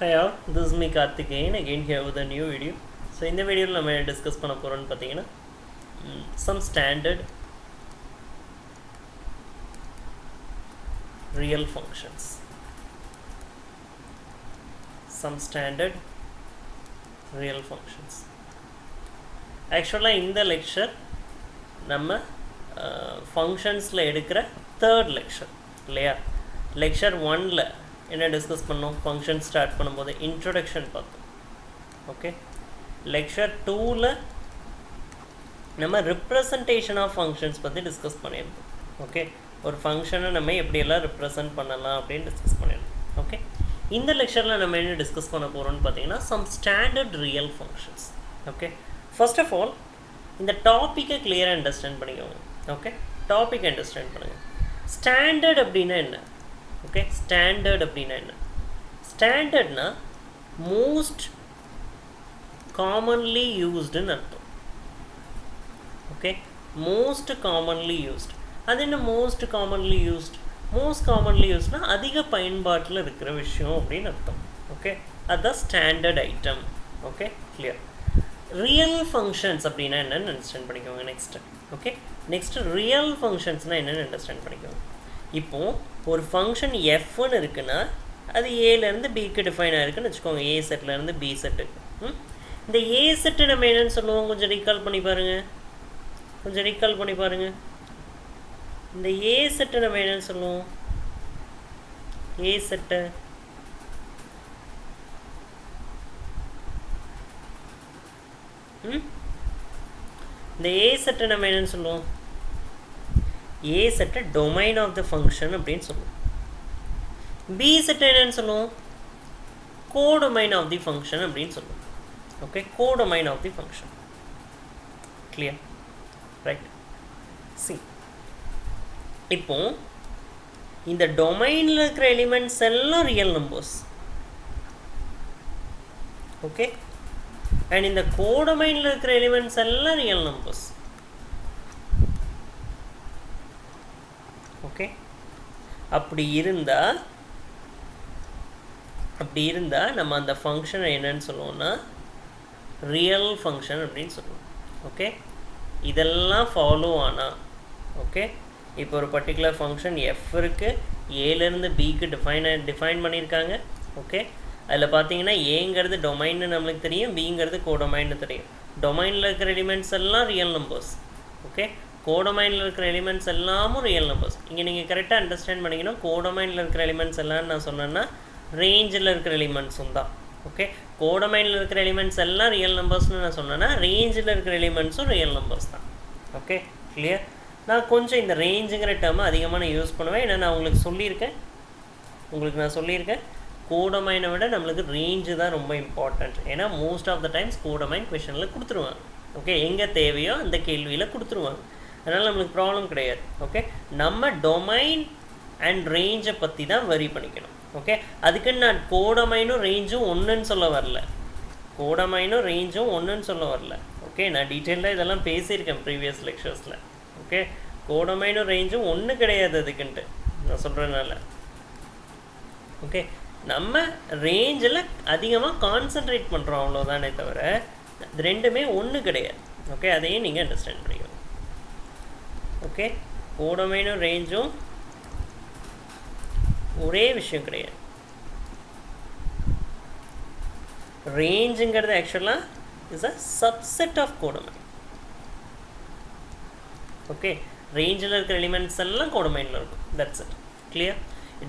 Hi all, this is me Karthikeyan again here with a new video. So in the video we will discuss some standard real functions. Some standard real functions. Actually in the lecture நம்ம functionsல எடுக்கிற third lecture இல்லையா? lecture 1ல என்ன discuss பண்ணோம்? Function start பண்ணும்போது introduction பார்த்தோம். Okay, lecture 2ல் நம்ம representation of functions பற்றி டிஸ்கஸ் பண்ணியிருந்தோம். ஓகே, ஒரு ஃபங்க்ஷனை நம்ம எப்படியெல்லாம் ரிப்ரசன்ட் பண்ணலாம் அப்படின்னு டிஸ்கஸ் பண்ணியிருந்தோம். ஓகே, இந்த லெக்சரில் நம்ம என்ன டிஸ்கஸ் பண்ண போகிறோம்னு பார்த்தீங்கன்னா some standard real functions. Okay, first of all இந்த டாப்பிக்கை கிளியராக அண்டர்ஸ்டாண்ட் பண்ணிக்கோங்க. ஓகே, டாபிக் அண்டர்ஸ்டாண்ட் பண்ணுங்கள். ஸ்டாண்டர்ட் அப்படின்னா என்ன? ஓகே, ஸ்டாண்டர்ட் அப்படின்னா என்ன? ஸ்டாண்டர்ட்னா மோஸ்ட் காமன்லி யூஸ்டுன்னு அர்த்தம். Okay, most commonly used. அது என்ன most commonly used? Most commonly யூஸ்ட்னா அதிக பயன்பாட்டில் இருக்கிற விஷயம் அப்படின்னு அர்த்தம். ஓகே, அதுதான் standard item. Okay, clear. Real functions அப்படின்னா என்னென்னு அண்டர்ஸ்டாண்ட் பண்ணிக்கோங்க. நெக்ஸ்ட்டு ஓகே, நெக்ஸ்ட்டு ரியல் ஃபங்க்ஷன்ஸ்னால் என்னென்னு அண்டர்ஸ்டாண்ட் பண்ணிக்கோங்க. இப்போது ஒரு ஃபங்க்ஷன் எஃப்னு இருக்குன்னா அது ஏலேருந்து பிக்கு டிஃபைன் ஆகிருக்குன்னு வச்சுக்கோங்க. ஏ செட்லேருந்து பி செட்டுக்கு. இந்த ஏ செட்டு நம்ம என்னென்னு சொல்லுவோம்? கொஞ்சம் ரீகால் பண்ணி பாருங்கள். இந்த ஏ செட்டு நம்ம என்னென்னு சொல்லுவோம்? ஏ செட்டை இந்த ஏ செட்டை நம்ம என்னென்னு சொல்லுவோம்? ஏ செட்டை டொமைன் ஆஃப் த ஃபங்க்ஷன் அப்படின்னு சொல்லுவோம். பி செட்டை என்னன்னு சொல்லுவோம்? கோடொமைன் ஆஃப் தி ஃபங்க்ஷன் அப்படின்னு சொல்லுவோம். Okay, codomain of the function. Clear, right. See, இப்போ இந்த டொமைனில் இருக்கிற எலிமெண்ட்ஸ் எல்லாம் ரியல் நம்பர்ஸ். ஓகே, அண்ட் இந்த கோடொமைனில் இருக்கிற எலிமெண்ட்ஸ் எல்லாம் ரியல் நம்பர்ஸ். ஓகே, அப்படி இருந்தால் நம்ம அந்த ஃபங்க்ஷனை என்னன்னு சொல்லுவோம்னா ரியல் ஃபங்க்ஷன் அப்படின்னு சொல்லுவோம். ஓகே, இதெல்லாம் ஃபாலோ ஆனால் ஓகே, இப்போ ஒரு பர்டிகுலர் ஃபங்க்ஷன் எஃப் இருக்குது, ஏலேருந்து பிக்கு டிஃபைன் பண்ணியிருக்காங்க. ஓகே, அதில் பார்த்தீங்கன்னா ஏங்கிறது டொமைன்னு நம்மளுக்கு தெரியும், பிங்கிறது கோடொமைன்னு தெரியும். டொமைனில் இருக்கிற எலிமெண்ட்ஸ் எல்லாம் ரியல் நம்பர்ஸ். ஓகே, கோடொமைனில் இருக்கிற எலிமெண்ட்ஸ் எல்லாமும் ரியல் நம்பர்ஸ். இங்கே நீங்கள் கரெக்டாக அண்டர்ஸ்டாண்ட் பண்ணிக்கணும். கோடொமைனில் இருக்கிற எலிமெண்ட்ஸ் எல்லாம் நான் சொன்னேன்னா ரேஞ்சில் இருக்கிற எலிமெண்ட்ஸும் தான். ஓகே, கோடொமைனில் இருக்கிற எலிமெண்ட்ஸ் எல்லாம் ரியல் நம்பர்ஸ்னு நான் சொன்னேன்னா ரேஞ்சில் இருக்கிற எலிமெண்ட்ஸும் ரியல் நம்பர்ஸ் தான். Okay, clear. நான் கொஞ்சம் இந்த ரேஞ்சுங்கிற டேர்மை அதிகமாக நான் யூஸ் பண்ணுவேன். ஏன்னா நான் உங்களுக்கு சொல்லியிருக்கேன் கோடொமைனை விட நம்மளுக்கு ரேஞ்சு தான் ரொம்ப இம்பார்ட்டண்ட். ஏன்னா most of the times codomain கொஷனில் கொடுத்துருவாங்க. ஓகே, எங்கே தேவையோ அந்த கேள்வியில் கொடுத்துருவாங்க. அதனால் நம்மளுக்கு ப்ராப்ளம் கிடையாது. ஓகே, நம்ம டொமைன் அண்ட் ரேஞ்சை பற்றி தான் வரி பண்ணிக்கணும். ஓகே, அதுக்குன்னு நான் கோடொமைனும் ரேஞ்சும் ஒன்றுன்னு சொல்ல வரல. ஓகே, நான் டீட்டெயிலாக இதெல்லாம் பேசியிருக்கேன் ப்ரீவியஸ் லெக்சர்ஸில். ஓகே, கோடொமைனும் ரேஞ்சும் ஒன்று கிடையாது அதுக்குன்ட்டு நான் சொல்கிறதுனால. ஓகே, நம்ம ரேஞ்சில் அதிகமாக கான்சன்ட்ரேட் பண்ணுறோம், அவ்வளோதானே தவிர அது ரெண்டுமே ஒன்று கிடையாது. ஓகே, அதையும் நீங்கள் அண்டர்ஸ்டாண்ட் பண்ணிக்கணும். ஓகே, கோடொமைனும் ரேஞ்சும் ஒரே விஷயம் கிடையாது. ரேஞ்சுங்கிறது ஆக்சுவலாக is a subset of codomain. Okay, ரேஞ்சில் இருக்கிற எலிமெண்ட்ஸ் எல்லாம் கோடொமைனில் இருக்கும். That's it. கிளியர்.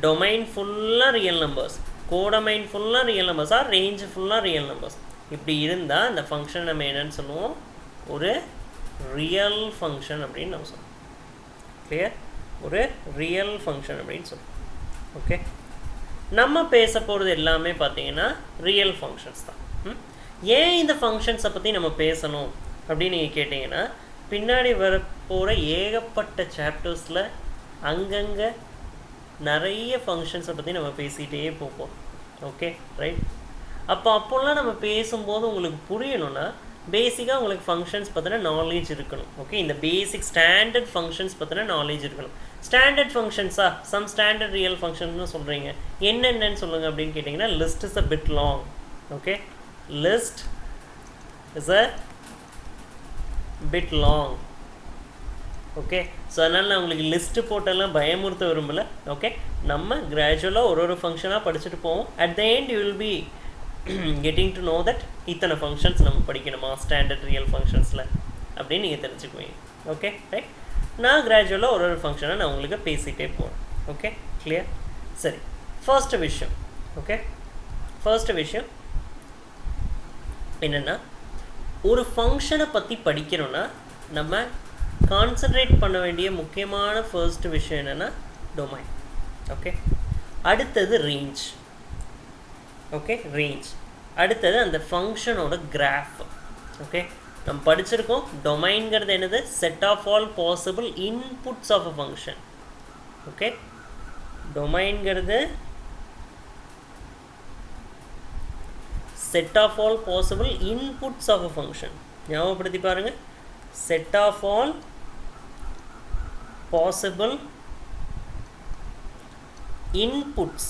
டொமைன் ஃபுல்லாக ரியல் நம்பர்ஸ், கோடொமைன் ஃபுல்லாக ரியல் நம்பர்ஸ், ஆர் ரேஞ்சு ஃபுல்லாக ரியல் நம்பர்ஸ். இப்படி இருந்தால் அந்த ஃபங்க்ஷன் நம்ம என்னன்னு சொல்லுவோம்? ஒரு ரியல் ஃபங்க்ஷன் அப்படின்னு நம்ம சொல்லுவோம். கிளியர், ஒரு ரியல் ஃபங்க்ஷன் அப்படின்னு சொல்லுவோம். ஓகே, நம்ம பேச போகிறது எல்லாமே பார்த்தீங்கன்னா ரியல் ஃபங்க்ஷன்ஸ் தான். ஏன் இந்த ஃபங்க்ஷன்ஸை பற்றி நம்ம பேசணும் அப்படின்னு நீங்கள் கேட்டிங்கன்னா பின்னாடி வரப்போகிற ஏகப்பட்ட சாப்டர்ஸில் அங்கங்கே நிறைய ஃபங்க்ஷன்ஸை பற்றி நம்ம பேசிகிட்டே போவோம். Okay, right. அப்போல்லாம் நம்ம பேசும்போது உங்களுக்கு புரியணும்னா பேசிக்காக உங்களுக்கு ஃபங்க்ஷன்ஸ் பற்றின நாலேஜ் இருக்கணும். ஓகே, இந்த பேசிக் ஸ்டாண்டர்ட் ஃபங்க்ஷன்ஸ் பற்றின நாலேஜ் இருக்கணும். ஸ்டாண்டர்ட் ஃபங்க்ஷன்ஸா, சம் ஸ்டாண்டர்ட் ரியல் ஃபங்க்ஷன்ஸ்னு சொல்கிறீங்க, என்னென்னு சொல்லுங்கள் அப்படின்னு கேட்டிங்கன்னா, list is a bit long. Okay, list is a bit long. Okay, so அதனால் நான் உங்களுக்கு லிஸ்ட்டு போட்டெல்லாம் பயமுறுத்த விரும்பலை. ஓகே, நம்ம கிராஜுவலாக ஒரு ஃபங்க்ஷனாக படிச்சுட்டு போவோம். At the end you will be getting to know that இத்தனை ஃபங்க்ஷன்ஸ் நம்ம படிக்கணுமா ஸ்டாண்டர்ட் ரியல் ஃபங்க்ஷன்ஸில் அப்படின்னு நீங்கள் தெரிஞ்சுக்குவீங்க. Okay, right. நான் கிராஜுவலாக ஒரு ஃபங்க்ஷனை நான் உங்களுக்கு பேசிகிட்டே போவேன். Okay, clear? சரி, ஃபர்ஸ்ட்டு விஷயம். ஓகே, ஃபர்ஸ்ட்டு விஷயம் என்னென்னா, ஒரு ஃபங்க்ஷனை பற்றி படிக்கிறோன்னா நம்ம கான்சன்ட்ரேட் பண்ண வேண்டிய முக்கியமான ஃபர்ஸ்ட் விஷயம் என்னென்னா டொமைன். ஓகே, அடுத்தது ரேஞ்ச். Okay, range. அடுத்தது அந்த ஃபங்க்ஷனோட கிராஃப். ஓகே, நம்ம படிச்சிருக்கோம் டொமைன்கிறது என்னது, set of all possible inputs of a function. Okay, டொமைன்கிறது set of all possible inputs of a function. ஞாபகப்படுத்தி பாருங்க, set of all possible inputs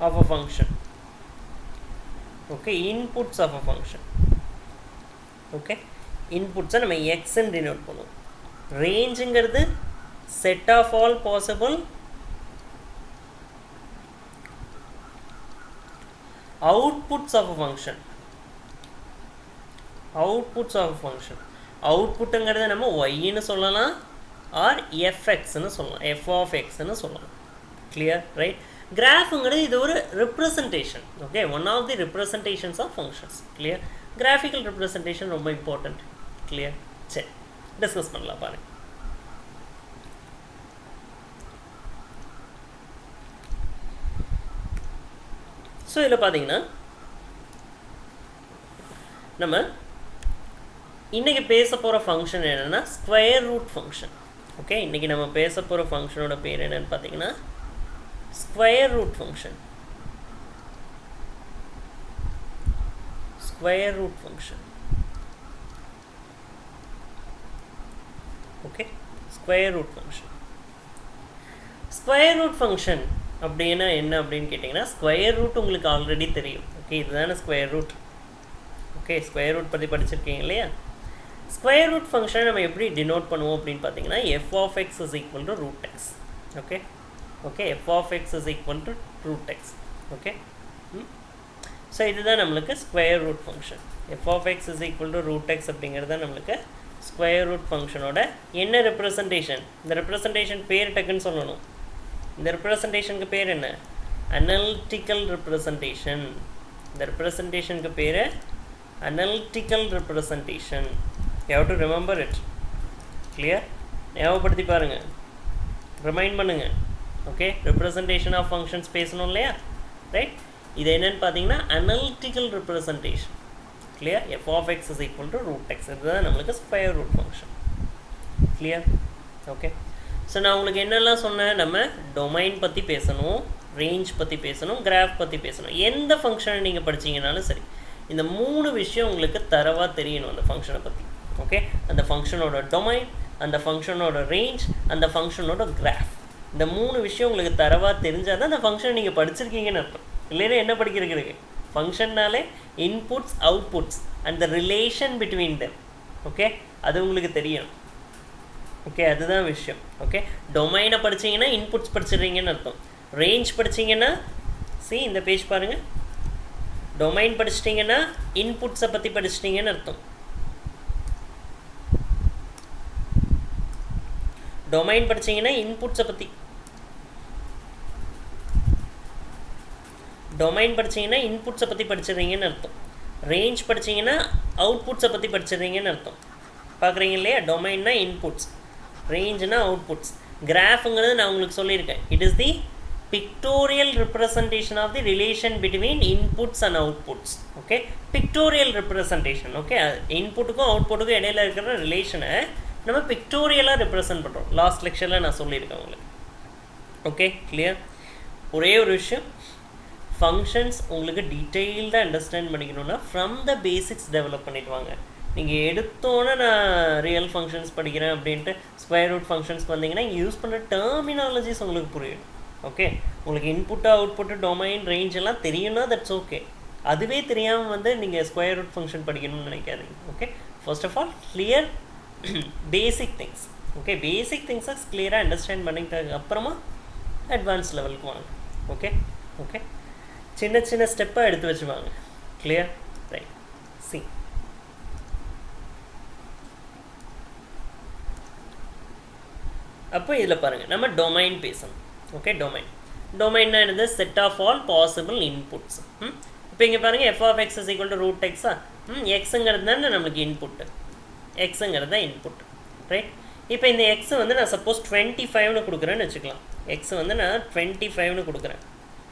of a function. Okay, inputs of a function. Okay, inputs நம்ம x ன்னு denote பண்ணுவோம். rangeங்கிறது set of all possible outputs of a function. outputs of a function. outputங்கிறத நம்ம y ன்னு சொல்லலாம் or fx ன்னு சொல்லலாம், f of x ன்னு சொல்லலாம். clear, right? கிராஃப்ங்கிறது இது ஒரு representation. okay, one of the representations of functions. clear? graphical representation ரொம்ப important. clear? சரி, டிஸ்கஸ் பண்ணலாம் பாருங்க. ஸோ இதில் பார்த்தீங்கன்னா நம்ம இன்றைக்கி பேச போகிற ஃபங்க்ஷன் என்னென்னா ஸ்கொயர் ரூட் ஃபங்க்ஷன். ஓகே, இன்றைக்கி நம்ம பேச போகிற ஃபங்க்ஷனோட பேர் என்னென்னு பார்த்தீங்கன்னா square root function. Square root function. Okay, square root function. Square root function அப்படின்னா என்ன அப்படின்னு கேட்டிங்கன்னா, ஸ்கொயர் ரூட் உங்களுக்கு ஆல்ரெடி தெரியும். ஓகே, இதுதானே square root. Okay, square root பற்றி படிச்சிருக்கீங்க இல்லையா? ஸ்கொயர் ரூட் ஃபங்க்ஷனை நம்ம எப்படி டினோட் பண்ணுவோம் அப்படின்னு பார்த்தீங்கன்னா, f of x is equal to root x. Okay, okay, f of x is equal to root x. Okay, so இதுதான் நம்மளுக்கு square root function. F of x is equal to root x அப்படிங்கிறது தான் நம்மளுக்கு square root ஃபங்க்ஷனோட என்ன representation. இந்த representation பேர் டக்குன்னு சொல்லணும். இந்த ரெப்ரசன்டேஷனுக்கு பேர் என்ன? Analytical representation. இந்த ரெப்ரசன்டேஷனுக்கு பேர் analytical representation. You have to remember it. Clear? ஞாபகப்படுத்தி பாருங்கள், ரிமைண்ட் பண்ணுங்கள். ஓகே, ரெப்ரசன்டேஷன் ஆஃப் ஃபங்க்ஷன்ஸ் பேசணும் இல்லையா? ரைட், இது என்னென்னு பார்த்தீங்கன்னா analytical representation. Clear? F of x is equal to root x. இதுதான் நம்மளுக்கு square root function. Clear? Okay, so நான் உங்களுக்கு என்னெல்லாம் சொன்னேன், நம்ம டொமைன் பற்றி பேசணும், ரேஞ்ச் பற்றி பேசணும், கிராஃப் பற்றி பேசணும். எந்த ஃபங்க்ஷனை நீங்கள் படித்தீங்கனாலும் சரி, இந்த 3 விஷயம் உங்களுக்கு தரவாக தெரியணும் அந்த ஃபங்க்ஷனை பற்றி. ஓகே, அந்த ஃபங்க்ஷனோட டொமைன், அந்த ஃபங்க்ஷனோட ரேஞ்ச், அந்த ஃபங்க்ஷனோட கிராஃப், இந்த 3 விஷயம் உங்களுக்கு தரவாக தெரிஞ்சால் தான் அந்த ஃபங்க்ஷனை நீங்கள் படிச்சிருக்கீங்கன்னு அர்த்தம். இல்லைன்னா என்ன படிக்கிறதுக்கு? ஃபங்க்ஷன்னாலே inputs, outputs and the relation between them. Okay, அது உங்களுக்கு தெரியணும். ஓகே, அதுதான் விஷயம். ஓகே, டொமைனை படிச்சிங்கன்னா இன்புட்ஸ் படிச்சிடுறீங்கன்னு அர்த்தம். ரேஞ்ச் படிச்சிங்கன்னா, இந்த பேஜ் பாருங்கள், டொமைன் படிச்சிட்டிங்கன்னா இன்புட்ஸை பற்றி படிச்சிட்டிங்கன்னு அர்த்தம். டொமைன் படிச்சிங்கன்னா இன்புட்ஸை பற்றி, டொமைன் படிச்சிங்கன்னா இன்புட்ஸை பற்றி படிச்சிடுறீங்கன்னு அர்த்தம். ரேஞ்ச் படிச்சிங்கன்னா அவுட்புட்ஸை பற்றி படிச்சிடுறீங்கன்னு அர்த்தம். பார்க்குறீங்க இல்லையா? டொமைன்னா இன்புட்ஸ், ரேஞ்சுனா அவுட்புட்ஸ். கிராஃபுங்கிறது நான் உங்களுக்கு சொல்லியிருக்கேன், it is the pictorial representation of the relation between inputs and outputs. Okay, pictorial representation. Okay, இன்புட்டுக்கும் அவுட்புட்டுக்கும் இடையில இருக்கிற ரிலேஷனை நம்ம பிக்டோரியலாக ரெப்ரசன்ட் பண்ணுறோம். லாஸ்ட் லெக்சரில் நான் சொல்லியிருக்கேன் உங்களுக்கு. Okay, clear? ஒரே ஒரு விஷயம், ஃபங்க்ஷன்ஸ் உங்களுக்கு டீட்டெயில்டாக அண்டர்ஸ்டாண்ட் பண்ணிக்கணுன்னா ஃப்ரம் த பேசிக்ஸ் டெவலப் பண்ணிட்டு வாங்க. நீங்கள் எடுத்தோன்னே நான் ரியல் ஃபங்க்ஷன்ஸ் படிக்கிறேன் அப்படின்ட்டு ஸ்கொயர் ரூட் ஃபங்க்ஷன்ஸ்க்கு வந்தீங்கன்னா இங்கே யூஸ் பண்ணுற டெர்மினாலஜிஸ் உங்களுக்கு புரியும். ஓகே, உங்களுக்கு இன்புட்டு அவுட்புட்டு டொமைன் ரேஞ்ச் எல்லாம் தெரியும்னா தட்ஸ் ஓகே. அதுவே தெரியாமல் வந்து நீங்கள் ஸ்கொயர் ரூட் ஃபங்க்ஷன் படிக்கணும்னு நினைக்காதீங்க. Okay, first of all clear basic things. Okay, basic திங்ஸை கிளியராக அண்டர்ஸ்டாண்ட் பண்ணிக்கிட்டதுக்கு அப்புறமா அட்வான்ஸ் லெவலுக்கு வாங்க. ஓகே ஓகே, சின்ன சின்ன ஸ்டெப்பாக எடுத்து வச்சுவாங்க. கிளியர்? ரைட். சி, அப்போ இதில் பாருங்கள், நம்ம டொமைன் பேசணும். ஓகே, டொமைன்னா என்னது? Set of all possible inputs. இப்போ இங்கே பாருங்கள், f of x is equal to root எக்ஸா. எக்ஸுங்கிறது தானே நம்மளுக்கு இன்புட்டு, எக்ஸுங்கிறது தான் இன்புட். ரைட். இப்போ இந்த எக்ஸ் வந்து நான் சப்போஸ் 25னு கொடுக்குறேன்னு வச்சுக்கலாம். எக்ஸ் வந்து நான் 25னு கொடுக்குறேன்.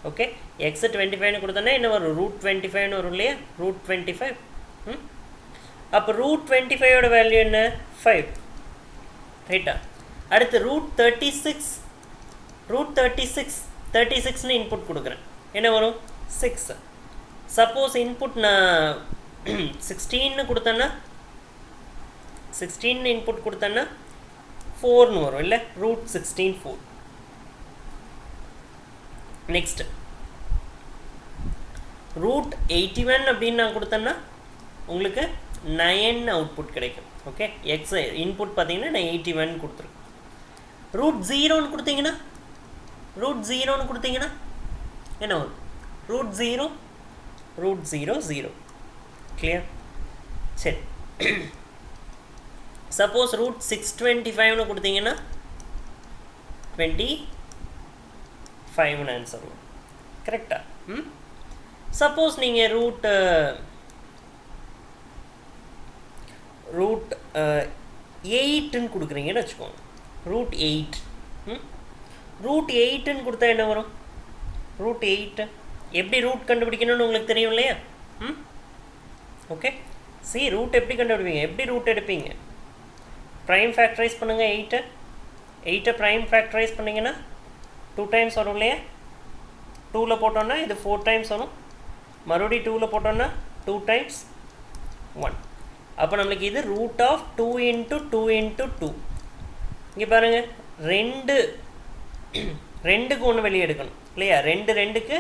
ஓகே, எக்ஸ் 25னு கொடுத்தோன்னா என்ன வரும்? ரூட் 25னு வரும் இல்லையா? ரூட் 25. அப்போ ரூட் 25ஓட வேல்யூ என்ன? 5. ரைட்டா? அடுத்து ரூட் 36, ரூட் 36ன்னு இன்புட் கொடுக்குறேன். என்ன வரும்? 6. சப்போஸ் இன்புட் நான் 16ன்னு கொடுத்தேன்னா, 16 இன்புட் கொடுத்தேன்னா 4ன்னு வரும் இல்லை? ரூட் 16 4. நெக்ஸ்ட் ரூட் 81 அப்படின்னு நான் கொடுத்தேன்னா உங்களுக்கு 9 அவுட்புட் கிடைக்கும். ஓகே, எக்ஸ் இன்புட் பார்த்தீங்கன்னா நான் 81 கொடுத்துருக்கேன். ரூட் 0ன்னு கொடுத்தீங்கன்னா, ரூட் 0ன்னு கொடுத்தீங்கன்னா என்ன வரும்? ரூட் 0 0. கிளியர்? சரி. சப்போஸ் ரூட் 625னு கொடுத்தீங்கன்னா 25னு ஆன்சர் வரும். கரெக்டா? சப்போஸ் நீங்கள் ரூட் 8ன்னு கொடுக்குறீங்கன்னு வச்சுக்கோங்க. ரூட் 8. ரூட் 8ன்னு கொடுத்தா என்ன வரும்? ரூட் 8 எப்படி ரூட் கண்டுபிடிக்கணும்னு உங்களுக்கு தெரியும் இல்லையா? ஓகே, சி, ரூட் எப்படி கண்டுபிடிப்பீங்க? எப்படி ரூட் எடுப்பீங்க? ப்ரைம் ஃபேக்டரைஸ் பண்ணுங்கள். 8 ப்ரைம் ஃபேக்டரைஸ் பண்ணிங்கன்னா 2 டைம்ஸ் வரும் இல்லையா? 2ல் போட்டோன்னா இது 4 டைம்ஸ் வரும். மறுபடியும் 2ல் போட்டோன்னா 2 டைம்ஸ் 1. அப்போ நம்மளுக்கு இது ரூட் ஆஃப் 2 × 2 × 2. இங்கே பாருங்கள், 2க்கு 1 வெளியே எடுக்கணும் இல்லையா? 2க்கு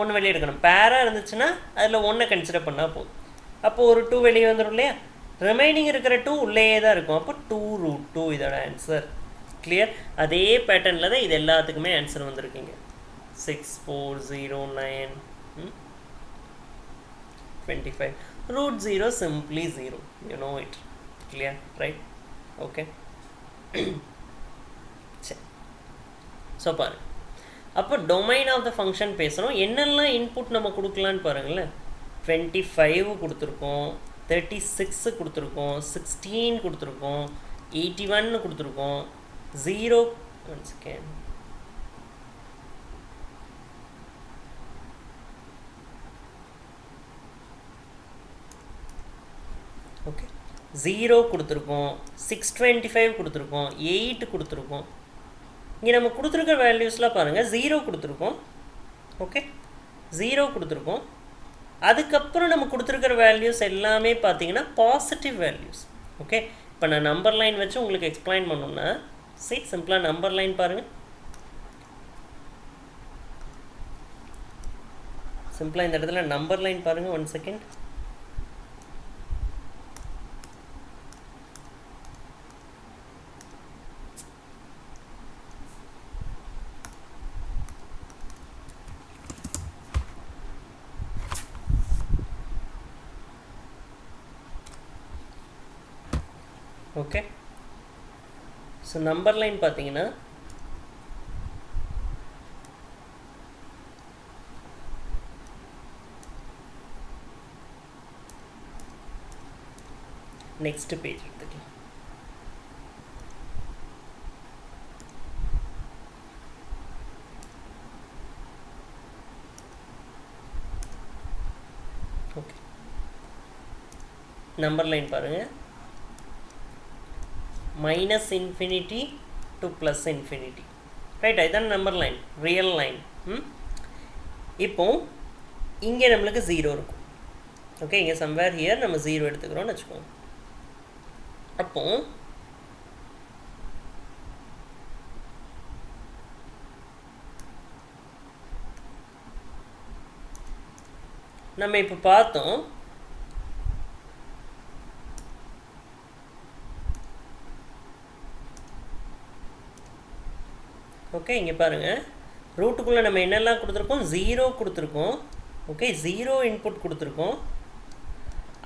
1 வெளியே எடுக்கணும். பேராக இருந்துச்சுன்னா அதில் 1 கன்சிடர் பண்ணால் போதும். அப்போது ஒரு 2 வெளியே வந்துடும் இல்லையா? ரிமைனிங் இருக்கிற 2 உள்ளேயே தான் இருக்கும். அப்போ 2 ரூட் 2 இதோட ஆன்சர். கிளியர்? அதே பேட்டர்னில் தான் இது எல்லாத்துக்குமே ஆன்சர் வந்திருக்கீங்க. 6 4 0 9 25. root 0 simply 0. You know it. Clear? Right? Okay. So பாருங்க, அப்போ டொமைன் ஆஃப் த ஃபங்க்ஷன் பேசுகிறோம். என்னெல்லாம் இன்புட் நம்ம கொடுக்கலான்னு பாருங்களேன். 25 கொடுத்துருக்கோம், 36 கொடுத்துருக்கோம், 16 கொடுத்துருக்கோம், 81 கொடுத்துருக்கோம், 0 1 செகண்ட் ஓகே 0 கொடுத்துருக்கோம், 625 கொடுத்துருக்கோம், 8 கொடுத்துருக்கோம். இங்கே நம்ம கொடுத்துருக்க வேல்யூஸ்லாம் பாருங்கள். 0 கொடுத்துருக்கோம். ஓகே, 0 கொடுத்துருக்கோம். அதுக்கப்புறம் நம்ம கொடுத்துருக்கிற வேல்யூஸ் எல்லாமே பார்த்தீங்கன்னா பாசிட்டிவ் வேல்யூஸ். ஓகே, இப்போ நான் நம்பர் லைன் வச்சு உங்களுக்கு எக்ஸ்பிளைன் பண்ணணுன்னா, சரி சிம்பிளாக நம்பர் லைன் பாருங்கள். சிம்பிளாக இந்த இடத்துல நம்பர் லைன் பாருங்கள். 1 second. Okay, so number line பார்த்தீங்கன்னா நெக்ஸ்ட் பேஜ் எடுத்துக்கலாம். ஓகே, நம்பர் லைன் பாருங்கள். minus infinity to plus infinity. Right, இதுதான் நம்பர் லைன், ரியல் லைன். இப்போ இங்கே நம்மளுக்கு 0 இருக்கும். ஓகே, இங்கே சம்வேர் ஹியர் நம்ம 0 எடுத்துக்கிறோம்னு வச்சுக்கோங்க. அப்போ நம்ம இப்போ பார்த்தோம் ஓகே, இங்கே பாருங்கள், ரூட்டுக்குள்ளே நம்ம என்னெல்லாம் கொடுத்துருக்கோம்? 0 கொடுத்துருக்கோம். ஓகே, 0 இன்புட் கொடுத்துருக்கோம்.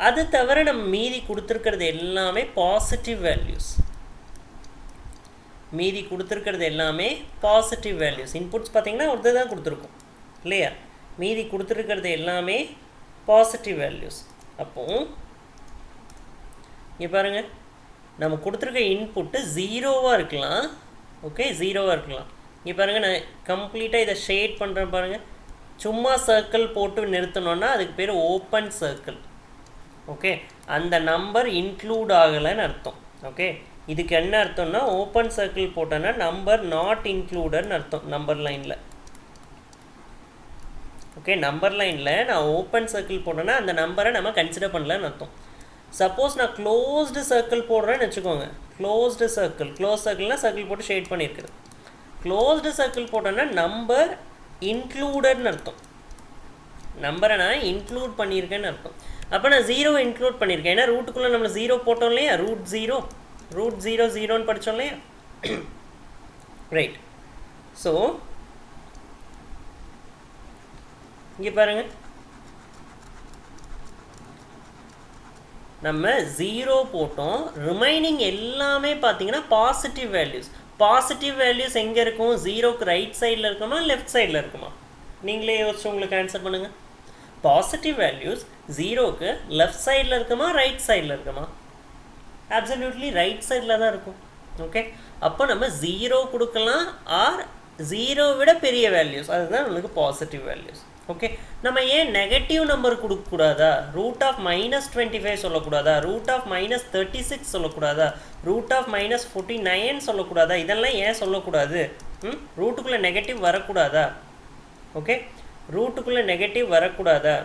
அது தவிர நம்ம மீதி கொடுத்துருக்கிறது எல்லாமே பாசிட்டிவ் வேல்யூஸ். மீதி கொடுத்துருக்கிறது எல்லாமே பாசிட்டிவ் வேல்யூஸ். இன்புட்ஸ் பார்த்திங்கன்னா ஒரு தான் கொடுத்துருக்கோம் இல்லையா? மீதி கொடுத்துருக்கிறது எல்லாமே பாசிட்டிவ் வேல்யூஸ். அப்போது இங்கே பாருங்கள், நம்ம கொடுத்துருக்க இன்புட்டு 0வாக இருக்கலாம். ஓகே, 0வாக இருக்கலாம். இங்கே பாருங்கள், நான் கம்ப்ளீட்டாக இதை ஷேட் பண்ணுறேன் பாருங்கள். சும்மா சர்க்கிள் போட்டு நிறுத்தணுன்னா அதுக்கு பேர் ஓப்பன் சர்க்கிள். ஓகே, அந்த நம்பர் இன்க்ளூட் ஆகலைன்னு அர்த்தம். ஓகே, இதுக்கு என்ன அர்த்தம்னா ஓப்பன் சர்க்கிள் போட்டோன்னா நம்பர் நாட் இன்க்ளூடட்னு அர்த்தம் நம்பர் லைனில். ஓகே, நம்பர் லைனில் நான் ஓப்பன் சர்க்கிள் போட்டேன்னா அந்த நம்பரை நம்ம கன்சிடர் பண்ணலன்னு அர்த்தம். சப்போஸ் நான் க்ளோஸ்டு சர்க்கிள் போடுறேன்னு வச்சுக்கோங்க. க்ளோஸ்டு சர்க்கிள், க்ளோஸ் சர்க்கிள்னால் சர்க்கிள் போட்டு ஷேட் பண்ணியிருக்குது. க்ளோஸ்டு சர்க்கிள் போட்டோன்னா நம்பர் இன்க்ளூடட்னு அர்த்தம். நம்பரை நான் இன்க்ளூட் பண்ணியிருக்கேன்னு அர்த்தம். அப்போ நான் 0 இன்க்ளூட் பண்ணியிருக்கேன். ஏன்னா ரூட்டுக்குள்ளே நம்ம 0 போட்டோம் இல்லையா? ரூட் 0 0ன்னு படித்தோம் இல்லையா? ரைட். ஸோ இங்கே பாருங்கள், நம்ம 0 போட்டோம். ரிமைனிங் எல்லாமே பார்த்தீங்கன்னா பாசிட்டிவ் வேல்யூஸ். பாசிட்டிவ் வேல்யூஸ் எங்கே இருக்கும்? 0க்கு ரைட் சைடில் இருக்குமா லெஃப்ட் சைடில் இருக்குமா? நீங்களே யோசிச்சு உங்களுக்கு ஆன்சர் பண்ணுங்கள். பாசிட்டிவ் வேல்யூஸ் 0க்கு லெஃப்ட் சைடில் இருக்குமா ரைட் சைடில் இருக்குமா? அப்சல்யூட்லி ரைட் சைடில் தான் இருக்கும். ஓகே, அப்போ நம்ம 0 கொடுக்கலாம் ஆர் 0 விட பெரிய வேல்யூஸ், அதுதான் நம்மளுக்கு பாசிட்டிவ் வேல்யூஸ். ஓகே, நம்ம ஏன் நெகட்டிவ் நம்பர் கொடுக்கக்கூடாதா? ரூட் ஆஃப் -25 சொல்லக்கூடாதா? ரூட் ஆஃப் -36 சொல்லக்கூடாதா? ரூட் ஆஃப் -49 சொல்லக்கூடாதா? இதெல்லாம் ஏன் சொல்லக்கூடாது? ரூட்டுக்குள்ளே நெகட்டிவ் வரக்கூடாதா? ஓகே, ரூட்டுக்குள்ளே நெகட்டிவ் வரக்கூடாதா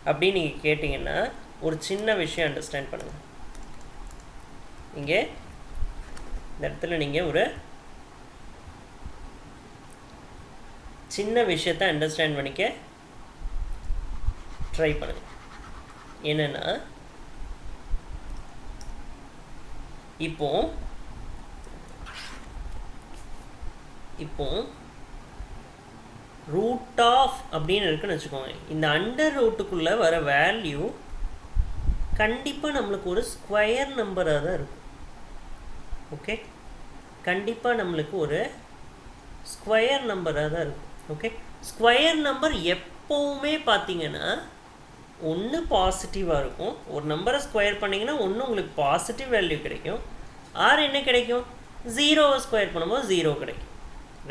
அப்படின்னு நீங்கள் கேட்டிங்கன்னா ஒரு சின்ன விஷயம் அண்டர்ஸ்டாண்ட் பண்ணுங்கள். இங்கே இந்த இடத்துல நீங்கள் ஒரு சின்ன விஷயத்தை அண்டர்ஸ்டாண்ட் பண்ணிக்க ட்ரை பண்ணுங்க. என்னன்னா, இப்போ ரூட் ஆஃப் அப்படின்னு இருக்குன்னு வச்சுக்கோங்க. இந்த அண்டர் ரூட்டுக்குள்ளே வர வேல்யூ கண்டிப்பாக நம்மளுக்கு ஒரு ஸ்கொயர் நம்பராக தான் இருக்கும். ஓகே, கண்டிப்பாக நம்மளுக்கு ஒரு ஸ்கொயர் நம்பராக தான் இருக்கும். ஓகே, ஸ்கொயர் நம்பர் எப்போவுமே பார்த்தீங்கன்னா ஒன்று பாசிட்டிவாக இருக்கும். ஒரு நம்பரை ஸ்கொயர் பண்ணிங்கன்னா ஒன்று உங்களுக்கு பாசிட்டிவ் வேல்யூ கிடைக்கும், ஆர் என்ன கிடைக்கும்? 0வை ஸ்கொயர் பண்ணும்போது 0 கிடைக்கும்.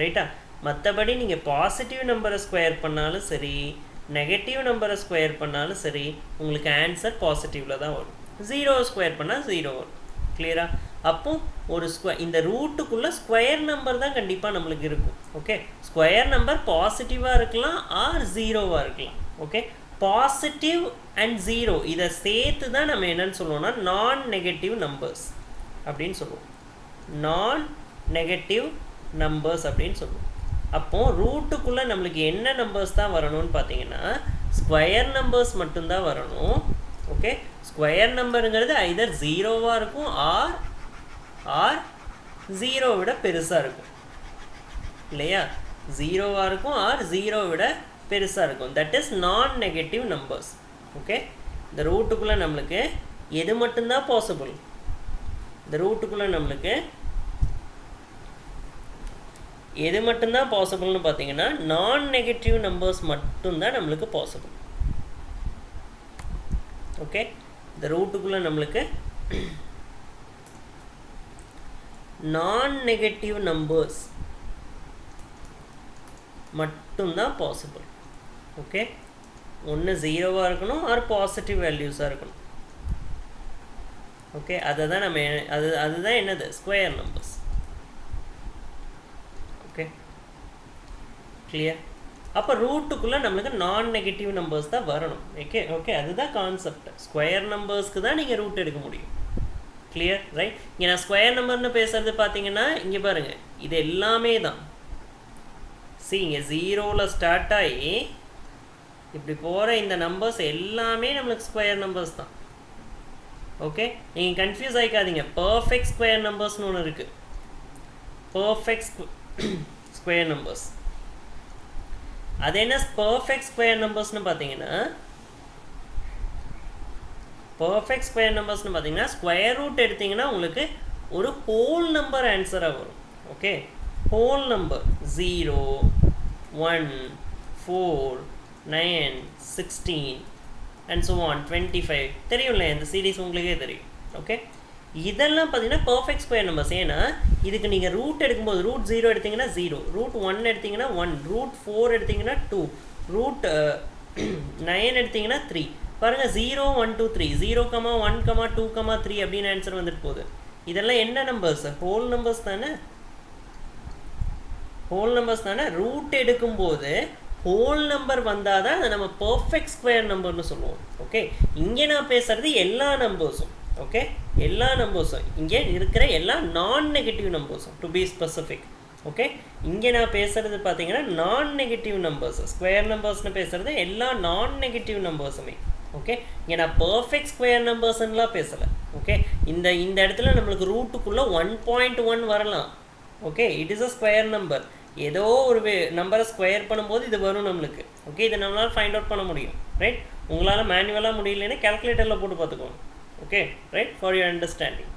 ரைட்டா? மற்றபடி நீங்கள் பாசிட்டிவ் நம்பரை ஸ்கொயர் பண்ணாலும் சரி, நெகட்டிவ் நம்பரை ஸ்கொயர் பண்ணாலும் சரி, உங்களுக்கு ஆன்சர் பாசிட்டிவில் தான் வரும். 0வை ஸ்கொயர் பண்ணால் 0 வரும். கிளியரா? அப்போ ஒரு இந்த ரூட்டுக்குள்ளே ஸ்கொயர் நம்பர் தான் கண்டிப்பாக நம்மளுக்கு இருக்கும். ஓகே, ஸ்கொயர் நம்பர் பாசிட்டிவாக இருக்கலாம் ஆர் 0வாக இருக்கலாம். ஓகே, பாசிட்டிவ் அண்ட் 0 இதை சேர்த்து தான் நம்ம என்னன்னு சொல்லுவோம்னா நான் நெகட்டிவ் நம்பர்ஸ் அப்படின்னு சொல்லுவோம். நான் நெகட்டிவ் நம்பர்ஸ் அப்படின்னு சொல்லுவோம். அப்போது ரூட்டுக்குள்ளே நம்மளுக்கு என்ன நம்பர்ஸ் தான் வரணும்னு பார்த்தீங்கன்னா ஸ்கொயர் நம்பர்ஸ் மட்டும்தான் வரணும். ஓகே, ஸ்கொயர் நம்பருங்கிறது ஐதர் 0வாக இருக்கும் ஆர் 0 விட பெருசாக இருக்கும் இல்லையா? 0வாக இருக்கும் ஆர் 0 விட பெருசாக இருக்கும். தட் இஸ் நான் நெகட்டிவ் நம்பர்ஸ். ஓகே, இந்த ரூட்டுக்குள்ளே நம்மளுக்கு எது மட்டும்தான் பாசிபிள்? இந்த ரூட்டுக்குள்ளே நம்மளுக்கு எது மட்டும்தான் பாசிபிள்னு பார்த்தீங்கன்னா நான் நெகட்டிவ் நம்பர்ஸ் மட்டும்தான் நம்மளுக்கு பாசிபிள். ஓகே, இந்த ரூட்டுக்குள்ளே நம்மளுக்கு நான் நெகட்டிவ் நம்பர்ஸ் மட்டும்தான் பாசிபிள். ஓகே, ஒன்று 0வாக இருக்கணும் ஆர் பாசிட்டிவ் வேல்யூஸாக இருக்கணும். ஓகே, அதை தான் நம்ம அதுதான் என்னது? Square numbers. Okay, clear? அப்போ ரூட்டுக்குள்ளே நம்மளுக்கு நான் நெகட்டிவ் நம்பர்ஸ் தான் வரணும். ஓகே அதுதான் கான்செப்ட். ஸ்கொயர் நம்பர்ஸ்க்கு தான் நீங்கள் ரூட் எடுக்க முடியும். Clear right? இங்கே நான் ஸ்கொயர் நம்பர்னு பேசுறது பார்த்தீங்கன்னா இங்கே பாருங்கள், இது எல்லாமே தான். இங்கே 0ல் ஸ்டார்ட் ஆகி இப்படி போகிற இந்த நம்பர்ஸ் எல்லாமே நம்மளுக்கு ஸ்கொயர் நம்பர்ஸ் தான். ஓகே, நீங்கள் கன்ஃபியூஸ் ஆகிக்காதீங்க. பர்ஃபெக்ட் ஸ்கொயர் நம்பர்ஸ்னு ஒன்று இருக்குது. Perfect square numbers. அது என்ன பர்ஃபெக்ட் ஸ்கொயர் நம்பர்ஸ்னு பார்த்தீங்கன்னா, பர்ஃபெக்ட் ஸ்கொயர் நம்பர்ஸ்னு பார்த்தீங்கன்னா ஸ்கொயர் ரூட் எடுத்தீங்கன்னா உங்களுக்கு ஒரு ஹோல் நம்பர் ஆன்சராக வரும். Okay, whole number 0, 1, 4, 9, 16 and so on 25 தெரியும்ல, இந்த சீரீஸ் உங்களுக்கே தெரியும். ஓகே, இதெல்லாம் பார்த்தீங்கன்னா பர்ஃபெக்ட் ஸ்கொயர் நம்பர்ஸ். ஏன்னா இதுக்கு நீங்கள் ரூட் எடுக்கும்போது ரூட் 0 எடுத்திங்கன்னா 0, ரூட் 1 எடுத்திங்கன்னா 1, ரூட் 4 எடுத்திங்கன்னா 2, ரூட் 9 எடுத்திங்கன்னா 3. பாருங்கள் 0, 1, 2, 3, 0, 1, 2, 3 அப்படின்னு ஆன்சர் வந்துட்டு போகுது. இதெல்லாம் என்ன நம்பர்ஸ்? ஹோல் நம்பர்ஸ் தானே. ஹோல் நம்பர்ஸ் தானே. ரூட் எடுக்கும்போது ஹோல் நம்பர் வந்தால் தான் அதை நம்ம பர்ஃபெக்ட் ஸ்கொயர் நம்பர்னு சொல்லுவோம். ஓகே, இங்கே நான் பேசுகிறது எல்லா நம்பர்ஸும். ஓகே, எல்லா நம்பர்ஸும் இங்கே இருக்கிற எல்லா நான் நெகட்டிவ் நம்பர்ஸும் டு பி ஸ்பெசிஃபிக். ஓகே, இங்கே நான் பேசுகிறது பார்த்தீங்கன்னா நான் நெகட்டிவ் நம்பர்ஸ். ஸ்கொயர் நம்பர்ஸ்னு பேசுகிறது எல்லா நான் நெகட்டிவ் நம்பர்ஸுமே. ஓகே, இங்கே நான் பர்ஃபெக்ட் ஸ்கொயர் நம்பர்ஸ்லாம் பேசலை. ஓகே, இந்த இடத்துல நம்மளுக்கு ரூட்டுக்குள்ளே 1.1 வரலாம். Okay, it is a square number. ஏதோ ஒரு நம்பரை ஸ்கொயர் பண்ணும்போது இது வரும் நம்மளுக்கு. ஓகே, இதை நம்மளால் ஃபைண்ட் அவுட் பண்ண முடியும். ரைட்? உங்களால் மேனுவலாக முடியலன்னா கேல்குலேட்டரில் போட்டு பார்த்துக்கோங்க. Okay, right? For your understanding.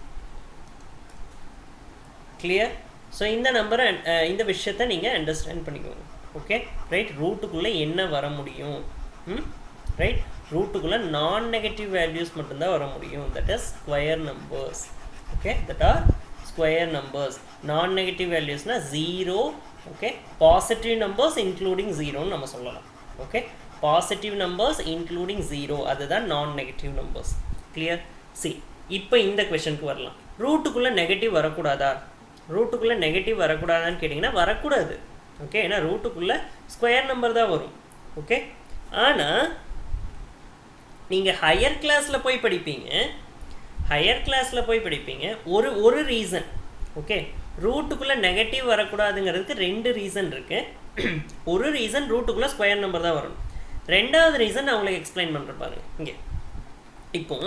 Clear? So இந்த நம்பரை இந்த விஷயத்தை நீங்கள் அண்டர்ஸ்டாண்ட் பண்ணிக்கோங்க. Okay, right? ரூட்டுக்குள்ளே என்ன வர முடியும்? ரைட்? ரூட்டுக்குள்ளே நான் நெகட்டிவ் வேல்யூஸ் மட்டும்தான் வர முடியும். That is square numbers. Okay, that are square numbers. Non negative வேல்யூஸ்னால் 0. ஓகே, பாசிட்டிவ் நம்பர்ஸ் இன்க்ளூடிங் 0ன்னு நம்ம சொல்லலாம். ஓகே, பாசிட்டிவ் நம்பர்ஸ் இன்க்ளூடிங் 0 அதுதான் நான் நெகட்டிவ் நம்பர்ஸ். கிளியர்? சி, இப்போ இந்த கொஷனுக்கு வரலாம். ரூட்டுக்குள்ளே நெகட்டிவ் வரக்கூடாதா? ரூட்டுக்குள்ளே நெகட்டிவ் வரக்கூடாதான்னு கேட்டிங்கன்னா வரக்கூடாது. ஓகே, ஏன்னா ரூட்டுக்குள்ளே ஸ்கொயர் நம்பர் தான் வரும். ஓகே, ஆனால் நீங்கள் ஹையர் கிளாஸில் போய் படிப்பீங்க. ஹையர் கிளாஸில் போய் படிப்பீங்க. ஒரு ரீசன். ஓகே, ரூட்டுக்குள்ளே நெகட்டிவ் வரக்கூடாதுங்கிறதுக்கு 2 ரீசன் இருக்குது. ஒரு ரீசன் ரூட்டுக்குள்ளே ஸ்கொயர் நம்பர் தான் வரணும். 2வது ரீசன் நான் உங்களுக்கு எக்ஸ்பிளைன் பண்ணுறேன் பாருங்க. இங்கே இப்போ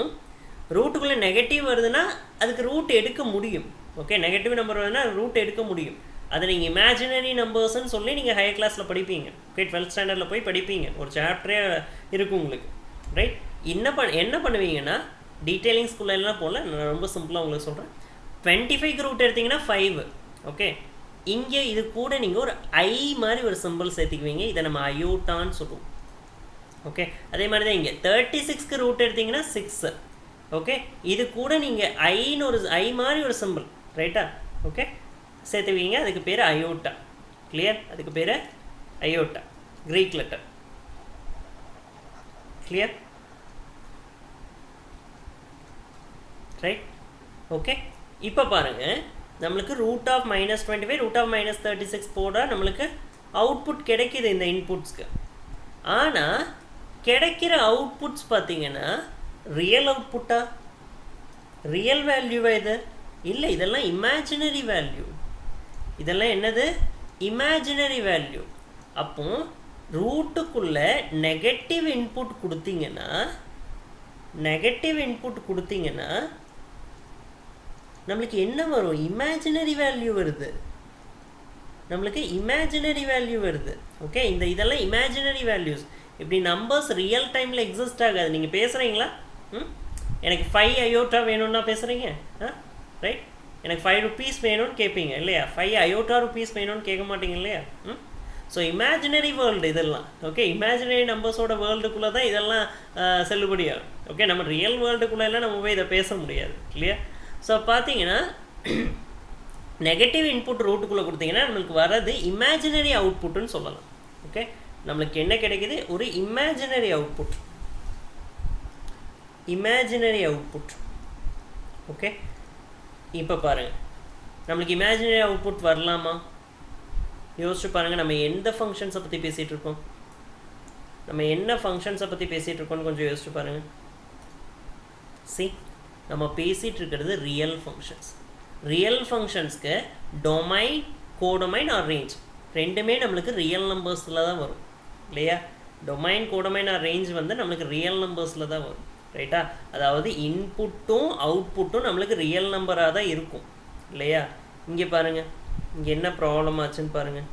ரூட்டுக்குள்ளே நெகட்டிவ் வருதுன்னா அதுக்கு ரூட் எடுக்க முடியும். ஓகே, நெகட்டிவ் நம்பர் வருதுன்னா ரூட் எடுக்க முடியும். அதை நீங்கள் இமேஜினரி நம்பர்ஸ்ன்னு சொல்லி நீங்கள் ஹையர் கிளாஸில் படிப்பீங்க. ஓகே, 12th ஸ்டாண்டர்டில் போய் படிப்பீங்க. ஒரு சாப்டரே இருக்கும் உங்களுக்கு. ரைட்? என்ன பண்ணுவீங்கன்னா டீட்டெயிலிங் ஸ்கூல்லாம் போல நான் ரொம்ப சிம்பிளாக உங்களுக்கு சொல்கிறேன். 25க்கு ரூட் எடுத்திங்கன்னா 5. ஓகே, இங்கே இது கூட நீங்கள் ஒரு ஐ மாதிரி ஒரு சிம்பிள் சேர்த்துக்குவீங்க. இதை நம்ம அயோட்டான்னு சொல்லுவோம். ஓகே, அதே மாதிரி தான் இங்கே 36க்கு ரூட் எடுத்திங்கன்னா 6. ஓகே, இது கூட நீங்கள் ஐன்னு ஒரு ஐ மாதிரி ஒரு சிம்பிள், ரைட்டா? ஓகே, சேர்த்துவீங்க. அதுக்கு பேர் அயோட்டா. கிளியர்? அதுக்கு பேர் iota, Greek letter. Clear? Right? Okay, இப்போ பாருங்கள், நம்மளுக்கு ரூட் ஆஃப் -25 ரூட் ஆஃப் -36 போட நம்மளுக்கு அவுட்புட் கிடைக்கிது இந்த இன்புட்ஸ்க்கு. ஆனால் கிடைக்கிற அவுட்புட்ஸ் பார்த்தீங்கன்னா ரியல் அவுட்புட்டா, ரியல் வேல்யூவா? இது இல்லை, இதெல்லாம் இமேஜினரி வேல்யூ. இதெல்லாம் என்னது? Imaginary value. அப்போ ரூட்டுக்குள்ளே நெகட்டிவ் இன்புட் கொடுத்தீங்கன்னா நம்மளுக்கு என்ன வரும்? இமேஜினரி வேல்யூ வருது. நம்மளுக்கு இமேஜினரி வேல்யூ வருது. ஓகே, இதெல்லாம் இமேஜினரி வேல்யூஸ். இப்படி நம்பர்ஸ் ரியல் டைமில் எக்ஸிஸ்ட் ஆகாது. நீங்கள் பேசுகிறீங்களா? எனக்கு 5 அயோட்டா வேணும்னா பேசுகிறீங்க. ரைட்? எனக்கு 5 rupees வேணும்னு கேட்பீங்க இல்லையா? 5 அயோட்டா rupees வேணும்னு கேட்க மாட்டீங்க இல்லையா? ஸோ இமேஜினரி வேர்ல்டு இதெல்லாம். ஓகே, இமேஜினரி நம்பர்ஸோட வேர்ல்டுக்குள்ளே தான் இதெல்லாம் செல்லுபடியாகும். ஓகே, நம்ம ரியல் வேர்ல்டுக்குள்ளெல்லாம் நம்ம போய் இதை பேச முடியாது. கிளியர்? ஸோ பார்த்தீங்கன்னா நெகட்டிவ் இன்புட் ரூட்டுக்குள்ளே கொடுத்தீங்கன்னா நம்மளுக்கு வர்றது இமேஜினரி அவுட்புட்டுன்னு சொல்லலாம். ஓகே, நம்மளுக்கு என்ன கிடைக்குது? ஒரு இமேஜினரி அவுட்புட். ஓகே, இப்போ பாருங்கள், நம்மளுக்கு இமேஜினரி அவுட்புட் வரலாமா? யோசிச்சு பாருங்கள், நம்ம எந்த ஃபங்க்ஷன்ஸை பற்றி பேசிகிட்டு இருக்கோம், நம்ம என்ன ஃபங்க்ஷன்ஸை பற்றி பேசிகிட்டு இருக்கோம்னு கொஞ்சம் யோசிச்சு பாருங்கள். சி, நம்ம பேசிகிட்டு இருக்கிறது ரியல் ஃபங்க்ஷன்ஸ். ரியல் ஃபங்க்ஷன்ஸ்க்கு டொமைன், கோடொமைன் ஆர் ரேஞ்ச் ரெண்டுமே நம்மளுக்கு ரியல் நம்பர்ஸில் தான் வரும் இல்லையா? டொமைன், கோடொமைன் ஆர் ரேஞ்ச் வந்து நம்மளுக்கு ரியல் நம்பர்ஸில் தான் வரும், ரைட்டா? அதாவது இன்புட்டும் அவுட்புட்டும் நம்மளுக்கு ரியல் நம்பராக தான் இருக்கும் இல்லையா? இங்கே பாருங்கள், இங்கே என்ன ப்ராப்ளம் ஆச்சுன்னு பாருங்கள்,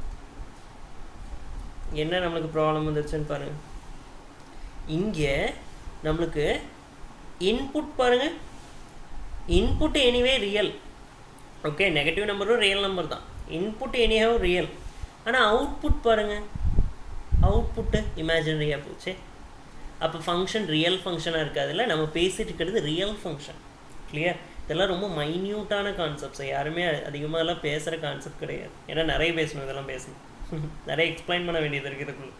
என்ன நம்மளுக்கு ப்ராப்ளம் வந்துருச்சுன்னு பாருங்கள். இங்கே நம்மளுக்கு இன்புட் பாருங்கள், input anyway real, okay, negative நம்பரும் ரியல் நம்பர் தான், இன்புட் எனிஹவ் ரியல். ஆனால் அவுட்புட் பாருங்கள், அவுட்புட்டு இமேஜினரியாக போச்சு. அப்போ ஃபங்க்ஷன் ரியல் ஃபங்க்ஷனாக இருக்காதுல்ல, நம்ம பேசிகிட்டு இருக்கிறது ரியல் ஃபங்க்ஷன். கிளியர்? இதெல்லாம் ரொம்ப மைன்யூட்டான கான்செப்ட்ஸ், யாருமே அதிகமாகலாம் பேசுகிற கான்செப்ட் கிடையாது. ஏன்னா நிறைய பேசணும், இதெல்லாம் பேசணும், நிறைய எக்ஸ்பிளைன் பண்ண வேண்டியது இருக்கிறதுக்குள்ள,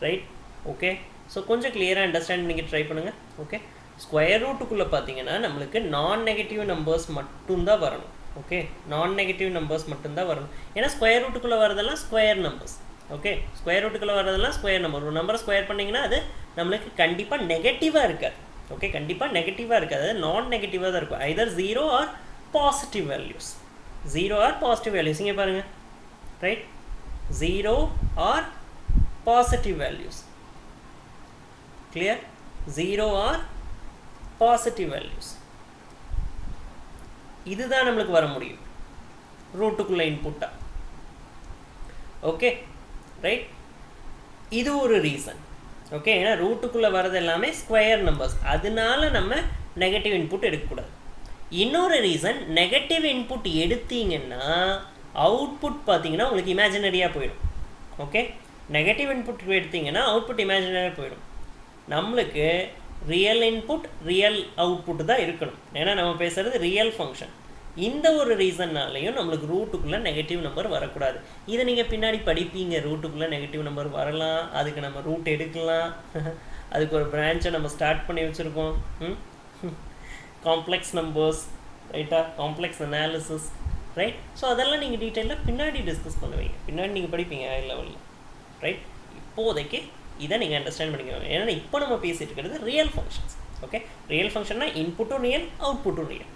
ரைட்? ஓகே, ஸோ கொஞ்சம் கிளியராக அண்டர்ஸ்டாண்ட் பண்ணிக்க ட்ரை பண்ணுங்கள். ஓகே, ஸ்கொயர் ரூட்டுக்குள்ளே பார்த்தீங்கன்னா நம்மளுக்கு நான் நெகட்டிவ் நம்பர்ஸ் மட்டும்தான் வரணும். ஓகே, நான் நெகட்டிவ் நம்பர்ஸ் மட்டும்தான் வரணும். ஏன்னா ஸ்கொயர் ரூட்டுக்குள்ளே வரதெல்லாம் ஸ்கொயர் நம்பர்ஸ். ஓகே, ஸ்கொயர் ரூட்டுக்குள்ளே வரதெல்லாம் ஸ்கொயர் நம்பர். ஒரு நம்பரை ஸ்கொயர் பண்ணிங்கன்னா அது நம்மளுக்கு கண்டிப்பாக நெகட்டிவாக இருக்காது. ஓகே, கண்டிப்பாக நெகட்டிவாக இருக்காது, அது நான் நெகட்டிவாக தான் இருக்கும். Either 0 or positive values, 0 or positive values. இங்கே பாருங்கள், right? 0 or positive values. Clear? 0 or positive values, இதுதான் நம்மளுக்கு வர முடியும் ரூட்டுக்குள்ளே இன்புட்டாக. Okay, right? இது ஒரு ரீசன். ஓகே, ஏன்னா ரூட்டுக்குள்ளே வரது எல்லாமே ஸ்கொயர் நம்பர்ஸ், அதனால நம்ம நெகட்டிவ் இன்புட் எடுக்கக்கூடாது. இன்னொரு ரீசன், நெகட்டிவ் இன்புட் எடுத்தீங்கன்னா அவுட்புட் பார்த்தீங்கன்னா உங்களுக்கு இமேஜினரியாக போயிடும். ஓகே, நெகட்டிவ் இன்புட் எடுத்தீங்கன்னா அவுட்புட் இமேஜினரியாக போயிடும். நம்மளுக்கு ரியல் இன்புட், ரியல் அவுட்புட் தான் இருக்கணும், ஏன்னா நம்ம பேசுகிறது ரியல் ஃபங்க்ஷன். இந்த ஒரு ரீசன்னாலையும் நம்மளுக்கு ரூட்டுக்குள்ளே நெகட்டிவ் நம்பர் வரக்கூடாது. இதை நீங்கள் பின்னாடி படிப்பீங்க, ரூட்டுக்குள்ளே நெகட்டிவ் நம்பர் வரலாம், அதுக்கு நம்ம ரூட் எடுக்கலாம், அதுக்கு ஒரு பிரான்ச்சை நம்ம ஸ்டார்ட் பண்ணி வச்சுருக்கோம், காம்ப்ளெக்ஸ் நம்பர்ஸ், ரைட்டா? Complex analysis, right? ஸோ அதெல்லாம் நீங்கள் டீட்டெயிலாக பின்னாடி டிஸ்கஸ் பண்ணுவீங்க, பின்னாடி நீங்கள் படிப்பீங்க ஹை லெவலில், ரைட்? இப்போதைக்கு இதை நீங்கள் அண்டர்ஸ்டாண்ட் பண்ணிக்கோங்க. ஏன்னா இப்போ நம்ம பேசிகிட்டு இருக்கிறது ரியல் ஃபங்க்ஷன்ஸ். ஓகே, ரியல் ஃபங்க்ஷன்னா இன்புட்டும் ரியல், அவுட்புட்டும் ரியல்.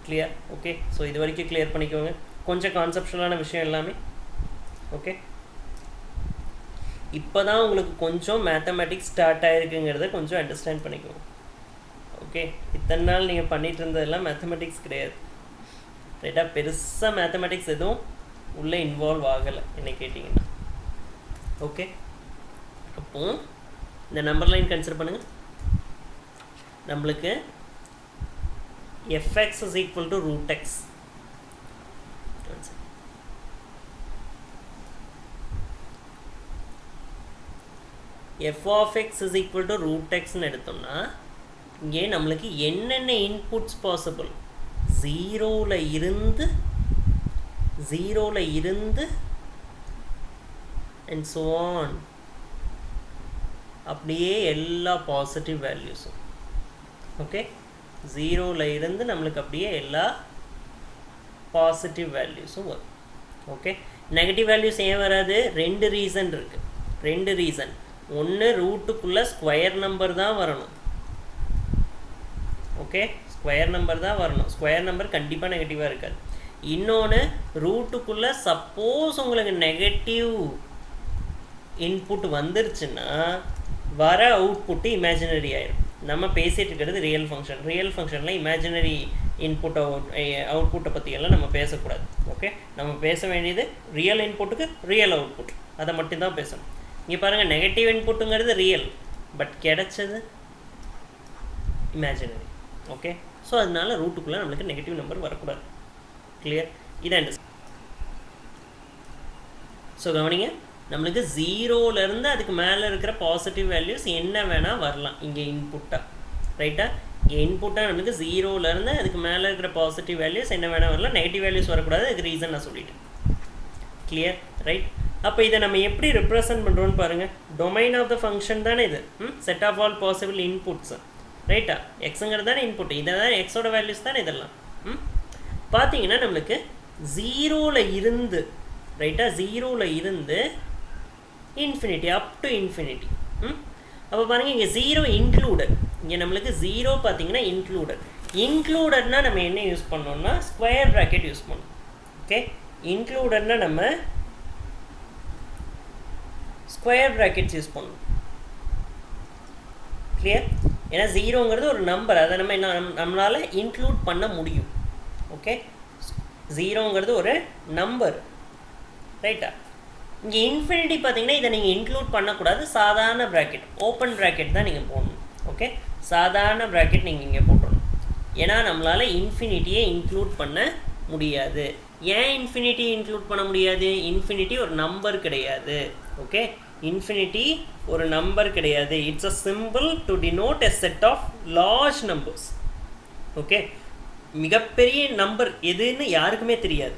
கிளியர்? ஓகே, ஸோ இது வரைக்கும் கிளியர் பண்ணிக்கோங்க, கொஞ்சம் கான்செப்ஷுவலான விஷயம் எல்லாமே. ஓகே, இப்போ தான் உங்களுக்கு கொஞ்சம் மேத்தமெட்டிக்ஸ் ஸ்டார்ட் ஆகிருக்குங்கிறத கொஞ்சம் அண்டர்ஸ்டாண்ட் பண்ணிக்கோங்க. ஓகே, இத்தனை நாள் நீங்கள் பண்ணிகிட்டு இருந்ததெல்லாம் மேத்தமெட்டிக்ஸ் கிடையாது, ரைட்டா? பெருசாக மேத்தமெட்டிக்ஸ் எதுவும் உள்ளே இன்வால்வ் ஆகலை என்ன கேட்டிங்கன்னா. ஓகே, அப்போ இந்த நம்பர் லைன் கன்சிடர் பண்ணுங்கள். நம்மளுக்கு fx is equal to root x. f of x is equal to root x ன்னு எடுத்தோம்னா இங்கே நம்மளுக்கு என்னென்ன இன்புட்ஸ் பாசிபிள், ஜீரோவில் இருந்து and so on, அப்படியே எல்லா பாசிட்டிவ் வேல்யூஸும். ஓகே, ஜீரோவில் இருந்து நம்மளுக்கு அப்படியே எல்லா பாசிட்டிவ் வேல்யூஸும் வரும். ஓகே, நெகட்டிவ் வேல்யூஸ் ஏன் வராது? ரெண்டு ரீசன் இருக்குது. ஒன்று, ரூட்டுக்குள்ளே ஸ்கொயர் நம்பர் தான் வரணும். ஓகே, ஸ்கொயர் நம்பர் தான் வரணும், ஸ்கொயர் நம்பர் கண்டிப்பாக நெகட்டிவாக இருக்காது. இன்னொன்று, ரூட்டுக்குள்ளே சப்போஸ் உங்களுக்கு நெகட்டிவ் இன்புட் வந்துருச்சுன்னா வர அவுட்புட்டு இமேஜினரி ஆயிடும். நம்ம பேசிகிட்டு இருக்கிறது ரியல் ஃபங்க்ஷன். ரியல் ஃபங்க்ஷனில் இமேஜினரி இன்புட் அவுட்புட்டை பற்றியெல்லாம் நம்ம பேசக்கூடாது. ஓகே, நம்ம பேச வேண்டியது ரியல் இன்புட்டுக்கு ரியல் அவுட்புட், அதை மட்டும்தான் பேசணும். இங்கே பாருங்கள், நெகட்டிவ் இன்புட்டுங்கிறது ரியல், பட் கிடைச்சது இமேஜினரி. ஓகே, ஸோ அதனால ரூட்டுக்குள்ளே நம்மளுக்கு நெகட்டிவ் நம்பர் வரக்கூடாது. கிளியர்? இதான். ஸோ கவனிங்க, நம்மளுக்கு ஜீரோலேருந்து அதுக்கு மேலே இருக்கிற பாசிட்டிவ் வேல்யூஸ் என்ன வேணால் வரலாம் இங்கே இன்புட்டாக, ரைட்டா? இங்கே இன்புட்டாக நம்மளுக்கு ஜீரோலேருந்து அதுக்கு மேலே இருக்கிற பாசிட்டிவ் வேல்யூஸ் என்ன வேணால் வரலாம், நெகட்டிவ் வேல்யூஸ் வரக்கூடாது. அதுக்கு ரீசன் நான் சொல்லிட்டேன். கிளியர்? ரைட்? அப்போ இதை நம்ம எப்படி ரெப்ரசன்ட் பண்ணுறோன்னு பாருங்கள். டொமைன் ஆஃப் த ஃபங்க்ஷன் தானே இது, set of all possible inputs, ரைட்டா? எக்ஸுங்கிறது தானே இன்புட், இதை தான் எக்ஸோட வேல்யூஸ் தானே இதெல்லாம். பார்த்தீங்கன்னா நம்மளுக்கு ஜீரோவில் இருந்து ரைட்டா? 0ல இருந்து இன்ஃபினிட்டி அப் டு இன்ஃபினிட்டி. அப்போ பாருங்கள் இங்கே 0 இன்க்ளூடட். இங்கே நம்மளுக்கு 0 பார்த்தீங்கன்னா இன்க்ளூடட். இன்க்ளூடட்னா நம்ம என்ன யூஸ் பண்ணோம்னா ஸ்கொயர் ப்ராக்கெட் யூஸ் பண்ணோம். ஓகே, இன்க்ளூடட்னா நம்ம ஸ்கொயர் ப்ராக்கெட்ஸ் யூஸ் பண்ணணும். கிளியர்? ஏன்னா 0ங்கிறது ஒரு நம்பர், அதை நம்ம நம்மளால் இன்க்ளூட் பண்ண முடியும். ஓகே, 0ங்கிறது ஒரு நம்பர், ரைட்டா? இங்கே இன்ஃபினிட்டி பார்த்தீங்கன்னா இதை நீங்கள் இன்க்ளூட் பண்ணக்கூடாது. சாதாரண ப்ராக்கெட், ஓப்பன் ப்ராக்கெட் தான் நீங்கள் போடணும். ஓகே, சாதாரண ப்ராக்கெட் நீங்கள் இங்கே போடணும். ஏன்னா நம்மளால் இன்ஃபினிட்டியை இன்க்ளூட் பண்ண முடியாது. ஏன் இன்ஃபினிட்டி இன்க்ளூட் பண்ண முடியாது? இன்ஃபினிட்டி ஒரு நம்பர் கிடையாது. ஓகே, இன்ஃபினிட்டி ஒரு நம்பர் கிடையாது. It's a simple to denote a set of large numbers. Okay, மிகப்பெரிய நம்பர் எதுன்னு யாருக்குமே தெரியாது,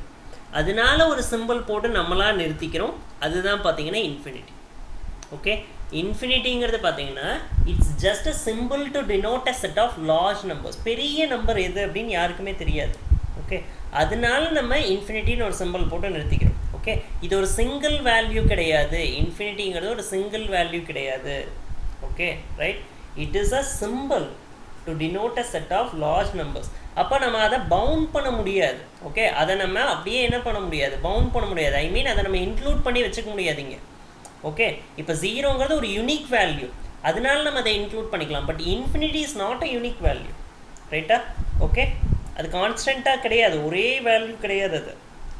அதனால ஒரு சிம்பிள் போட்டு நம்மளாக நிறுத்திக்கிறோம். அதுதான் பார்த்தீங்கன்னா இன்ஃபினிட்டி. ஓகே, இன்ஃபினிட்டிங்கிறது பார்த்தீங்கன்னா it's just a simple to denote a set of large numbers. பெரிய நம்பர் எது அப்படின்னு யாருக்குமே தெரியாது. ஓகே, அதனால நம்ம இன்ஃபினிட்டின்னு ஒரு சிம்பிள் போட்டு நிறுத்திக்கிறோம். ஓகே, இது ஒரு சிங்கிள் வேல்யூ கிடையாது. இன்ஃபினிட்டிங்கிறது ஒரு சிங்கிள் வேல்யூ கிடையாது. Okay, right? It is a simple to denote a set of large numbers. அப்போ நம்ம அதை பவுண்ட் பண்ண முடியாது. ஓகே, அதை நம்ம அப்படியே என்ன பண்ண முடியாது? பவுண்ட் பண்ண முடியாது. ஐ மீன் அதை நம்ம இன்க்ளூட் பண்ணி வச்சுக்க முடியாதுங்க. ஓகே, இப்போ 0ங்கிறது ஒரு யூனிக் வேல்யூ, அதனால நம்ம அதை இன்க்ளூட் பண்ணிக்கலாம். But infinity is not a unique value, ரைட்டா? ஓகே, அது கான்ஸ்டண்ட்டாக கிடையாது, ஒரே வேல்யூ கிடையாது அது.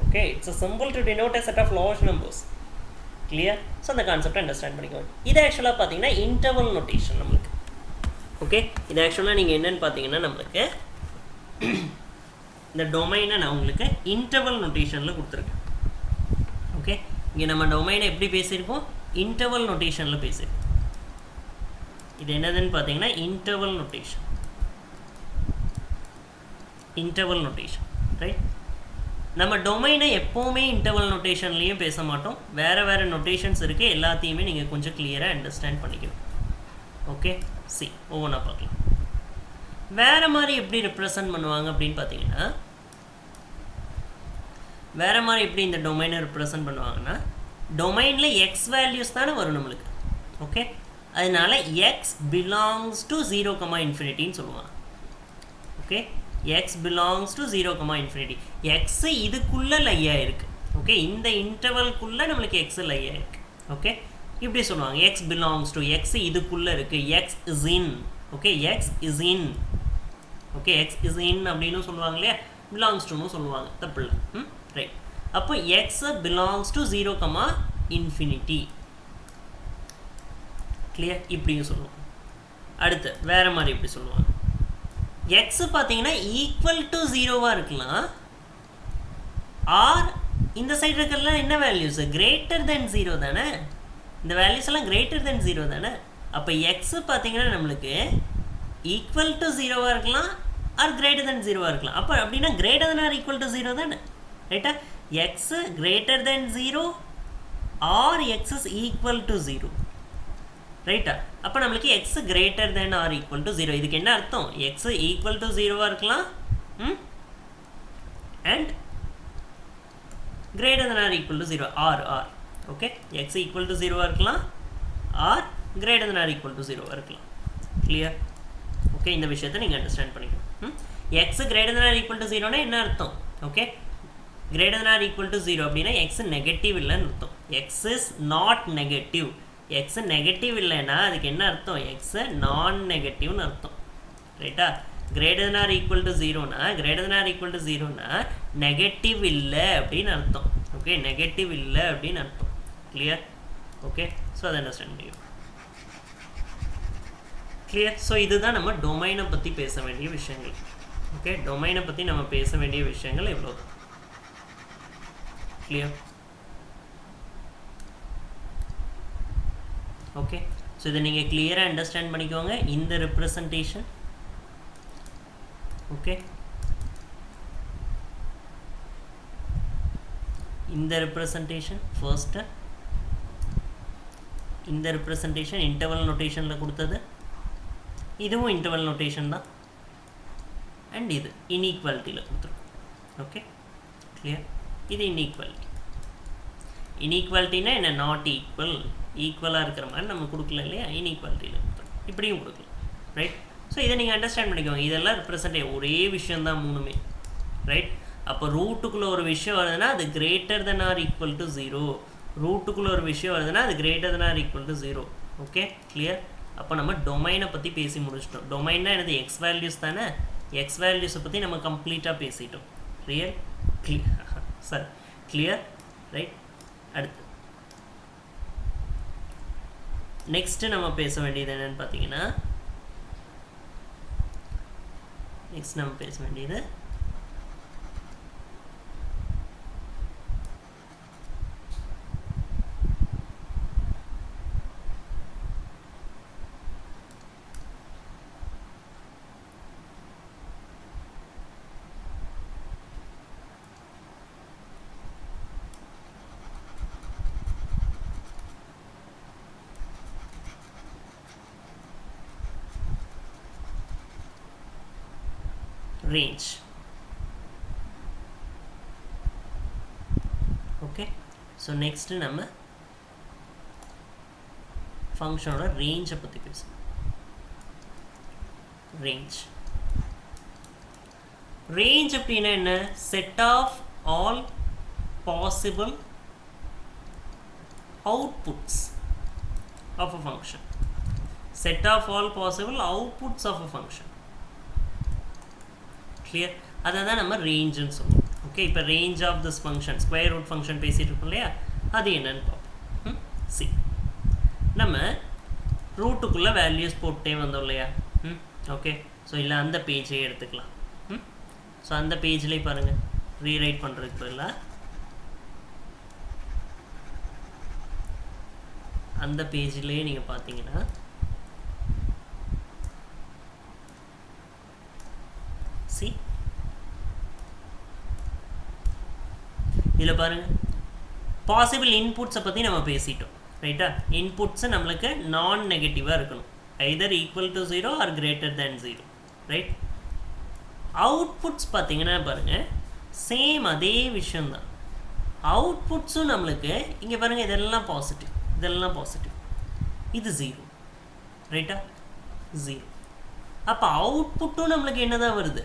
Okay, it's a simple to denote a set of large numbers. Clear? So அந்த கான்செப்டை அண்டர்ஸ்டாண்ட் பண்ணிக்கோங்க. இது ஆக்சுவலாக பார்த்தீங்கன்னா இன்டர்வல் நோட்டேஷன் நம்மளுக்கு. ஓகே, இது ஆக்சுவலாக நீங்கள் என்னென்னு பார்த்தீங்கன்னா நம்மளுக்கு இந்த டொமைனை நான் உங்களுக்கு இன்டர்வல் நோட்டேஷனில் கொடுத்துருக்கேன். ஓகே, இங்கே நம்ம டொமைனை எப்படி பேசியிருக்கோம்? இன்டர்வல் நோட்டேஷனில் பேசியிருக்கோம். இது என்னதுன்னு பார்த்தீங்கன்னா interval notation. Interval notation, right? நம்ம டொமைனை எப்போவுமே இன்டர்வல் நோட்டேஷன்லேயும் பேச மாட்டோம். வேறு வேறு நோட்டேஷன்ஸ் இருக்குது, எல்லாத்தையுமே நீங்கள் கொஞ்சம் கிளியராக அண்டர்ஸ்டாண்ட் பண்ணிக்கணும். ஓகே, சி ஒவ்வொன்றா பார்க்கலாம். வேறு மாதிரி எப்படி ரெப்ரசன்ட் பண்ணுவாங்க அப்படின்னு பார்த்தீங்கன்னா, வேறு மாதிரி எப்படி இந்த டொமைனை ரெப்ரசன்ட் பண்ணுவாங்கன்னா, டொமைனில் எக்ஸ் வேல்யூஸ் தானே வரும் நம்மளுக்கு. ஓகே, அதனால எக்ஸ் பிலாங்ஸ் டு 0, இன்ஃபினிட்டின்னு சொல்லுவாங்க. Okay, X belongs to 0, infinity. X இதுக்குள்ளே லையாக இருக்குது. ஓகே, இந்த இன்டர்வல்குள்ளே நம்மளுக்கு எக்ஸு லையாக இருக்குது. ஓகே, இப்படி சொல்லுவாங்க. எக்ஸ் பிலாங்ஸ் டு, எக்ஸ் இதுக்குள்ளே இருக்குது. X is in. Okay, X is in. Okay, X is in அப்படின்னு சொல்லுவாங்க இல்லையா? பிலாங்ஸ் டுன்னு சொல்லுவாங்க, தப்பு இல்லை. ரைட். அப்போ X belongs to 0, infinity. Clear? இப்படியும் சொல்லுவாங்க. அடுத்து வேறு மாதிரி எப்படி சொல்லுவாங்க? எக்ஸு பார்த்தீங்கன்னா ஈக்குவல் டு 0வாக இருக்கலாம். ஆர் இந்த சைடு இருக்கிறதுலாம் என்ன வேல்யூஸ்? கிரேட்டர் தென் 0 தானே? இந்த வேல்யூஸ் எல்லாம் கிரேட்டர் தென் 0 தானே? அப்போ எக்ஸு பார்த்தீங்கன்னா நம்மளுக்கு ஈக்குவல் டு 0வாக இருக்கலாம், ஆர் கிரேட்டர் தென் 0வாக இருக்கலாம். அப்போ அப்படின்னா greater than or equal to 0 தானே? ரைட்டா? X greater than 0 or x is equal to 0. ரைட்டா? அப்போ நம்மளுக்கு x greater than or equal to 0. இதுக்கு என்ன அர்த்தம்? எக்ஸ் ஈக்குவல் டு 0வாக இருக்கலாம், and greater than or equal to 0. Or okay, x equal to 0வாக இருக்கலாம், or greater than or equal to 0வாக இருக்கலாம். கிளியர்? ஓகே, இந்த விஷயத்தை நீங்கள் அண்டர்ஸ்டாண்ட் பண்ணிக்கணும். X greater than or equal to 0னா என்ன அர்த்தம்? Okay, greater than or equal to 0 அப்படின்னா எக்ஸ் நெகட்டிவ் இல்லைன்னு அர்த்தம். X is not negative. X negative இல்லைன்னா அதுக்கு என்ன அர்த்தம்? எக்ஸ் நான் நெகட்டிவ்னு அர்த்தம். ரைட்டா? Greater than or equal to 0னா, greater than or equal to 0னா நெகட்டிவ் இல்லை அப்படின்னு அர்த்தம். ஓகே, நெகட்டிவ் இல்லை அப்படின்னு அர்த்தம். கிளியர்? ஓகே, ஸோ அதை அண்டர்ஸ்டாண்ட் பண்ணியும். கிளியர்? ஸோ இதுதான் நம்ம டொமைனை பற்றி பேச வேண்டிய விஷயங்கள். ஓகே, டொமைனை பற்றி நம்ம பேச வேண்டிய விஷயங்கள் இவ்வளோ. கிளியர்? ஓகே, ஸோ இதை நீங்கள் கிளியராக அண்டர்ஸ்டாண்ட் பண்ணிக்கோங்க. இந்த ரெப்ரசன்டேஷன் ஓகே, இந்த ரெப்ரசன்டேஷன் ஃபர்ஸ்ட்டு, இந்த ரெப்ரசன்டேஷன் இன்டர்வல் நோட்டேஷனில் கொடுத்தது, இதுவும் இன்டர்வல் நோட்டேஷன் தான், அண்ட் இது இன்ஈக்வாலிட்டியில் கொடுத்துருக்கோம். Okay, clear? இது இன்ஈக்வாலிட்டி. இன்ஈக்வாலிட்டினா என்ன, நாட் ஈக்குவல், ஈக்குவலாக இருக்கிற மாதிரி நம்ம கொடுக்கல இல்லையா, இன்ஈக்வாலிட்டியில் இப்படியும் கொடுக்கலாம். ரைட். ஸோ இதை நீங்கள் அண்டர்ஸ்டாண்ட் பண்ணிக்கோங்க. இதெல்லாம் ரெப்ரசன்ட் ஒரே விஷயந்தான் மூணுமே. ரைட். அப்போ ரூட்டுக்குள்ளே ஒரு விஷயம் வருதுன்னா அது greater than or equal to 0. ரூட்டுக்குள்ளே ஒரு விஷயம் வருதுன்னா அது greater than or equal to 0. Okay, clear. அப்போ நம்ம டொமைனை பற்றி பேசி முடிச்சிட்டோம். டொமைன்னா எனது எக்ஸ் வேல்யூஸ் தானே, எக்ஸ் வேல்யூஸை பற்றி நம்ம கம்ப்ளீட்டாக பேசிட்டோம். Real sir clear. ரைட். அடுத்து நெக்ஸ்ட்டு நம்ம பேச வேண்டியது என்னென்னு பார்த்தீங்கன்னா, நெக்ஸ்ட் நம்ம பேச வேண்டியது range. Okay, so next நம்ம ஃபங்க்ஷனோட ரேஞ்சை பற்றி பேசணும். ரேஞ்ச் அப்படின்னா என்ன, set of all possible outputs of a function. Set of all possible outputs of a function. Clear. அதை தான் நம்ம ரேஞ்சுன்னு சொல்லுவோம். ஓகே, இப்போ range of this function, square root function பேசிகிட்டு இருக்கோம் இல்லையா, அது என்னன்னு பார்ப்போம். சி, நம்ம ரூட்டுக்குள்ளே வேல்யூஸ் போட்டே வந்தோம் இல்லையா. ஓகே, ஸோ இல்லை அந்த பேஜே எடுத்துக்கலாம். ஸோ அந்த பேஜ்லேயே பாருங்கள், ரீரைட் பண்ணுறதுக்கு பதிலாக அந்த பேஜ்லேயே நீங்கள் பார்த்தீங்கன்னா இதில் பாருங்கள், பாசிபிள் இன்புட்ஸை பற்றி நம்ம பேசிட்டோம். ரைட்டா. இன்புட்ஸை நம்மளுக்கு நான் நெகட்டிவாக இருக்கணும், either equal to 0 or greater than 0. Right. Outputs பார்த்தீங்கன்னா பாருங்கள், சேம் அதே விஷயந்தான். அவுட்புட்ஸும் நம்மளுக்கு இங்கே பாருங்கள், இதெல்லாம் பாசிட்டிவ், இதெல்லாம் பாசிட்டிவ், இது 0. ரைட்டா, 0. அப்போ அவுட்புட்டும் நம்மளுக்கு என்ன தான் வருது,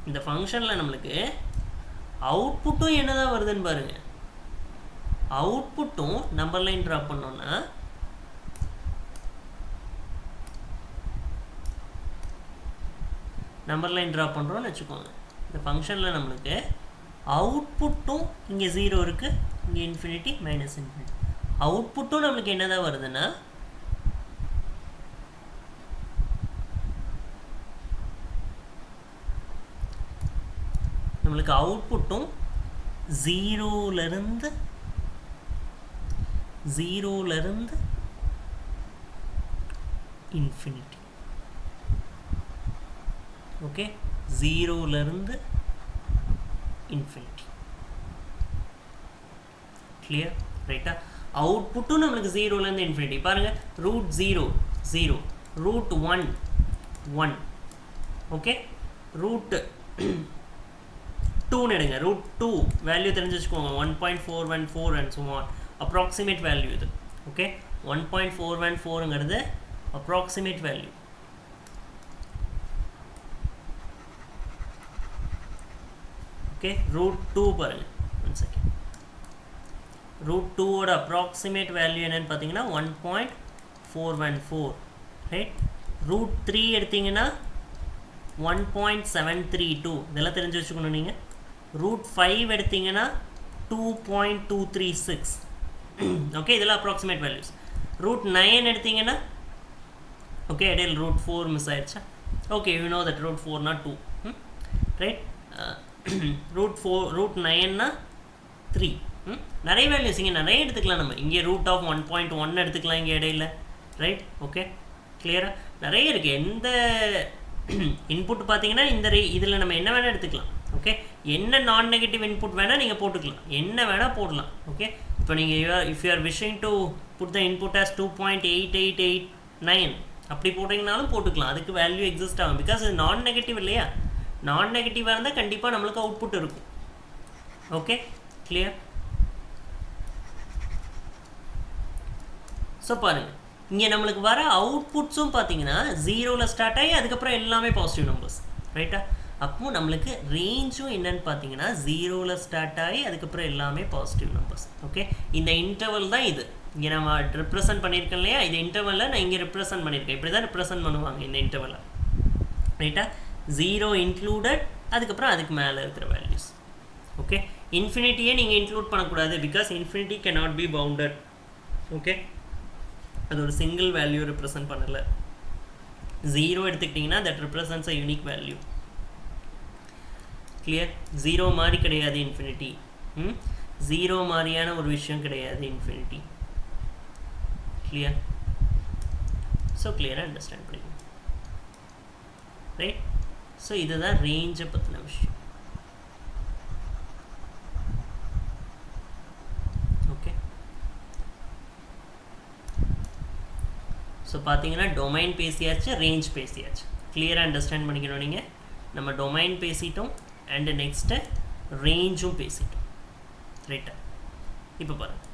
இந்த ஃபங்க்ஷனில் நம்மளுக்கு அவுட்புட்டும் என்ன தான் வருதுன்னு பாருங்கள். அவுட்புட்டும் நம்பர் லைன் ட்ராப் பண்ணோன்னா நம்பர் லைன் ட்ராப் பண்ணுறோன்னு வச்சுக்கோங்க. இந்த ஃபங்க்ஷனில் நம்மளுக்கு அவுட்புட்டும் இங்கே 0 இருக்குது, இங்கே இன்ஃபினிட்டி மைனஸ் இன்ஃபினிட்டி. அவுட்புட்டும் நம்மளுக்கு என்ன தான் வருதுன்னா நம்மளுக்கு அவுட்புட்டும் 0லேருந்து இன்ஃபினிட்டி. ஓகே, 0லேருந்து இன்ஃபினிட்டி. கிளியர். ரைட்டா. அவுட்புட்டும் நம்மளுக்கு 0லேருந்து இன்ஃபினிட்டி. பாருங்கள், ரூட் 0 0, ரூட் 1 1. ஓகே, ரூட் 2 எடுங்க, ரூட் 2 வேல்யூ தெரிஞ்சு வச்சுக்கோங்க, 1.414 and so on. Approximate value இது. ஓகே, 1.414ங்கிறது அப்ராக்சிமேட் வேல்யூ. ஓகே, ரூட் 2 பாருங்கள், 1 செகண்ட். ரூட் 2ஓட அப்ராக்சிமேட் வேல்யூ என்னன்னு பார்த்தீங்கன்னா 1.414. ரைட். ரூட் 3 எடுத்தீங்கன்னா 1.732. இதெல்லாம் தெரிஞ்சு வச்சுக்கணும் நீங்கள். ரூட் 5 எடுத்தீங்கன்னா 2.236. ஓகே, இதெல்லாம் அப்ராக்சிமேட் வேல்யூஸ். ரூட் 9 எடுத்தீங்கன்னா, ஓகே, இடையில் ரூட் 4 மிஸ் ஆயிடுச்சா. Okay, you know that root 4னா 2. ரைட். ரூட் 9னா 3. நிறைய வேல்யூஸ் இங்கே நிறைய எடுத்துக்கலாம் நம்ம. இங்கே ரூட் ஆஃப் 1.1 எடுத்துக்கலாம் இங்கே இடையில. ரைட். ஓகே, கிளியராக நிறைய இருக்குது. எந்த இன்புட் பார்த்தீங்கன்னா இந்த இதில் நம்ம என்ன வேணால் எடுத்துக்கலாம். ஓகே, என்ன நான் நெகட்டிவ் இன்புட் வேணால் நீங்கள் போட்டுக்கலாம், என்ன வேணால் போடலாம். ஓகே, இப்போ நீங்கள் if you are wishing to put the input as 2.8889 அப்படி போட்டிங்கனாலும் போட்டுக்கலாம், அதுக்கு வேல்யூ எக்ஸிஸ்ட் ஆகும். பிகாஸ் இது நான் நெகட்டிவ் இல்லையா. நான் நெகட்டிவாக இருந்தால் கண்டிப்பாக நம்மளுக்கு அவுட்புட் இருக்கும். Okay, clear. ஸோ பாருங்கள் இங்கே நம்மளுக்கு வர அவுட்புட்ஸும் பார்த்தீங்கன்னா ஜீரோவில் ஸ்டார்ட் ஆகி அதுக்கப்புறம் எல்லாமே பாசிட்டிவ் நம்பர்ஸ் ரைட்டா. அப்போது நம்மளுக்கு ரேஞ்சும் என்னென்னு பார்த்தீங்கன்னா ஜீரோவில் ஸ்டார்ட் ஆகி அதுக்கப்புறம் எல்லாமே பாசிட்டிவ் நம்பர்ஸ். ஓகே, இந்த இன்டர்வல் தான் இது. இங்கே நம்ம ரெப்ரசன்ட் பண்ணியிருக்கோம் இல்லையா, இந்த இன்டர்வலில் நான் இங்கே ரெப்ரசன்ட் பண்ணியிருக்கேன். இப்படி தான் ரெப்ரசன்ட் பண்ணுவாங்க இந்த இன்டர்வலை ரைட்டா. ஜீரோ இன்க்ளூடட், அதுக்கப்புறம் அதுக்கு மேலே இருக்கிற வேல்யூஸ். ஓகே, இன்ஃபினிட்டியே நீங்கள் இன்க்ளூட் பண்ணக்கூடாது, because infinity cannot be bounded. Okay, அது ஒரு சிங்கிள் வேல்யூ ரெப்ரசன்ட் பண்ணலை. ஜீரோ எடுத்துக்கிட்டிங்கன்னா that represents a unique value. Clear? Zero மாதிரி கிடையாது இன்ஃபினிட்டி. ஜீரோ மாதிரியான ஒரு விஷயம் கிடையாது இன்ஃபினிட்டி. கிளியர்? ஸோ கிளியராக அண்டர்ஸ்டாண்ட் பண்ணிக்கணும் ரைட். ஸோ இதுதான் ரேஞ்சை பற்றின விஷயம். ஓகே, ஸோ பார்த்தீங்கன்னா டொமைன் பேசியாச்சு, ரேஞ்ச் பேசியாச்சு. கிளியராக அண்டர்ஸ்டாண்ட் பண்ணிக்கணும் நீங்கள். நம்ம டொமைன் பேசிட்டோம் அண்டு நெக்ஸ்ட்டு ரேஞ்சும் பேசிட்டோம் ரைட்டா. இப்போ பாருங்கள்,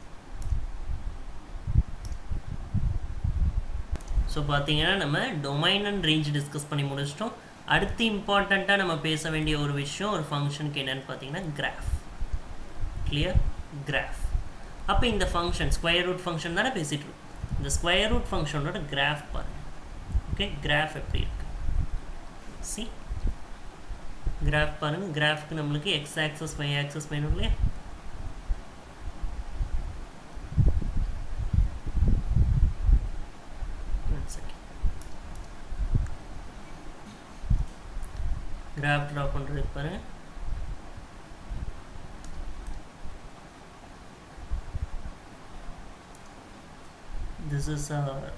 ஸோ பார்த்தீங்கன்னா நம்ம டொமைன் அண்ட் ரேஞ்ச் டிஸ்கஸ் பண்ணி முடிச்சிட்டோம். அடுத்து இம்பார்ட்டண்ட்டாக நம்ம பேச வேண்டிய ஒரு விஷயம் ஒரு ஃபங்க்ஷனுக்கு என்னென்னு பார்த்தீங்கன்னா கிராஃப். கிளியர்? கிராஃப். அப்போ இந்த ஃபங்க்ஷன் ஸ்கொயர் ரூட் ஃபங்க்ஷன் தானே பேசிகிட்டு இருக்கோம். இந்த ஸ்கொயர் ரூட் ஃபங்க்ஷனோட கிராஃப் பாருங்கள். ஓகே, கிராஃப் எப்படி இருக்குது சி. கிராஃப் பாருங்கள். கிராஃப்க்கு நம்மளுக்கு எக்ஸ் ஆக்சஸ் ஒய் ஆக்சஸ் வேணும் இல்லையா. கிராஃப் ட்ரா பண்ணுறதுக்கு பாருங்கள். This is our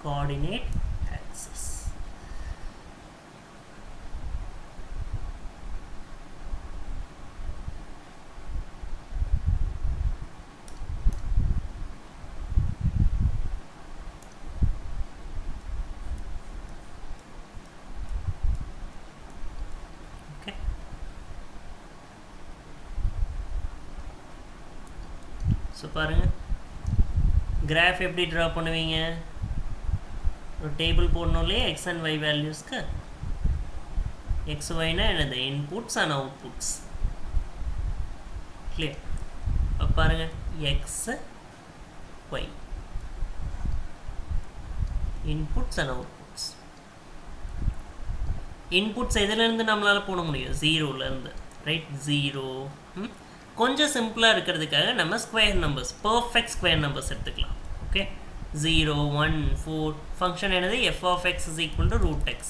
coordinate axis. So பாருங்கள், கிராஃப் எப்படி ட்ரா பண்ணுவீங்க? ஒரு டேபிள் போடணும் இல்லையா எக்ஸ் அண்ட் ஒய் வேல்யூஸ்க்கு. எக்ஸ் ஒய்னா என்னது? Inputs and outputs. கிளியர்? அப்போ பாருங்கள், x y inputs and outputs. Inputs எதுலேருந்து நம்மளால் போட முடியும்? ஜீரோலேருந்து ரைட். ஜீரோ கொஞ்சம் சிம்பிளாக இருக்கிறதுக்காக நம்ம square numbers, perfect square numbers எடுத்துக்கலாம். ஓகே, 0 1 4 ஃபங்க்ஷன் என்னது? f of x is equal to root x.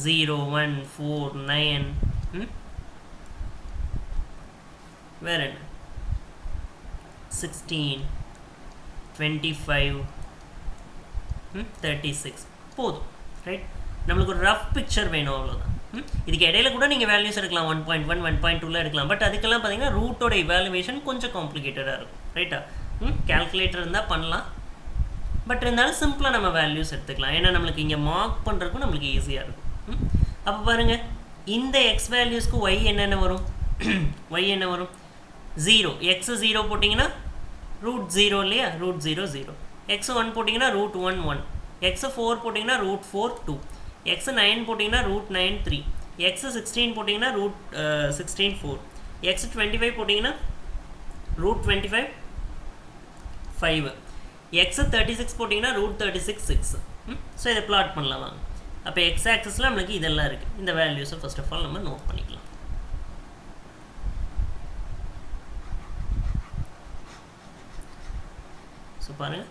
0 1 4 9 வேறு என்ன? 16 25 36 போதும் ரைட். நம்மளுக்கு ஒரு ரஃப் பிக்சர் வேணும், அவ்வளோதான். இதுக்கு இடையில கூட நீங்கள் வேல்யூஸ் எடுக்கலாம், 1.1 1.2ல எடுக்கலாம். பட் அதுக்கெல்லாம் பார்த்தீங்கன்னா ரூட்டோட இவாலுவேஷன் கொஞ்சம் காம்ப்ளிகேட்டடாக இருக்கும் ரைட்டா. கேல்குலேட்டர் இருந்தால் பண்ணலாம், பட் இருந்தாலும் சிம்பிளாக நம்ம வேல்யூஸ் எடுத்துக்கலாம். ஏன்னா நம்மளுக்கு இங்கே மார்க் பண்ணுறதுக்கும் நம்மளுக்கு ஈஸியாக இருக்கும். அப்போ பாருங்கள், இந்த எக்ஸ் வேல்யூஸ்க்கு ஒய் என்னென்ன வரும்? ஒய் என்ன வரும்? 0. எக்ஸ் 0 போட்டிங்கன்னா ரூட் 0 இல்லையா, ரூட் 0 0. எக்ஸ் 1 போட்டிங்கன்னா ரூட் 1 1. எக்ஸ் 4 போட்டிங்கன்னா ரூட் 4 2. எக்ஸ் 9 போட்டிங்கன்னா ரூட் 9 3. எக்ஸ் 16 போட்டிங்கன்னா ரூட் 16 4. எக்ஸ் 25 போட்டிங்கன்னா ரூட் 25 5. எக்ஸ் 36 போட்டிங்கன்னா ரூட் 36 6. ஸோ இதை பிளாட் பண்ணலாம் வாங்க. அப்போ எக்ஸ் ஆக்சஸில் நம்மளுக்கு இதெல்லாம் இருக்குது. இந்த வேல்யூஸை ஃபர்ஸ்ட் ஆஃப் ஆல் நம்ம நோட் பண்ணிக்கலாம். ஸோ பாருங்கள்,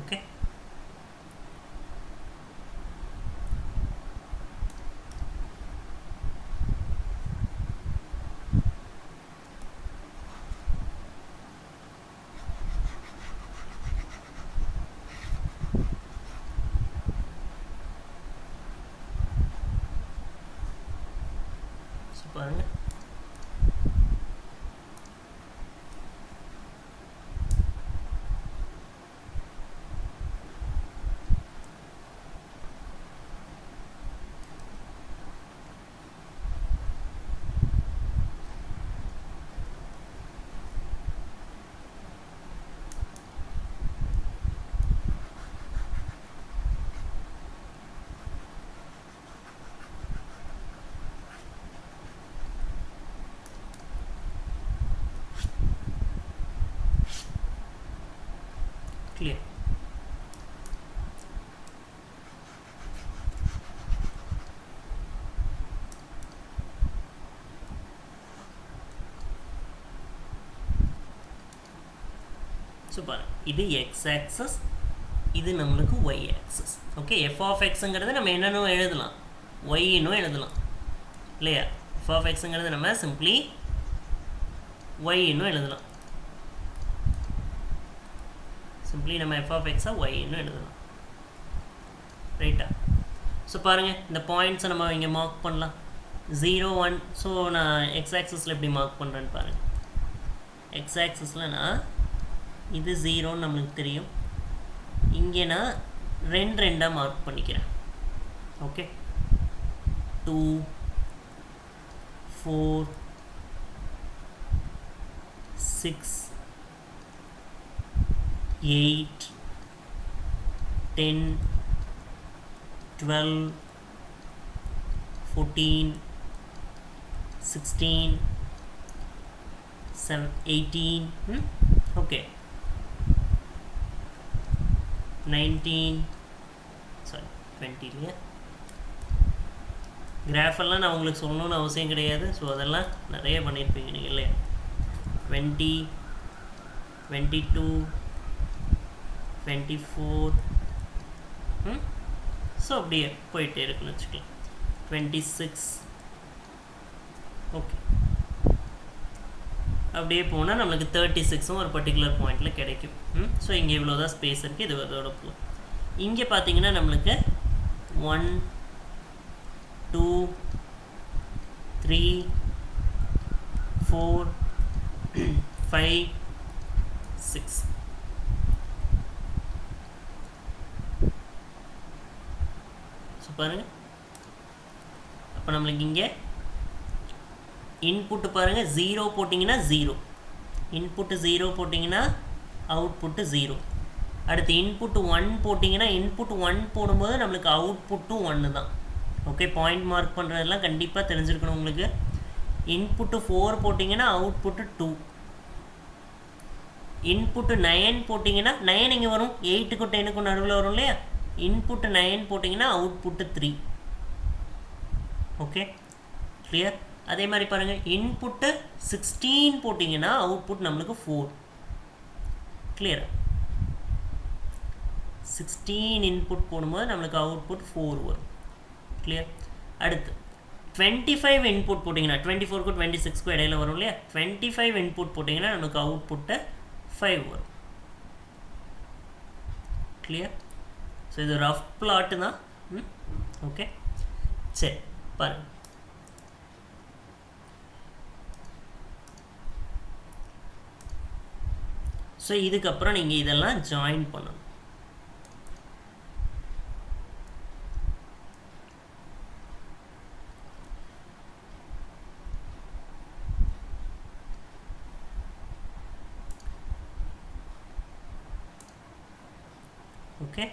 okay. ஸோ பாருங்கள், clear. ஸோ பாருங்கள், இது எக்ஸ் ஆக்சஸ், இது நம்மளுக்கு y axis. Okay, f of எக்ஸுங்கிறது நம்ம என்னென்னு எழுதலாம், ஒய்ன்னு எழுதலாம் இல்லையா? எஃப் ஆஃப் எக்ஸுங்கிறது நம்ம சிம்பிளி ஒய்ன்னு எழுதலாம். சிம்பிளி நம்ம எஃப் ஆஃப் எக்ஸை ஒய்ன்னு எழுதலாம், ரைட்டா? ஸோ பாருங்கள், இந்த பாயிண்ட்ஸை நம்ம இங்கே மார்க் பண்ணலாம். 0 1. ஸோ நான் எக்ஸ் ஆக்சஸில் எப்படி மார்க் பண்ணுறேன்னு பாருங்கள். எக்ஸ் ஆக்சஸில் நான் இது 0ன்னு நம்மளுக்கு தெரியும். இங்கே நான் 2 2 மார்க் பண்ணிக்கிறேன். ஓகே, 2 4 6 8 10 12 14 16 18 ஓகே 19 சாரி 20 இல்லையா? கிராஃபெல்லாம் நான் உங்களுக்கு சொல்லணும்னு அவசியம் கிடையாது. ஸோ அதெல்லாம் நிறைய பண்ணியிருப்பீங்க நீங்கள் இல்லையா? 20 22 24 ஸோ அப்படியே போயிட்டே இருக்குன்னு வச்சுக்கலாம். 26 ஓகே, அப்படியே போனால் நம்மளுக்கு 36ம் ஒரு பர்டிகுலர் பாயிண்டில் கிடைக்கும். ஸோ இங்கே இவ்வளோ தான் ஸ்பேஸ் இருக்குது. இது அதோட போ இங்கே பார்த்தீங்கன்னா நம்மளுக்கு 1 2 3 4 5 6 ஸோ பாருங்கள், அப்போ நம்மளுக்கு இங்கே இன்புட்டு பாருங்கள் 0 போட்டிங்கன்னா 0, இன்புட்டு 0 போட்டிங்கன்னா அவுட்புட்டு 0. அடுத்து இன்புட்டு 1 போட்டிங்கன்னா இன்புட் 1 போடும்போது நம்மளுக்கு அவுட்புட்டும் 1 தான். ஓகே, பாயிண்ட் மார்க் பண்ணுறதெல்லாம் கண்டிப்பாக தெரிஞ்சிருக்கணும் உங்களுக்கு. இன்புட்டு 4 போட்டிங்கன்னா அவுட்புட்டு 2. இன்புட்டு 9 போட்டிங்கன்னா 9 இங்கே வரும், 8க்கும் 10க்கும் நடுவில் வரும் இல்லையா? இன்புட்டு 9 போட்டிங்கன்னா அவுட்புட்டு 3. Okay, clear? அதே மாதிரி பாருங்கள், இன்புட்டு 16 போட்டிங்கன்னா அவுட்புட் நம்மளுக்கு 4. கிளியர்? 16 இன்புட் போடும்போது நம்மளுக்கு அவுட்புட் 4 வரும். கிளியர்? அடுத்து 25 இன்புட் போட்டிங்கன்னா 24க்கும் 26க்கும் இடையில வரும் இல்லையா? 25 இன்புட் போட்டிங்கன்னா நமக்கு அவுட்புட்டு 5 வரும். கிளியர்? ஸோ இது ரஃப் பிளாட்டு தான். ஓகே, சரி பாருங்கள். ஸோ இதுக்கப்புறம் நீங்கள் இதெல்லாம் ஜாயின் பண்ணணும். ஓகே,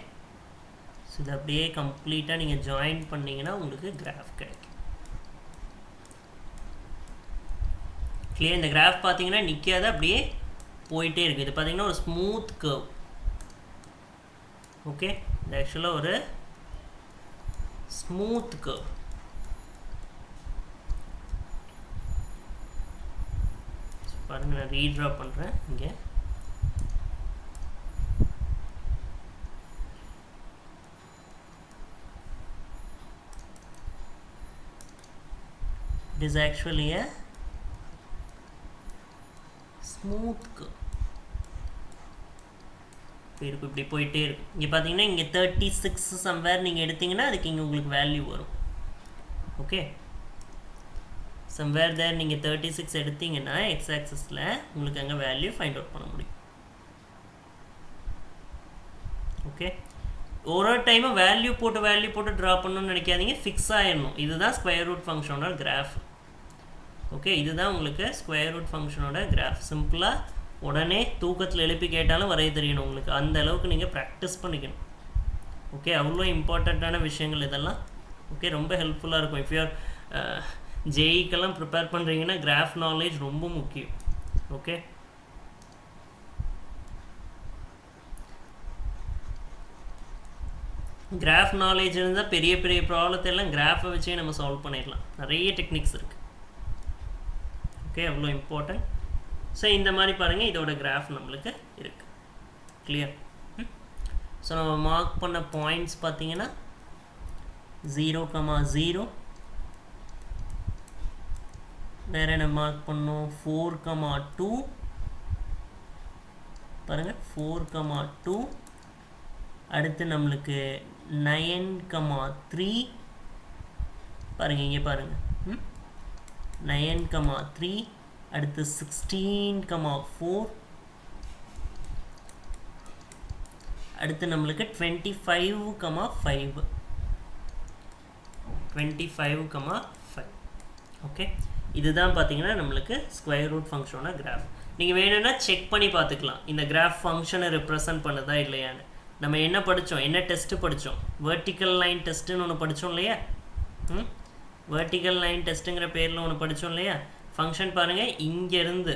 ஸோ இது அப்படியே கம்ப்ளீட்டாக நீங்கள் ஜாயின் பண்ணிங்கன்னா உங்களுக்கு கிராஃப் கிடைக்கும். கிளியர்? இந்த கிராஃப் பார்த்தீங்கன்னா நிற்காத அப்படியே போயிட்டே இருக்குது. இது பார்த்தீங்கன்னா ஒரு ஸ்மூத் கர்வ். ஓகே, இது ஆக்சுவலாக ஒரு ஸ்மூத் கர்வ். பாருங்கள், நான் ரீட்ரா பண்ணுறேன். இங்கே it is actually a smooth curve. இப்படி போயிட்டே இருக்கும். இங்கே பார்த்தீங்கன்னா இங்கே 36 சம்வேர் நீங்கள் எடுத்தீங்கன்னா அதுக்கு இங்கே உங்களுக்கு வேல்யூ வரும். ஓகே, சம்வேர் தேர் நீங்கள் 36 எடுத்தீங்கன்னா எக்ஸ் ஆக்சஸில் உங்களுக்கு அங்கே வேல்யூ ஃபைண்ட் அவுட் பண்ண முடியும். ஓகே, ஒரு டைமும் வேல்யூ போட்டு ட்ரா பண்ணணும்னு நினைக்காதீங்க, ஃபிக்ஸ் ஆகிடணும். இதுதான் ஸ்கொயர் ரூட் ஃபங்க்ஷனோட கிராஃப். ஓகே, இதுதான் உங்களுக்கு ஸ்கொயர் ரூட் ஃபங்க்ஷனோட கிராஃப். சிம்பிளாக உடனே தூக்கத்தில் எழுப்பி கேட்டாலும் வரைய தெரியணும் உங்களுக்கு. அந்த அளவுக்கு நீங்கள் ப்ராக்டிஸ் பண்ணிக்கணும். ஓகே, அவ்வளோ இம்பார்ட்டண்ட்டான விஷயங்கள் இதெல்லாம். ஓகே, ரொம்ப ஹெல்ப்ஃபுல்லாக இருக்கும். இஃப் யூஆர் ஜேஇக்கெல்லாம் ப்ரிப்பேர் பண்ணுறீங்கன்னா கிராஃப் நாலேஜ் ரொம்ப முக்கியம். ஓகே, கிராஃப் நாலேஜ் இருந்தால் பெரிய பெரிய ப்ராப்ளத்தை எல்லாம் கிராஃபை வச்சே நம்ம சால்வ் பண்ணிடலாம். நிறைய டெக்னிக்ஸ் இருக்குது. ஓகே, அவ்வளோ இம்பார்ட்டன்ட். ஸோ இந்த மாதிரி பாருங்கள், இதோட கிராஃப் நம்மளுக்கு இருக்குது. கிளியர்? ஸோ நம்ம மார்க் பண்ண பாயிண்ட்ஸ் பார்த்தீங்கன்னா 0,0, வேறு என்ன மார்க் பண்ணோம், 4,2 பாருங்கள், 4,2. அடுத்து நம்மளுக்கு 9,3 பாருங்கள், இங்கே பாருங்கள், 9,3. அடுத்து 16,4. அடுத்து நம்மளுக்கு 25,5. 25,5. ஓகே, இதுதான் பார்த்தீங்கன்னா நம்மளுக்கு ஸ்கொயர் ரூட் ஃபங்க்ஷனோட கிராஃப். நீங்கள் வேணும்னா செக் பண்ணி பார்த்துக்கலாம் இந்த கிராஃப் ஃபங்க்ஷனை ரெப்ரசன்ட் பண்ணுதா இல்லையான்னு. நம்ம என்ன படித்தோம், என்ன டெஸ்ட்டு படித்தோம், வெர்டிக்கல் லைன் டெஸ்ட்டுன்னு ஒன்று படித்தோம் இல்லையா? வெர்டிக்கல் லைன் டெஸ்ட்டுங்கிற பேரில் ஒன்று படித்தோம் இல்லையா? ஃபங்க்ஷன் பாருங்கள், இங்கேருந்து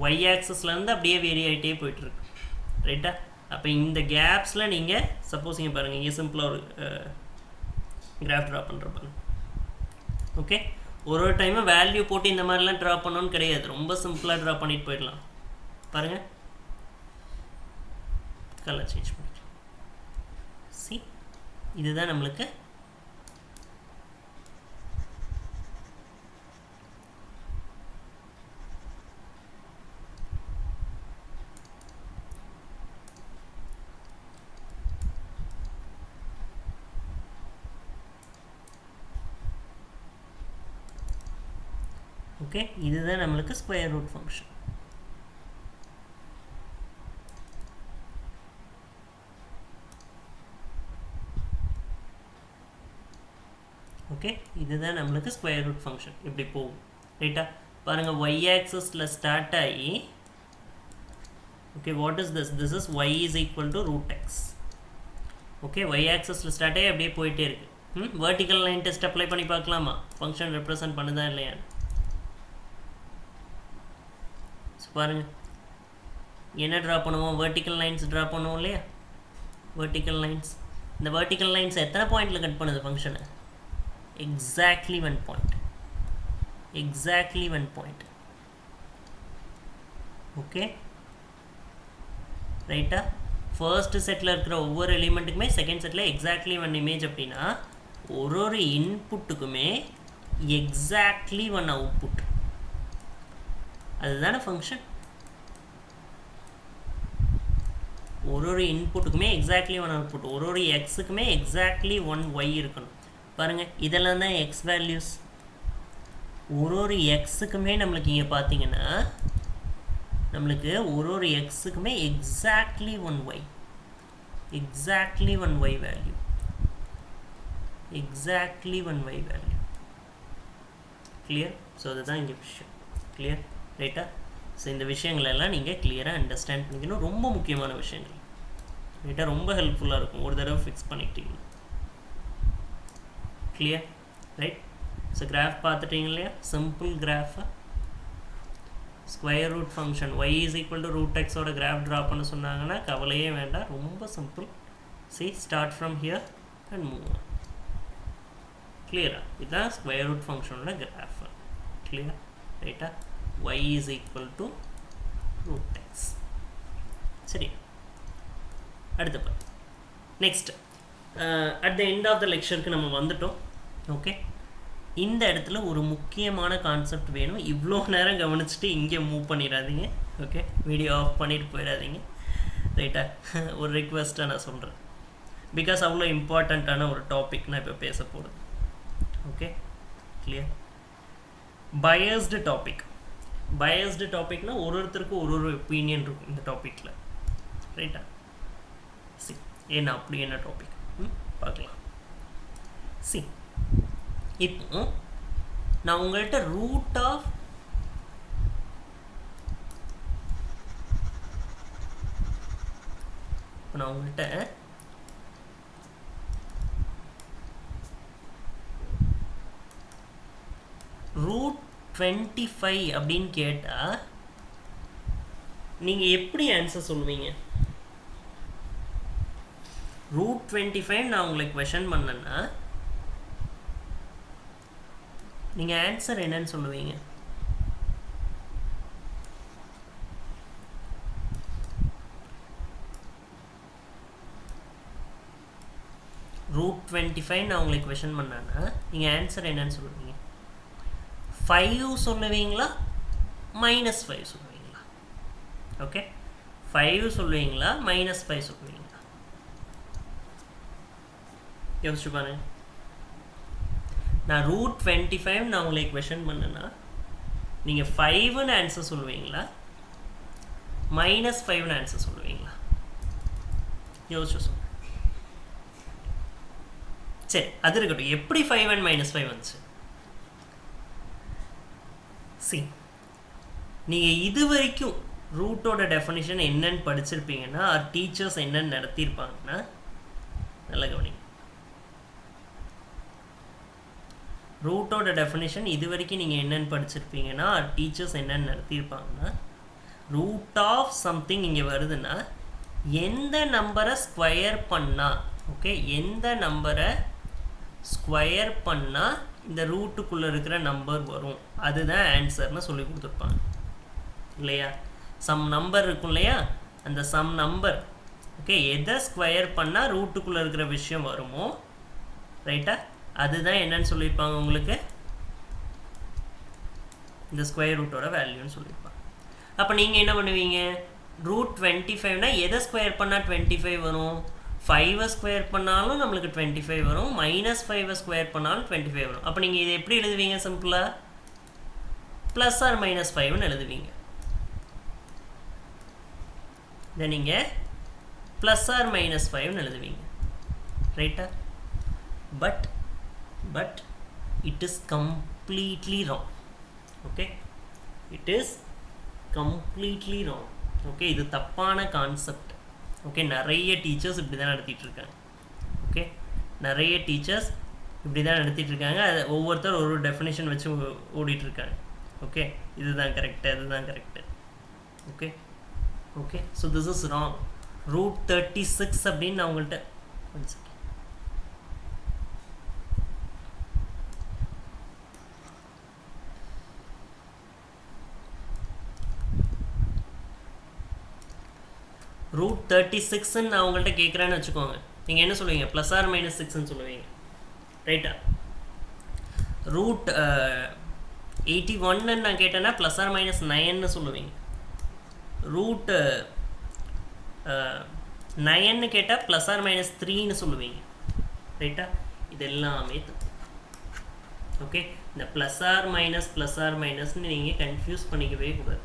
ஒய் ஆக்சஸ்லேருந்து அப்படியே வேரி ஆகிட்டே போய்ட்டுருக்கு. ரைட்டா? அப்போ இந்த கேப்ஸில் நீங்கள் சப்போஸ் இங்கே பாருங்கள், இங்கே சிம்பிளாக ஒரு கிராஃப் ட்ரா பண்ணுற பாருங்க. ஓகே, ஒரு டைமும் வேல்யூ போட்டு இந்த மாதிரிலாம் ட்ரா பண்ணணும்னு கிடையாது. ரொம்ப சிம்பிளாக ட்ரா பண்ணிட்டு போயிடலாம். பாருங்கள், கலர் சேஞ்ச் பண்ணிக்கலாம். சி, இதுதான் நம்மளுக்கு ஓகே, இதுதான் நம்மளுக்கு ஸ்கொயர் ரூட் ஃபங்க்ஷன். ஓகே, இதுதான் நம்மளுக்கு ஸ்கொயர் ரூட் ஃபங்க்ஷன். இப்படி போகும். ரைட்டா? பாருங்கள், ஒய் ஆக்சஸில் ஸ்டார்ட் ஆகி, okay, what is this? This is y is equal to root x. Okay, y ஆக்சஸில் ஸ்டார்ட் ஆகி அப்படியே போயிட்டே இருக்கு. வெர்டிக்கல் லைன் டெஸ்ட் அப்ளை பண்ணி பார்க்கலாமா, ஃபங்க்ஷன் ரெப்ரசன்ட் பண்ணுதா இல்லையான்னு? பாருங்கள், என்ன ட்ரா பண்ணுவோம், வெர்டிக்கல் லைன்ஸ் ட்ரா பண்ணுவோம் இல்லையா? வெர்டிக்கல் லைன்ஸ், இந்த வெர்டிக்கல் லைன்ஸ் எத்தனை பாயிண்டில் கட் பண்ணுது ஃபங்க்ஷனை? Exactly 1 point. Exactly 1 point. Okay, ரைட்டா? ஃபர்ஸ்ட் செட்டில் இருக்கிற ஒவ்வொரு எலிமெண்ட்டுக்குமே செகண்ட் செட்டில் எக்ஸாக்ட்லி 1 இமேஜ். அப்படின்னா ஒரு இன்புட்டுக்குமே எக்ஸாக்ட்லி 1 அவுட்புட். அதுதானே ஃபங்க்ஷன். ஒரு இன்புட்டுக்குமே எக்ஸாக்ட்லி 1 அவுட்புட். ஒரு எக்ஸுக்குமே எக்ஸாக்ட்லி 1 ஒய் இருக்கணும். பாருங்கள், இதெல்லாம் தான் எக்ஸ் வேல்யூஸ். ஒரு எக்ஸுக்குமே நம்மளுக்கு இங்கே பார்த்தீங்கன்னா நம்மளுக்கு ஒரு எக்ஸுக்குமே exactly 1 y. Exactly 1 y value. Exactly 1 y value. Clear? So அதுதான் இங்கே விஷயம். கிளியர்? ரைட்டா? ஸோ இந்த விஷயங்களெல்லாம் நீங்கள் கிளியராக அண்டர்ஸ்டாண்ட் பண்ணிக்கணும். ரொம்ப முக்கியமான விஷயங்கள். ரைட்டா? ரொம்ப ஹெல்ப்ஃபுல்லாக இருக்கும் ஒரு தடவை ஃபிக்ஸ் பண்ணிக்கிட்டீங்க. கிளியர்? ரைட்? ஸோ கிராஃப் பார்த்துட்டீங்க இல்லையா? சிம்பிள் கிராஃபை square root function y is equal to root எக்ஸோட கிராஃப் ட்ரா பண்ண சொன்னாங்கன்னா கவலையே வேண்டாம். ரொம்ப simple. See, start from here and move on. கிளியரா? இதுதான் ஸ்கொயர் ரூட் ஃபங்க்ஷனோட கிராஃப். கிளியர்? ரைட்டா? y is equal to root x. சரி, அடுத்த பாரு. Next, at the end of the லெக்சருக்கு நம்ம வந்துட்டோம். ஓகே, இந்த இடத்துல ஒரு முக்கியமான கான்செப்ட் வேணும். இவ்வளோ நேரம் கவனிச்சுட்டு இங்கே மூவ் பண்ணிடாதீங்க. ஓகே, வீடியோ ஆஃப் பண்ணிட்டு போயிடாதீங்க. ரைட்டா? ஒரு ரிக்வெஸ்ட்டாக நான் சொல்கிறேன். பிகாஸ் அவ்வளோ இம்பார்ட்டண்ட்டான ஒரு டாபிக் நான் இப்போ பேச போகிறேன். Okay, clear? biased topic. Biased topicனா ஒருத்தருக்கு ஒரு ஒப்பீனியன் இருக்கும் இந்த டாபிக்ல, ரைட்டா? சி என்ன அப்படி என்ன டாபிக் பார்க்கலாம். சி இப்போ நான் உங்கள்கிட்ட ரூட் ஆஃப் நான் உங்கள்கிட்ட ரூட் 25 அப்படின்னு கேட்டால் நீங்கள் எப்படி ஆன்சர் சொல்லுவீங்க? ரூட் 25 நான் உங்களுக்கு கொஷன் பண்ணேன்னா நீங்கள் ஆன்சர் என்னன்னு சொல்லுவீங்க? ரூட் 25 நான் உங்களுக்கு கொஷன் பண்ணேன்னா நீங்கள் ஆன்சர் என்னன்னு சொல்லுவீங்க? 5 சொல்லுவீங்களா -5 சொல்லுவீங்களா? ஓகே, 5 சொல்லுவீங்களா -5 சொல்லுவீங்களா? யோசிச்சு பாருங்க. நான் ரூட் 25 நான் உங்களுக்கு கொஷன் பண்ணேன்னா நீங்கள் 5ன்னு ஆன்சர் சொல்லுவீங்களா -5ன்னு ஆன்சர் சொல்லுவீங்களா? யோசிச்சு சொல்லுங்க. சரி, அது இருக்கட்டும். எப்படி 5 and -5 வந்துச்சு? சி, நீங்கள் இது வரைக்கும் ரூட்டோட டெஃபினிஷன் என்னன்னு படிச்சிருப்பீங்கன்னா, டீச்சர்ஸ் என்னன்னு நடத்தியிருப்பாங்கன்னா, நல்ல கவனிங்க. ரூட்டோட டெஃபினிஷன் இது வரைக்கும் நீங்கள் என்னன்னு படிச்சிருப்பீங்கன்னா, டீச்சர்ஸ் என்னன்னு நடத்தியிருப்பாங்கன்னா, ரூட் ஆஃப் சம்திங் இங்கே வருதுன்னா எந்த நம்பரை ஸ்கொயர் பண்ணால், ஓகே, எந்த நம்பரை ஸ்கொயர் பண்ணால் இந்த ரூட்டுக்குள்ளே இருக்கிற நம்பர் வரும், அதுதான் ஆன்சர்னு சொல்லி கொடுத்துருப்பாங்க இல்லையா? சம் நம்பர் இருக்கும் இல்லையா, அந்த சம் நம்பர், ஓகே, எதை ஸ்கொயர் பண்ணால் ரூட்டுக்குள்ளே இருக்கிற விஷயம் வருமோ, ரைட்டா, அதுதான் என்னன்னு சொல்லியிருப்பாங்க உங்களுக்கு, இந்த ஸ்கொயர் ரூட்டோட வேல்யூன்னு சொல்லியிருப்பாங்க. அப்போ நீங்கள் என்ன பண்ணுவீங்க? ரூட் 25னா எதை ஸ்கொயர் பண்ணால் 25 வரும்? 5 ஸ்கொயர் பண்ணாலும் நம்மளுக்கு 25 வரும், -5 ஸ்கொயர் பண்ணாலும் 25 வரும். அப்போ நீங்கள் இதை எப்படி எழுதுவீங்க? சிம்பிளாக ப்ளஸ் ஆர் -5ன்னு எழுதுவீங்க. இதை நீங்கள் ப்ளஸ் ஆர் -5ன்னு எழுதுவீங்க, ரைட்டா? But it is completely wrong. Okay, it is completely wrong. Okay, இது தப்பான கான்செப்ட். ஓகே, நிறைய டீச்சர்ஸ் இப்படி தான் நடத்திட்டு இருக்காங்க. ஓகே, நிறைய டீச்சர்ஸ் இப்படி தான் நடத்திட்டு இருக்காங்க. அது ஒவ்வொருத்தர் ஒரு டெஃபினேஷன் வச்சு ஓடிட்டு இருக்காங்க. ஓகே, இதுதான் கரெக்டு, அதுதான் correct. Okay okay, so this is wrong. Root 36 அப்படின்னு நான் உங்கள்கிட்ட ரூட் 36ன்னு நான் உங்கள்கிட்ட கேட்குறேன்னு வச்சுக்கோங்க. நீங்கள் என்ன சொல்லுவீங்க? ப்ளஸ் ஆர் -6ன்னு சொல்லுவீங்க, ரைட்டா? ரூட் 81ன்னு நான் கேட்டேன்னா ப்ளஸ் ஆர் -9ன்னு சொல்லுவீங்க. ரூட் 9ன்னு கேட்டால் ப்ளஸ் ஆர் -3ன்னு சொல்லுவீங்க, ரைட்டா? இது எல்லாமே தப்பு. ஓகே, இந்த ப்ளஸ் ஆர் மைனஸ்ன்னு நீங்கள் கன்ஃபியூஸ் பண்ணிக்கவே கூடாது.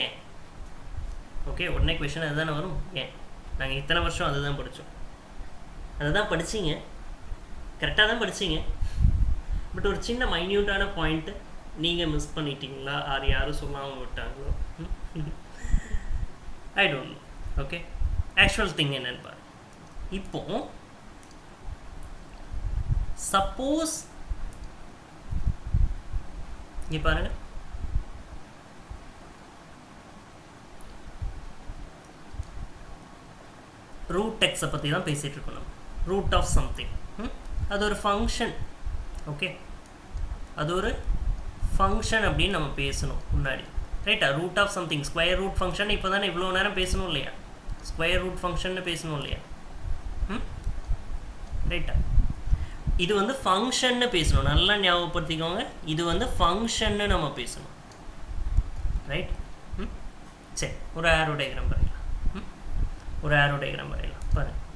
ஏன்? ஓகே, உடனே கொஷன் அதுதானே வரும். ஏன்? நாங்கள் இத்தனை வருஷம் அதை தான் படித்தோம், அதை தான் படிச்சிங்க, கரெக்டாக தான் படிச்சிங்க. பட் ஒரு சின்ன மைன்யூட்டான பாயிண்ட்டு நீங்கள் மிஸ் பண்ணிட்டீங்களா, ஆர் யாரும் சொல்லாமல் விட்டாங்களோ, I don't know. Okay, actual thing என்னன்னு பாரு. இப்போ சப்போஸ் இங்கே பாருங்கள், ரூட் எக்ஸை பற்றி தான் பேசிகிட்டு இருக்கோம் நம்ம. ரூட் ஆஃப் சம்திங், அது ஒரு ஃபங்க்ஷன். ஓகே, அது ஒரு ஃபங்க்ஷன் அப்படின்னு நம்ம பேசணும் முன்னாடி, ரைட்டா? Root of something, square root function இப்போ தானே இவ்வளோ நேரம் பேசணும் இல்லையா? ஸ்கொயர் ரூட் ஃபங்க்ஷன்னு பேசணும் இல்லையா? ரைட்டா? இது வந்து ஃபங்க்ஷன்னு பேசணும், நல்லா ஞாபகப்படுத்திக்கோங்க. இது வந்து ஃபங்க்ஷன்னு நம்ம பேசணும், ரைட்? சரி, ஒரு ஆரோ டயக்ராம் வரையலாம். ஒரு ஆரோ டயக்ராம் வரையலாம் பாருங்கள்.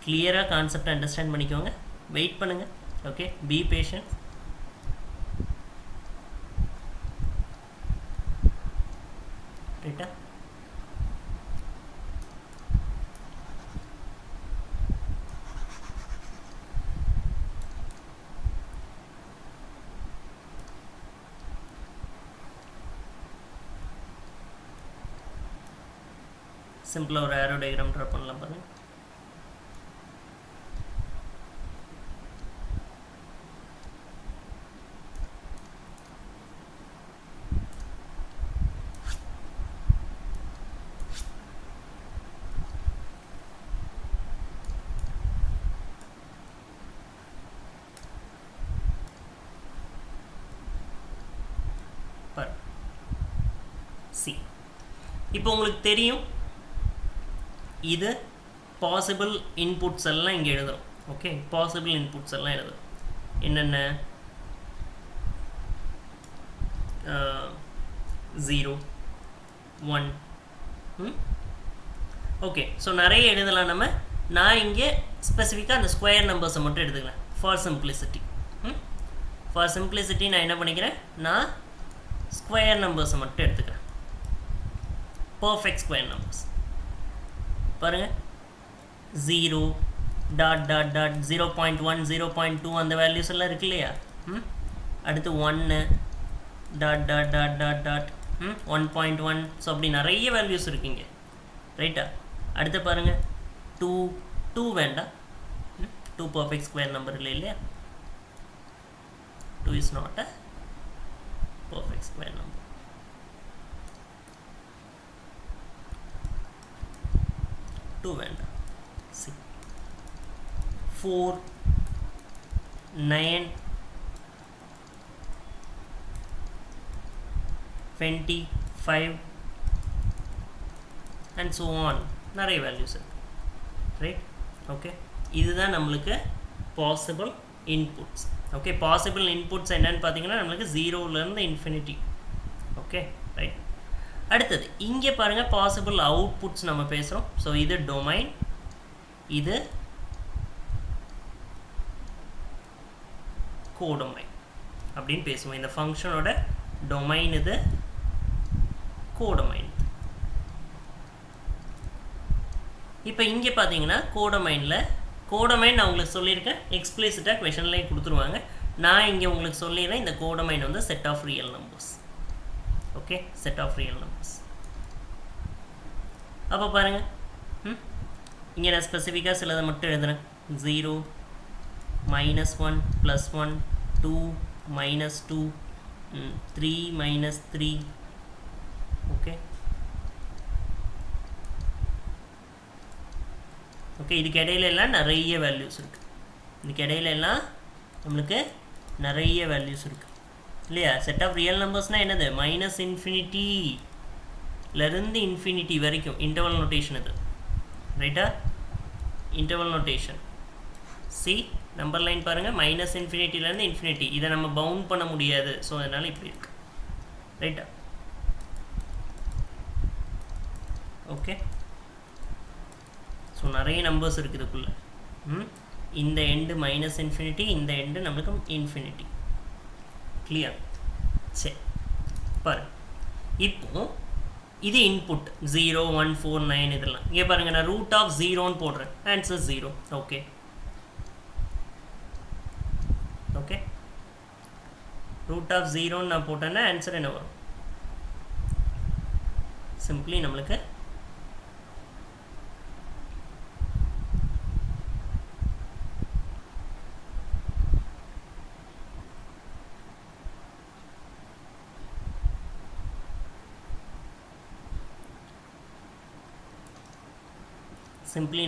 கிளியராக கான்செப்டை அண்டர்ஸ்டாண்ட் பண்ணிக்கோங்க. வெயிட் பண்ணுங்கள். Okay, B patient. ரைட்டா? சிம்பிளாக ஒரு ஏரோ டயக்ராம் ட்ரா பண்ணலாம் பாருங்க. சி, இப்போ உங்களுக்கு தெரியும் இது பாசிபிள் இன்புட்ஸ் எல்லாம் இங்கே எழுதுறோம். ஓகே, பாசிபிள் இன்புட்ஸ் எல்லாம் எழுதுறோம். என்னென்ன? 0 1. ஓகே, ஸோ நிறைய எழுதலாம் நம்ம. நான் இங்கே ஸ்பெசிஃபிக்காக அந்த ஸ்கொயர் நம்பர்ஸை மட்டும் எடுத்துக்கிறேன் ஃபார் சிம்பிளிசிட்டி. ஃபார் சிம்பிளிசிட்டி நான் என்ன பண்ணிக்கிறேன், நான் ஸ்கொயர் நம்பர்ஸை மட்டும் எடுத்துக்கிறேன். பர்ஃபெக்ட் ஸ்கொயர் நம்பர்ஸ் பாருங்க. 0 டாட் டாட் டாட் 0.1 0.2 அந்த வேல்யூஸ் எல்லாம் இருக்கு இல்லையா? அடுத்து 1 dot dot dot dot dot 1.1. So அப்படி நிறைய வேல்யூஸ் இருக்குங்க, ரைட்டா? அடுத்து பாருங்க 2 வேண்டாம். 2 பர்ஃபெக்ட் ஸ்கொயர் நம்பர் இல்லை இல்லையா? 2 is not a perfect square number. வேண்டாம். 4 9 25 and so on. நிறைய வேல்யூஸ் இருக்கு, ரைட்? ஓகே, இதுதான் நம்மளுக்கு possible inputs. Okay, possible inputs என்னன்னு பார்த்தீங்கன்னா நம்மளுக்கு 0லேருந்து இன்ஃபினிட்டி. Okay, right. அடுத்தது இங்கே பாருங்கள், பாசிபிள் அவுட்புட்ஸ் நம்ம பேசுகிறோம். ஸோ இது டொமைன், இது கோடொமைன் அப்படின்னு பேசுவோம். இந்த ஃபங்க்ஷனோட டொமைன் இது, கோடொமைன். இப்போ இங்கே பார்த்தீங்கன்னா கோடொமைன் நான் உங்களுக்கு சொல்லியிருக்கேன், எக்ஸ்பிளிசிட்டாக கொஷன்லேயே கொடுத்துருவாங்க. நான் இங்கே உங்களுக்கு சொல்லிடுறேன், இந்த கோடொமைன் வந்து set of real numbers. Okay, set of real numbers. அப்போ பாருங்கள், இங்கே நான் ஸ்பெசிஃபிக்காக சிலதை மட்டும் எழுதுகிறேன். 0 -1 +1 2 -2 3 -3. ஓகே ஓகே, இதுக்கு இடையில எல்லாம் நிறைய வேல்யூஸ் இருக்குது. இதுக்கு இடையில எல்லாம் நம்மளுக்கு நிறைய வேல்யூஸ் இருக்குது இல்லையா? செட் ஆஃப் ரியல் நம்பர்ஸ்னால் என்னது? -∞ இன்ஃபினிட்டி வரைக்கும் இன்டர்வல் நோட்டேஷன் இது, ரைட்டா? Interval notation. C, number line பாருங்கள், -∞ இன்ஃபினிட்டி. இதை நம்ம பவுண்ட் பண்ண முடியாது, ஸோ அதனால் இப்படி இருக்கு, ரைட்டா? ஓகே, ஸோ நிறைய நம்பர்ஸ் இருக்குது இதுக்குள்ளே. இந்த எண்டு -∞, இந்த எண்டு நம்மளுக்கு இன்ஃபினிட்டி. கிளியர்? சரி, பாருங்க. இப்போ இது இன்புட் 0 1 4 9 இதெல்லாம். இங்கே பாருங்கள், நான் √0 போடுறேன், ஆன்சர் 0. ஓகே ஓகே, √0 நான் போட்டேன்னா ஆன்சர் என்ன வரும்? சிம்பிளி நம்மளுக்கு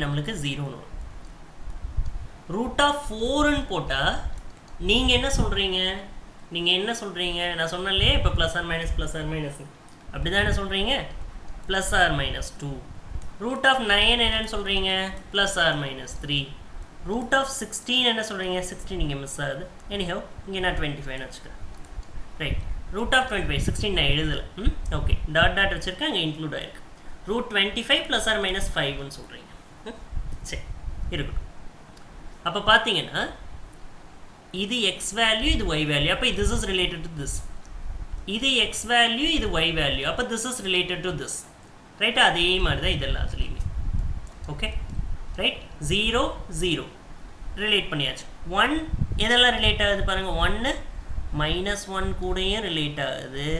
நம்மளுக்கு 0 வரும். √4ன்னு போட்டால் நீங்கள் என்ன சொல்கிறீங்க? நான் சொன்னாலே இப்போ +or- அப்படி தான் என்ன சொல்கிறீங்க? +or-2. √9 என்னன்னு சொல்கிறீங்க? +or-3. √16 என்ன சொல்கிறீங்க? 16 இங்கே மிஸ் ஆகுது. எனிஹவ் இங்கே நான் 25 வச்சுக்கிறேன், ரைட்? √25 16 நான் எழுதலை. ஓகே, டாட் டாட் வச்சுருக்கேன், அங்கே இன்க்ளூட் ஆகிருக்கு. √25 +or-5ன்னு சொல்கிறீங்க. சரி, இருக்கட்டும். அப்போ பார்த்தீங்கன்னா இது எக்ஸ் வேல்யூ, இது ஒய் வேல்யூ. அப்போ this is related to this. இது x வேல்யூ, இது y வேல்யூ. அப்போ this is related to this. Right? அதே மாதிரி தான் இது எல்லாத்துலேயுமே. Okay right? 0 0 ரிலேட் பண்ணியாச்சு. 1 எதெல்லாம் ரிலேட் ஆகுது பாருங்கள். 1 -1 கூடயும் ரிலேட் ஆகுது.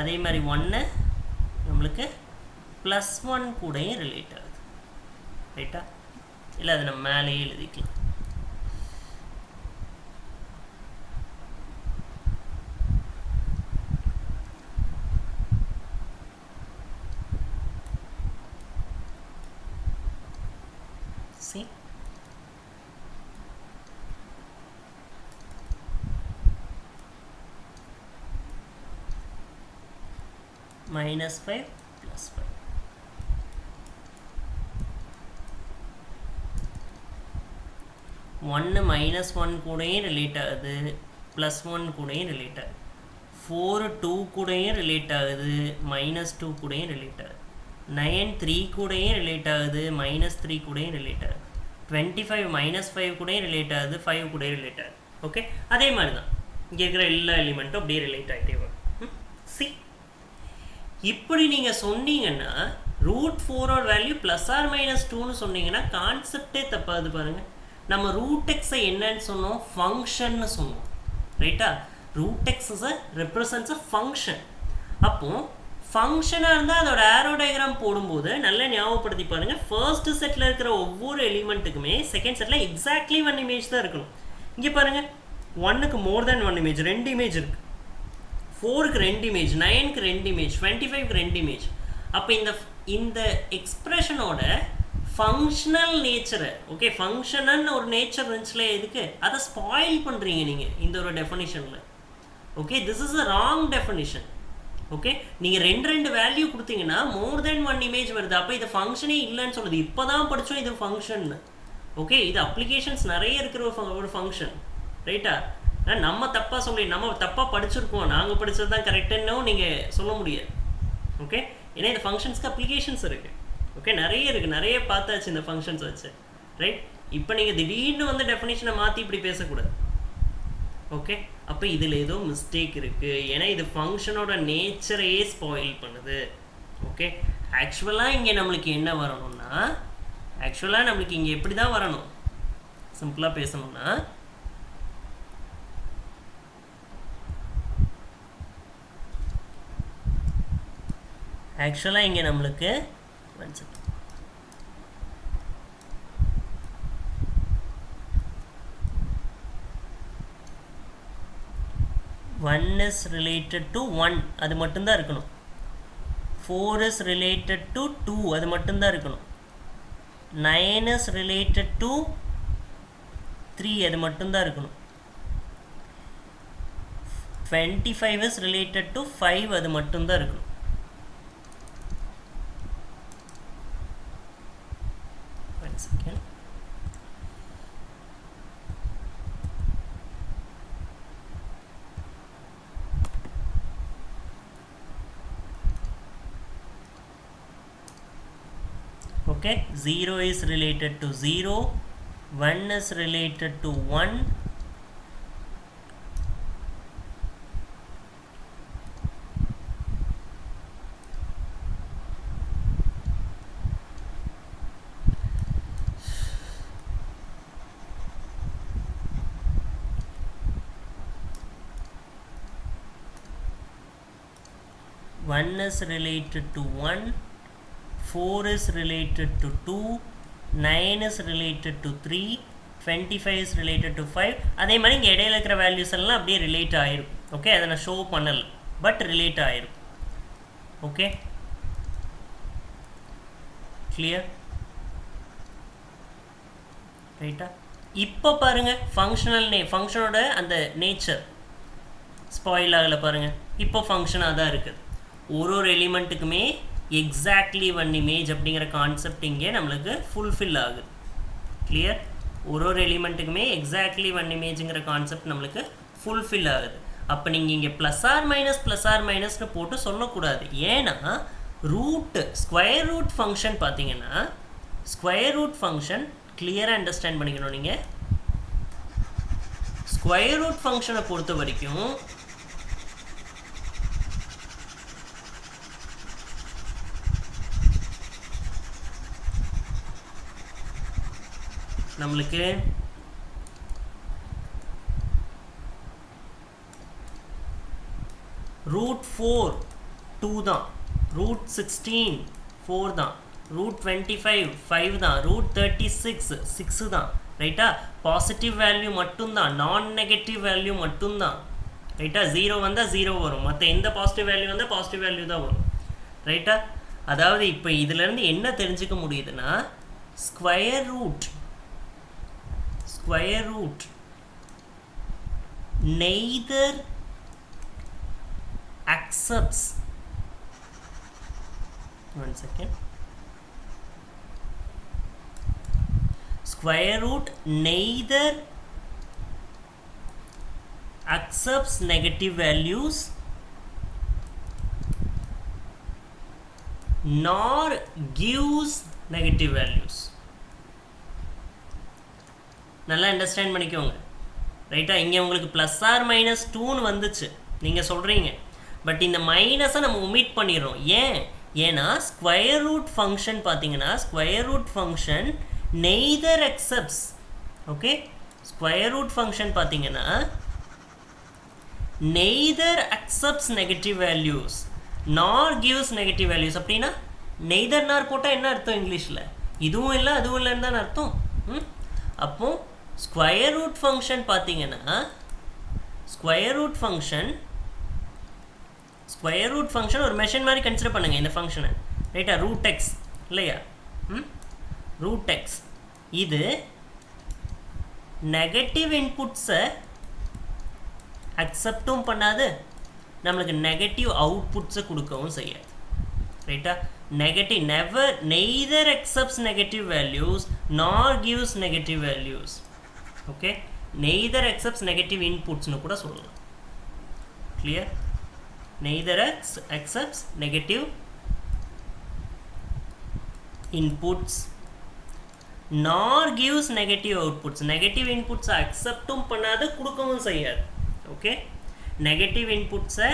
அதே மாதிரி 1 நம்மளுக்கு +1 கூடயும் ரிலேட் ஆகுது. ரைட்டா? இல்லை அது நம்ம மேலேயே எழுதிக்கலாம். See? -5 +5. ஒன்று -1 கூடயும் ரிலேட் ஆகுது, +1 கூடயும் ரிலேட் ஆகுது. 4 2 கூடயும் ரிலேட் ஆகுது, -2 கூடயும் ரிலேட் ஆகுது. 9 3 கூடயும் ரிலேட் ஆகுது, -3 கூடயும் ரிலேட் ஆகுது. 25 -5 கூடயும் ரிலேட் ஆகுது, 5 கூடயும் ரிலேட் ஆகுது. ஓகே அதே மாதிரி தான் இங்கே இருக்கிற எல்லா எலிமெண்ட்டும் அப்படியே ரிலேட் ஆகிட்டே வரும். சி இப்படி நீங்கள் சொன்னீங்கன்னா √4 வேல்யூ +or-2ன்னு சொன்னீங்கன்னா கான்செப்டே தப்பாது பாருங்கள். நம்ம √x என்னன்னு சொன்னோம்? ஃபங்க்ஷன்னு சொன்னோம். ரைட்டா? √x ரெப்ரசன்ட்ஸ் அ ஃபங்க்ஷன். அப்போது ஃபங்க்ஷனாக இருந்தால் அதோட ஆரோ டயக்ராம் போடும்போது நல்லா ஞாபகப்படுத்தி பாருங்கள். ஃபர்ஸ்ட் செட்டில் இருக்கிற ஒவ்வொரு எலிமெண்ட்டுக்குமே செகண்ட் செட்டில் எக்ஸாக்ட்லி 1 இமேஜ் தான் இருக்கணும். இங்கே பாருங்கள் 1க்கு மோர் தேன் 1 இமேஜ், 2 இமேஜ் இருக்குது. 4க்கு 2 இமேஜ், 9க்கு 2 இமேஜ், 25க்கு 2 இமேஜ். அப்போ இந்த எக்ஸ்பிரஷனோட ஃபங்க்ஷனல் நேச்சரை, ஓகே ஃபங்க்ஷனல்னு ஒரு நேச்சர் இருந்துச்சுல, எதுக்கு அதை ஸ்பாயில் பண்ணுறீங்க நீங்கள் இந்த ஒரு டெஃபினிஷனில். Okay this is a wrong definition. Okay நீங்கள் 2 வேல்யூ கொடுத்தீங்கன்னா மோர் தென் 1 இமேஜ் வருது. அப்போ இது ஃபங்க்ஷனே இல்லைன்னு சொல்லுது. இப்போ தான் படித்தோம் இது ஃபங்க்ஷன். ஓகே இது அப்ளிகேஷன்ஸ் நிறைய இருக்கிற ஒரு ஃபங்க்ஷன். ரைட்டா? நம்ம தப்பாக நம்ம தப்பாக படிச்சிருக்கோம், நாங்கள் படித்தது தான் கரெக்டுன்னு நீங்கள் சொல்ல முடியாது. ஓகே ஏன்னா இந்த ஃபங்க்ஷன்ஸ்க்கு அப்ளிகேஷன்ஸ் இருக்குது. ஓகே நிறைய இருக்குது, நிறைய பார்த்தாச்சு இந்த ஃபங்க்ஷன்ஸ் வச்சு. ரைட்? இப்போ நீங்கள் திடீர்னு வந்து டெஃபினேஷனை மாற்றி இப்படி பேசக்கூடாது. ஓகே அப்போ இதில் ஏதோ மிஸ்டேக் இருக்குது. ஏன்னா இது ஃபங்க்ஷனோட நேச்சரையே ஸ்பாயில் பண்ணுது. ஓகே ஆக்சுவலாக இங்கே நம்மளுக்கு என்ன வரணும்னா, ஆக்சுவலாக நம்மளுக்கு இங்கே எப்படி தான் வரணும்? சிம்பிளாக பேசணும்னா ஆக்சுவலாக இங்கே நம்மளுக்கு 1 is related to 1 அது மட்டும்தான் இருக்கணும். 4 is related to 2 அது மட்டும்தான் இருக்கணும். 9 is related to 3 அது மட்டும்தான் இருக்கணும். 25 is related to 5 அது மட்டும்தான் இருக்கணும். One second. Okay, 0 is related to 0, 1 is related to 1, one is related to 1, 4 is related to 2, 9 is related to 3, 25 is related to 5. அதே மாதிரி இங்கே இடையில இருக்கிற வேல்யூஸ் எல்லாம் அப்படியே ரிலேட் ஆகிரும். ஓகே அதை நான் ஷோ பண்ணல, பட் ரிலேட் ஆகிரும். Okay clear? ரைட்டா? இப்போ பாருங்கள் ஃபங்க்ஷனோட அந்த நேச்சர் ஸ்பாயில் ஆகலை பாருங்கள். இப்போ ஃபங்க்ஷனாக தான் இருக்குது. ஒரு எலிமெண்ட்டுக்குமே எக்ஸாக்ட்லி 1 இமேஜ் அப்படிங்கிற கான்செப்ட் இங்கே நம்மளுக்கு ஃபுல்ஃபில் ஆகுது. கிளியர்? ஒரு எலிமெண்ட்டுக்குமே எக்ஸாக்ட்லி 1 இமேஜுங்கிற கான்செப்ட் நம்மளுக்கு ஃபுல்ஃபில் ஆகுது. அப்போ நீங்கள் இங்கே +or-மைனஸ்னு போட்டு சொல்லக்கூடாது. ஏன்னா ஸ்கொயர் ரூட் ஃபங்க்ஷன் பார்த்தீங்கன்னா ஸ்கொயர் ரூட் ஃபங்க்ஷன் கிளியராக அண்டர்ஸ்டாண்ட் பண்ணிக்கணும். நீங்கள் ஸ்கொயர் ரூட் ஃபங்க்ஷனை பொறுத்த வரைக்கும் நம்மளுக்கு √4 2 தான், √16 4 தான், √25 5 தான், √36 6 தான். ரைட்டா? பாசிட்டிவ் வேல்யூ மட்டும்தான், நான் நெகட்டிவ் வேல்யூ மட்டும்தான். ரைட்டா? 0 வந்தால் 0 வரும், மற்ற எந்த பாசிட்டிவ் வேல்யூ வந்தால் பாசிட்டிவ் வேல்யூ தான் வரும். ரைட்டா? அதாவது இப்போ இதிலேருந்து என்ன தெரிஞ்சுக்க முடியுதுன்னா, square root neither accepts, one second, square root neither accepts negative values nor gives negative values. நல்லா அண்டர்ஸ்டாண்ட் பண்ணிக்கோங்க. ரைட்டா? இங்கே உங்களுக்கு ப்ளஸ் ஆர் மைனஸ் 2ன்னு வந்துச்சு நீங்கள் சொல்கிறீங்க, பட் இந்த மைனஸை நம்ம ஒமிட் பண்ணிடுறோம். ஏன்னா ஸ்கொயர் ரூட் ஃபங்க்ஷன் பார்த்தீங்கன்னா, square root function neither accepts, okay, square root function பார்த்தீங்கன்னா neither accepts negative values nor gives negative values. அப்படின்னா நெய்தர் நார் போட்டால் என்ன அர்த்தம் இங்கிலீஷில்? இதுவும் இல்லை அதுவும் இல்லைன்னு தான் அர்த்தம். அப்போ ஸ்கொயர் ரூட் ஃபங்க்ஷன் பார்த்தீங்கன்னா, ஸ்கொயர் ரூட் ஃபங்க்ஷன் ஒரு மெஷின் மாதிரி கன்சிடர் பண்ணுங்கள் இந்த ஃபங்க்ஷனை. ரைட்டா? √x இல்லையா? √x இது நெகட்டிவ் இன்புட்ஸை அக்செப்டும் பண்ணாது, நம்மளுக்கு நெகட்டிவ் அவுட்புட்ஸை கொடுக்கவும் செய்யாது. ரைட்டா? Negative neither accepts negative values nor gives negative values. Okay, neither accepts negative inputsனு கூட சொல்லலாம். Clear? neither accepts negative inputs nor gives negative outputs. Negative இன்புட்ஸை அக்செப்டும் பண்ணாது, கொடுக்கவும் செய்யாது. ஓகே, நெகட்டிவ் இன்புட்ஸை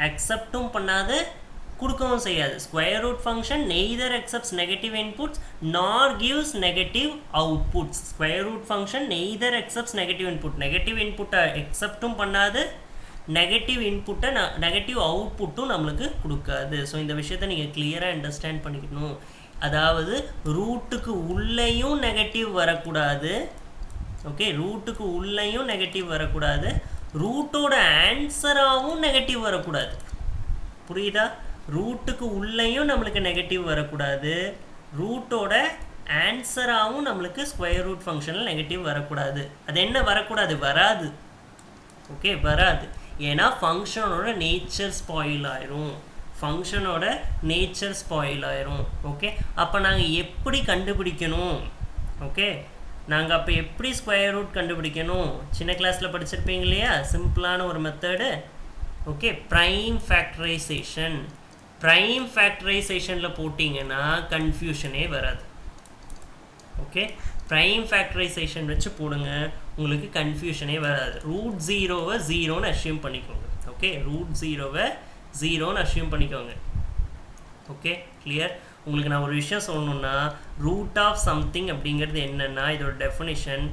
அக்செப்டும் பண்ணாது, கொடுக்கவும் செய்யாது. Square root function neither accepts negative inputs nor gives negative outputs. Square root function neither accepts negative input, negative இன்புட்டை அக்செப்டும் பண்ணாது, நெகட்டிவ் அவுட்புட்டும் நம்மளுக்கு கொடுக்காது. ஸோ இந்த விஷயத்தை நீங்கள் கிளியராக அண்டர்ஸ்டாண்ட் பண்ணிக்கணும். அதாவது ரூட்டுக்கு உள்ளேயும் நெகட்டிவ் வரக்கூடாது. ஓகே, ரூட்டுக்கு உள்ளேயும் நெகட்டிவ் வரக்கூடாது, ரூட்டோட ஆன்சராகவும் நெகட்டிவ் வரக்கூடாது. புரியுதா? ரூட்டுக்கு உள்ளேயும் நம்மளுக்கு நெகட்டிவ் வரக்கூடாது, ரூட்டோட ஆன்சராகவும் நம்மளுக்கு ஸ்கொயர் ரூட் ஃபங்க்ஷனில் நெகட்டிவ் வரக்கூடாது. அது என்ன வரக்கூடாது? வராது. ஓகே, வராது. ஏன்னா ஃபங்க்ஷனோட நேச்சர் ஸ்பாயில் ஆயிரும், ஓகே, அப்போ நாங்கள் எப்படி கண்டுபிடிக்கணும்? ஓகே, நாங்கள் அப்போ எப்படி ஸ்கொயர் ரூட் கண்டுபிடிக்கணும்? சின்ன கிளாஸில் படிச்சிருப்பீங்க இல்லையா? சிம்பிளான ஒரு மெத்தடு. ஓகே, ப்ரைம் ஃபேக்டரைசேஷனில் போட்டிங்கன்னா கன்ஃபியூஷனே வராது. ஓகே, ப்ரைம் ஃபேக்டரைசேஷன் வச்சு போடுங்க, உங்களுக்கு கன்ஃபியூஷனே வராது. √0வை 0ன்னு அஷ்யூம் பண்ணிக்கோங்க. ஓகே, √0வை 0ன்னு அஷ்யூம் பண்ணிக்கோங்க. Okay, clear? உங்களுக்கு நான் ஒரு விஷயம் சொல்லணுன்னா, ரூட் ஆஃப் சம்திங் அப்படிங்கிறது என்னென்னா, இதோட டெஃபினிஷன்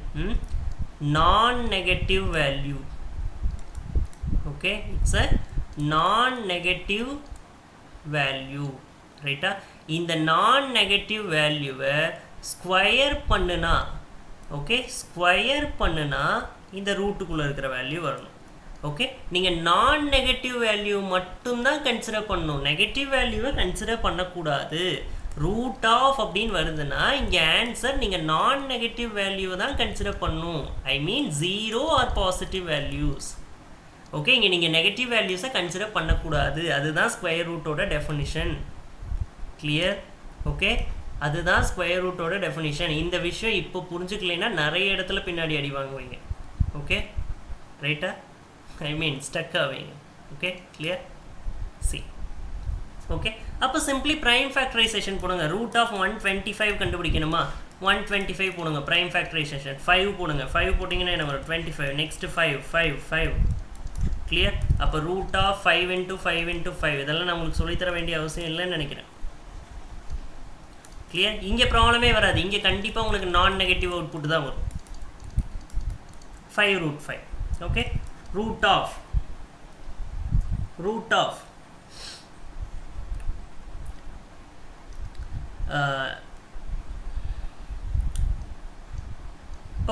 நான் நெகட்டிவ் வேல்யூ. ஓகே, இட்ஸ் அ நான் நெகட்டிவ் வேல்யூ. ரைட்டா? இந்த நான் நெகட்டிவ் வேல்யூவை ஸ்கொயர் பண்ணுனா, ஓகே, ஸ்கொயர் பண்ணுனா இந்த ரூட்டுக்குள்ளே இருக்கிற வேல்யூ வரணும். ஓகே, நீங்கள் நான் நெகட்டிவ் வேல்யூ மட்டும்தான் கன்சிடர் பண்ணணும், நெகட்டிவ் வேல்யூவை கன்சிடர் பண்ணக்கூடாது. ரூட் ஆஃப் அப்படின்னு வருதுன்னா இங்கே ஆன்சர் நீங்கள் நான் நெகட்டிவ் வேல்யூவை தான் கன்சிடர் பண்ணணும். ஐ மீன் 0 ஆர் பாசிட்டிவ் வேல்யூஸ். ஓகே, இங்கே நீங்கள் நெகட்டிவ் வேல்யூஸை கன்சிடர் பண்ணக்கூடாது. அதுதான் ஸ்கொயர் ரூட்டோட டெஃபினிஷன். கிளியர்? ஓகே, அதுதான் ஸ்கொயர் ரூட்டோட டெஃபினிஷன். இந்த விஷயம் இப்போ புரிஞ்சுக்கலைன்னா நிறைய இடத்துல பின்னாடி அடி வாங்குவீங்க. ஓகே, ரைட்டா? ஐ மீன் ஸ்டக் ஆவீங்க. Okay, clear? சி. ஓகே, அப்போ சிம்பிளி ப்ரைம் ஃபேக்டரைசேஷன் போடுங்க. ரூட் ஆஃப் 125 கண்டுபிடிக்கணுமா? 125 போடுங்க ப்ரைம் ஃபேக்டரைசேஷன் 5 போடுங்க 5 போட்டிங்கன்னா என்ன வரும் 25 நெக்ஸ்ட்டு 5 கிளியர் அப்போ ரூட் ஆஃப் 5 into 5 into 5 இதெல்லாம் நான் உங்களுக்கு சொல்லித்தர வேண்டிய அவசியம் இல்லைன்னு நினைக்கிறேன் கிளியர் இங்கே ப்ராப்ளமே வராது இங்கே கண்டிப்பாக உங்களுக்கு நான் நெகட்டிவ் அவுட்புட் தான் வரும் 5 root 5 okay root of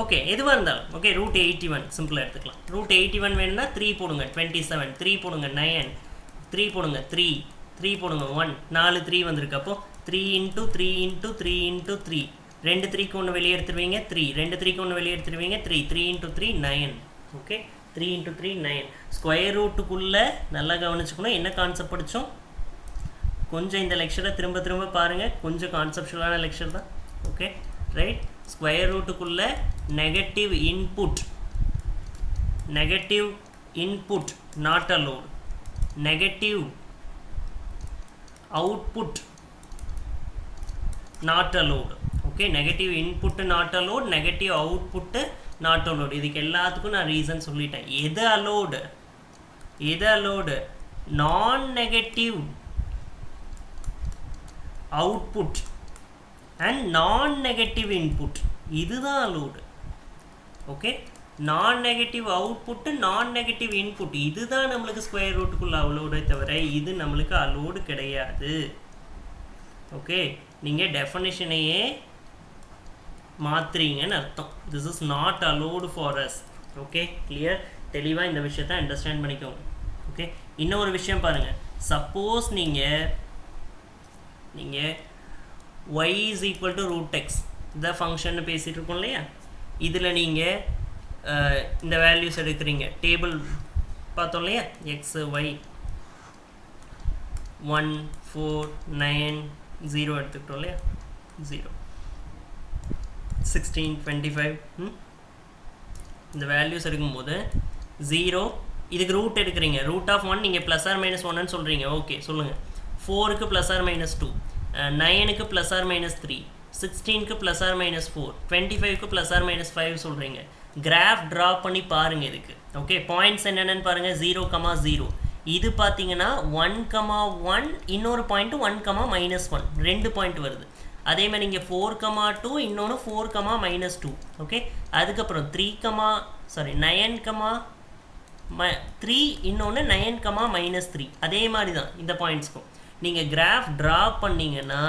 okay எதுவாக இருந்தாலும் ஓகே ரூட் 81 சிம்பிளாக எடுத்துக்கலாம் ரூட் 81 வேணும்னா 3 போடுங்க 27 3 போடுங்க 9 3 போடுங்க 3 போடுங்க 1 4 3 வந்திருக்கு அப்போ 3 into 3 into 3 into 3 2 3க்கு ஒன்று வெளியே எடுத்துருவீங்க 3 2 3க்கு ஒன்று வெளியே எடுத்துருவீங்க 3 into 3 9 ஓகே 3 into 3 9 ஸ்கொயர் ரூட்டுக்குள்ளே நல்லா கவனிச்சுக்கணும் என்ன கான்செப்ட் படித்தோம் கொஞ்சம் இந்த லெக்சரை திரும்ப பாருங்கள் கொஞ்சம் கான்செப்ஷுவலான லெக்சர் தான் ஓகே ரைட் ஸ்கொயர் ரூட்டுக்குள்ளே negative input not allowed negative output not allowed okay negative input not allowed negative output not allowed இதுக்கு எல்லாத்துக்கும் நான் ரீசன் சொல்லிட்டேன் எது allowed non negative output and non negative input இதுதான் allowed okay non negative output non negative input இதுதான் நம்மளுக்கு square ரூட்டுக்குள்ள அலோடே தவிர இது நம்மளுக்கு அலோடு கிடையாது ஓகே நீங்கள் டெஃபனிஷனையே மாற்றுறீங்கன்னு அர்த்தம் this is not allowed for us okay clear தெளிவாக இந்த விஷயத்தை அண்டர்ஸ்டாண்ட் பண்ணிக்கோங்க ஓகே இன்னொரு விஷயம் பாருங்கள் சப்போஸ் நீங்கள் y is equal to root x இந்த ஃபங்க்ஷன் பேசிகிட்டு இருக்கோம் இல்லையா இதில் நீங்கள் இந்த வேல்யூஸ் எடுக்கிறீங்க டேபிள் பார்த்தோம் இல்லையா x y 1 4 9 0 எடுத்துக்கிட்டோம் இல்லையா 0 16 25 இந்த வேல்யூஸ் எடுக்கும்போது 0 இதுக்கு ரூட் எடுக்கிறீங்க ரூட் ஆஃப் 1 நீங்கள் ப்ளஸ் ஆர் மைனஸ் 1ன்னு சொல்கிறீங்க ஓகே சொல்லுங்கள் 4க்கு ப்ளஸ் ஆர் மைனஸ் 2 9க்கு ப்ளஸ் ஆர் மைனஸ் 3 16க்கு ப்ளஸ் ஆர் மைனஸ் 4 25க்கு ப்ளஸ் ஆர் மைனஸ் 5 சொல்கிறீங்க கிராஃப் ட்ரா பண்ணி பாருங்கள் இதுக்கு ஓகே பாயிண்ட்ஸ் என்னென்னு பாருங்கள் 0,0 இது பார்த்தீங்கன்னா 1,1 இன்னொரு பாயிண்ட்டு 1,-1 2 பாயிண்ட் வருது அதே மாதிரி நீங்கள் 4,2 இன்னொன்று 4,-2 ஓகே அதுக்கப்புறம் 9,3 இன்னொன்று 9,-3 அதே மாதிரி தான் இந்த பாயிண்ட்ஸ்க்கும் நீங்கள் கிராஃப் ட்ரா பண்ணிங்கன்னா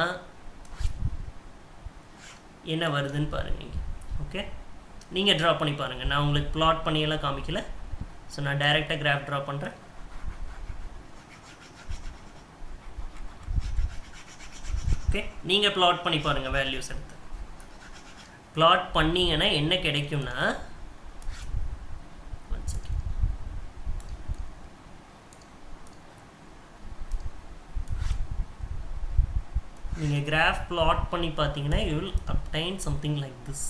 என்ன வருதுன்னு பாருங்கள் நீங்கள் ஓகே நீங்கள் ட்ரா பண்ணி பாருங்கள் நான் உங்களுக்கு ப்ளாட் பண்ணியெல்லாம் காமிக்கல ஸோ நான் டைரெக்டாக கிராஃப் ட்ரா பண்ணுறேன் ஓகே நீங்கள் ப்ளாட் பண்ணி பாருங்கள் வேல்யூஸ் எடுத்து ப்ளாட் பண்ணிங்கன்னா என்ன கிடைக்கும்னா நீங்கள் கிராஃப் ப்ளாட் பண்ணி பார்த்தீங்கன்னா you will obtained something like this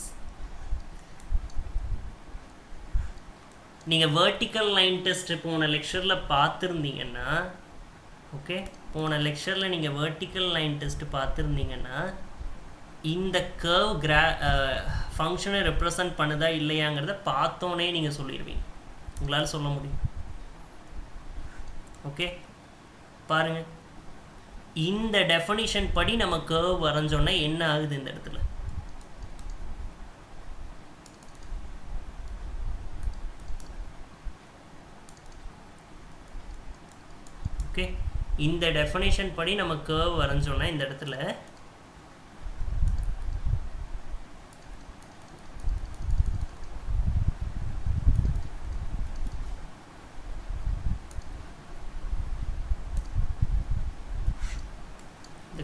நீங்கள் வெர்டிக்கல் லைன் டெஸ்ட் போன லெக்சரில் பார்த்துருந்தீங்கன்னா ஓகே போன லெக்சரில் நீங்கள் வெர்டிக்கல் லைன் டெஸ்ட் பார்த்துருந்தீங்கன்னா இந்த கர்வ் ஃபங்க்ஷனை ரெப்ரசன்ட் பண்ணுதா இல்லையாங்கிறத பார்த்தோன்னே நீங்கள் சொல்லிடுவீங்க உங்களால் சொல்ல முடியும் ஓகே பாருங்கள் இந்த டெஃபனிஷன் படி நம்ம கர்வ் வரைஞ்சோன்னா என்ன ஆகுது இந்த இடத்துல ஓகே இந்த டெஃபனிஷன் படி நம்ம கர்வ் வரைஞ்சோன்னா இந்த இடத்துல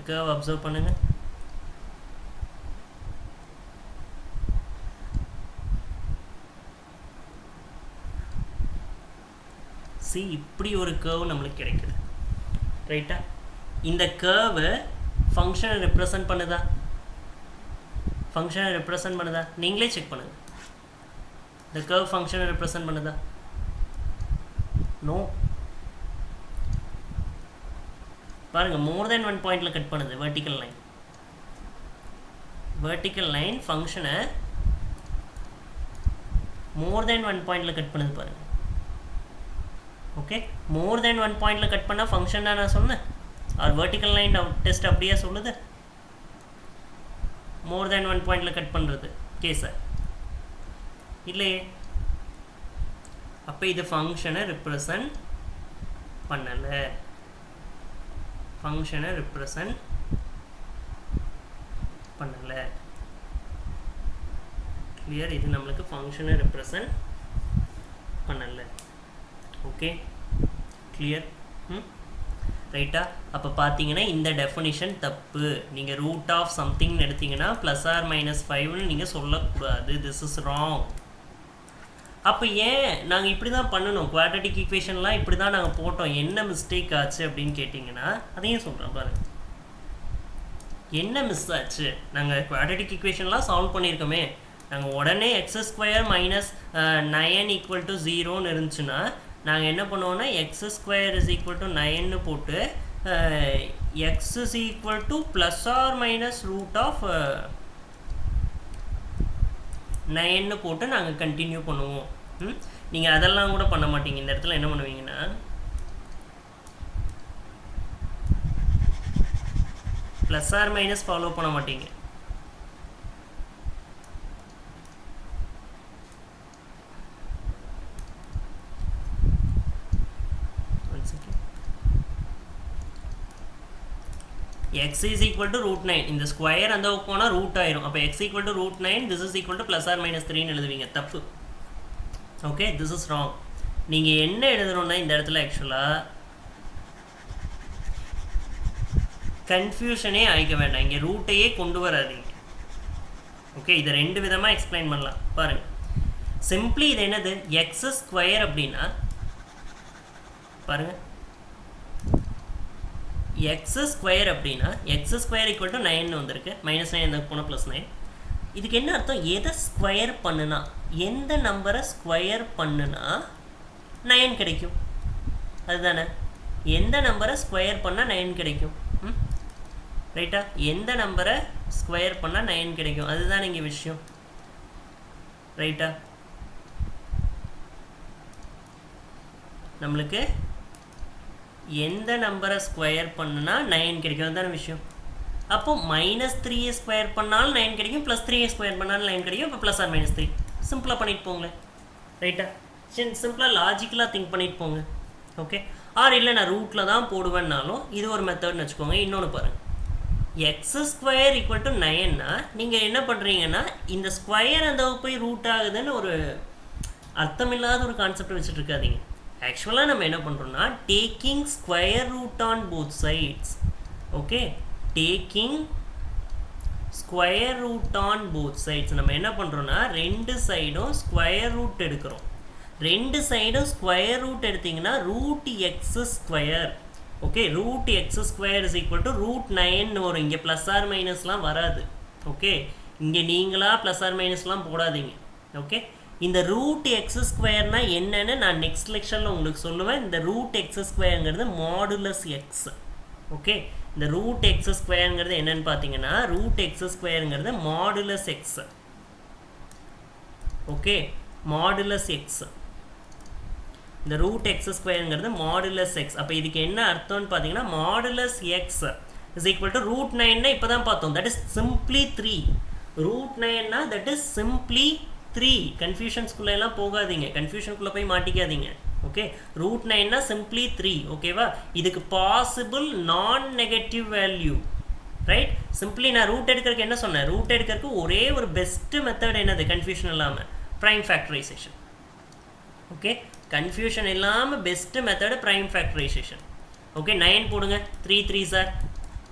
கர்வ் அப்சர்வ் பண்ணுங்க சி இப்படி ஒரு கர்வ் நம்மளுக்கு கிடைக்குது ரைட்டா இந்த கர்வ் ஃபங்க்ஷனை ரெப்ரசன்ட் பண்ணுதா நீங்களே செக் பண்ணுங்க இந்த கர்வ் ஃபங்க்ஷனை ரெப்ரசன்ட் பண்ணுதா நோ பாருங்க மோர் தென் 1 பாயிண்ட்ல கட் பண்ணுது வெர்டிக்கல் லைன் vertical line ஃபங்க்ஷனை மோர் தென் 1 பாயிண்டில் கட் பண்ணுது பாருங்க. ஓகே, மோர் தென் 1 பாயிண்டில் கட் பண்ணால் ஃபங்க்ஷன் தான் நான் சொன்னேன். ஆர் வெர்டிக்கல் லைன் டெஸ்ட் அப்படியே சொல்லுது, மோர் தென் 1 பாயிண்டில் கட் பண்ணுறது கேஸை இல்லையே. அப்போ இது ஃபங்க்ஷனை ரிப்ரசன்ட் பண்ணலை, ஃபங்க்ஷனை ரிப்ரசன்ட் பண்ணலை. கிளியர், இது நம்மளுக்கு ஃபங்க்ஷனை ரிப்ரசன்ட் பண்ணலை. Okay, clear. ரைட்டா? அப்போ பார்த்தீங்கன்னா இந்த டெஃபினிஷன் தப்பு. நீங்கள் ரூட் ஆஃப் சம்திங் எடுத்தீங்கன்னா ப்ளஸ் ஆர் -5ன்னு நீங்கள் சொல்லக்கூடாது. This is wrong. அப்போ ஏன் நாங்கள் இப்படி தான் பண்ணணும், குவாட்ரட்டிக் ஈக்குவேஷன்லாம் இப்படி தான் நாங்கள் போட்டோம், என்ன மிஸ்டேக் ஆச்சு அப்படின்னு கேட்டிங்கன்னா அதையும் சொல்கிறேன் பாருங்கள். என்ன மிஸ் ஆச்சு? நாங்கள் குவாட்ரட்டிக் ஈக்குவேஷன்லாம் சால்வ் பண்ணியிருக்கோமே, நாங்கள் உடனே x² - 9 = 0ன்னு இருந்துச்சுன்னா நாங்கள் என்ன பண்ணுவோன்னா x² = 9ன்னு போட்டு x = ±√9ன்னு போட்டு நாங்கள் கண்டினியூ பண்ணுவோம். நீங்கள் அதெல்லாம் கூட பண்ண மாட்டீங்க. இந்த இடத்துல என்ன பண்ணுவீங்கன்னா +or- ஃபாலோ பண்ண மாட்டீங்க. x is equal to √9. இந்த ஸ்கொயர் அந்த போனால் ரூட் ஆயிரும். அப்போ x equal to √9, this is equal to +or-3ன்னு எழுதுவீங்க. தப்பு. Okay, this is wrong. நீங்கள் என்ன எழுதணும்னா இந்த இடத்துல ஆக்சுவலாக கன்ஃபியூஷனே ஆகிக்க வேண்டாம், இங்கே ரூட்டையே கொண்டு வராதீங்க. ஓகே, இதை ரெண்டு விதமாக எக்ஸ்பிளைன் பண்ணலாம் பாருங்கள். சிம்பிளி இது என்னது, x² அப்படின்னா பாருங்கள், x² அப்படின்னா x² = 9ன்னு வந்திருக்கு, -9 போனால் +9. இதுக்கு என்ன அர்த்தம், எதை ஸ்கொயர் பண்ணுனா, எந்த நம்பரை ஸ்கொயர் பண்ணுனா 9 கிடைக்கும், அதுதானே. எந்த நம்பரை ஸ்கொயர் பண்ணால் 9 கிடைக்கும், ரைட்டா? எந்த நம்பரை ஸ்கொயர் பண்ணால் 9 கிடைக்கும், அதுதான் இங்கே விஷயம், ரைட்டா? நம்மளுக்கு எந்த நம்பரை ஸ்கொயர் பண்ணுனா 9 கிடைக்கும், அதுதான விஷயம். அப்போ -3 ஸ்கொயர் பண்ணாலும் 9 கிடைக்கும், +3 ஸ்கொயர் பண்ணாலும் 9 கிடைக்கும். இப்போ +or-3 சிம்பிளாக பண்ணிட்டு போங்களேன், ரைட்டா? சிம்பிளாக லாஜிக்கலாக திங்க் பண்ணிட்டு போங்க. ஓகே, ஆர் இல்லை நான் ரூட்டில் தான் போடுவேன்னாலும் இது ஒரு மெத்தட்னு வச்சுக்கோங்க. இன்னொன்று பாருங்கள், x² = 9னா நீங்கள் என்ன பண்ணுறீங்கன்னா இந்த ஸ்கொயர் அந்த போய் ரூட் ஆகுதுன்னு ஒரு அர்த்தமில்லாத ஒரு கான்செப்ட் வச்சுட்டு இருக்காதீங்க. ஆக்சுவலாக நம்ம என்ன பண்ணுறோம்னா taking square root on both sides. Okay, taking square root on both sides. நம்ம என்ன பண்ணுறோம்னா ரெண்டு சைடும் ஸ்கொயர் ரூட் எடுக்கிறோம். ரெண்டு சைடும் ஸ்கொயர் ரூட் எடுத்திங்கன்னா √x². ஓகே, √x² = √9 வரும். இங்கே +or- வராது. ஓகே, இங்கே நீங்களாக +or- போடாதீங்க. ஓகே, இந்த √x² என்னன்னு நான் நெக்ஸ்ட் லெக்சரில் உங்களுக்கு சொல்லுவேன். இந்த √x²ங்கிறது மாடுலஸ் எக்ஸ். ஓகே, இந்த √x² என்னன்னு பார்த்தீங்கன்னா √x² modulus X. Okay, modulus X. இந்த √x² மாடுலஸ் எக்ஸ். அப்போ இதுக்கு என்ன அர்த்தம்னு பார்த்தீங்கன்னா modulus X is equal to √9 இப்போ தான் பார்த்தோம், that is simply 3. √9 that is simply 3. கன்ஃபியூஷன்ஸ்குள்ளெல்லாம் போகாதீங்க, கன்ஃபியூஷனுக்குள்ளே போய் மாட்டிக்காதீங்க. Okay, √9 simply 3. ஓகேவா? இதுக்கு பாசிபிள் நான் நெகட்டிவ் வேல்யூ, ரைட்? சிம்பிளி நான் ரூட் எடுக்கிறதுக்கு என்ன சொன்னேன், ரூட் எடுக்கிறதுக்கு ஒரே ஒரு பெஸ்ட் மெத்தட் என்னது, கன்ஃபியூஷன் இல்லாமல் ப்ரைம் ஃபேக்டரைசேஷன். ஓகே, கன்ஃபியூஷன் இல்லாமல் best method prime factorisation. Okay, 9 போடுங்க, 3 3 சார்,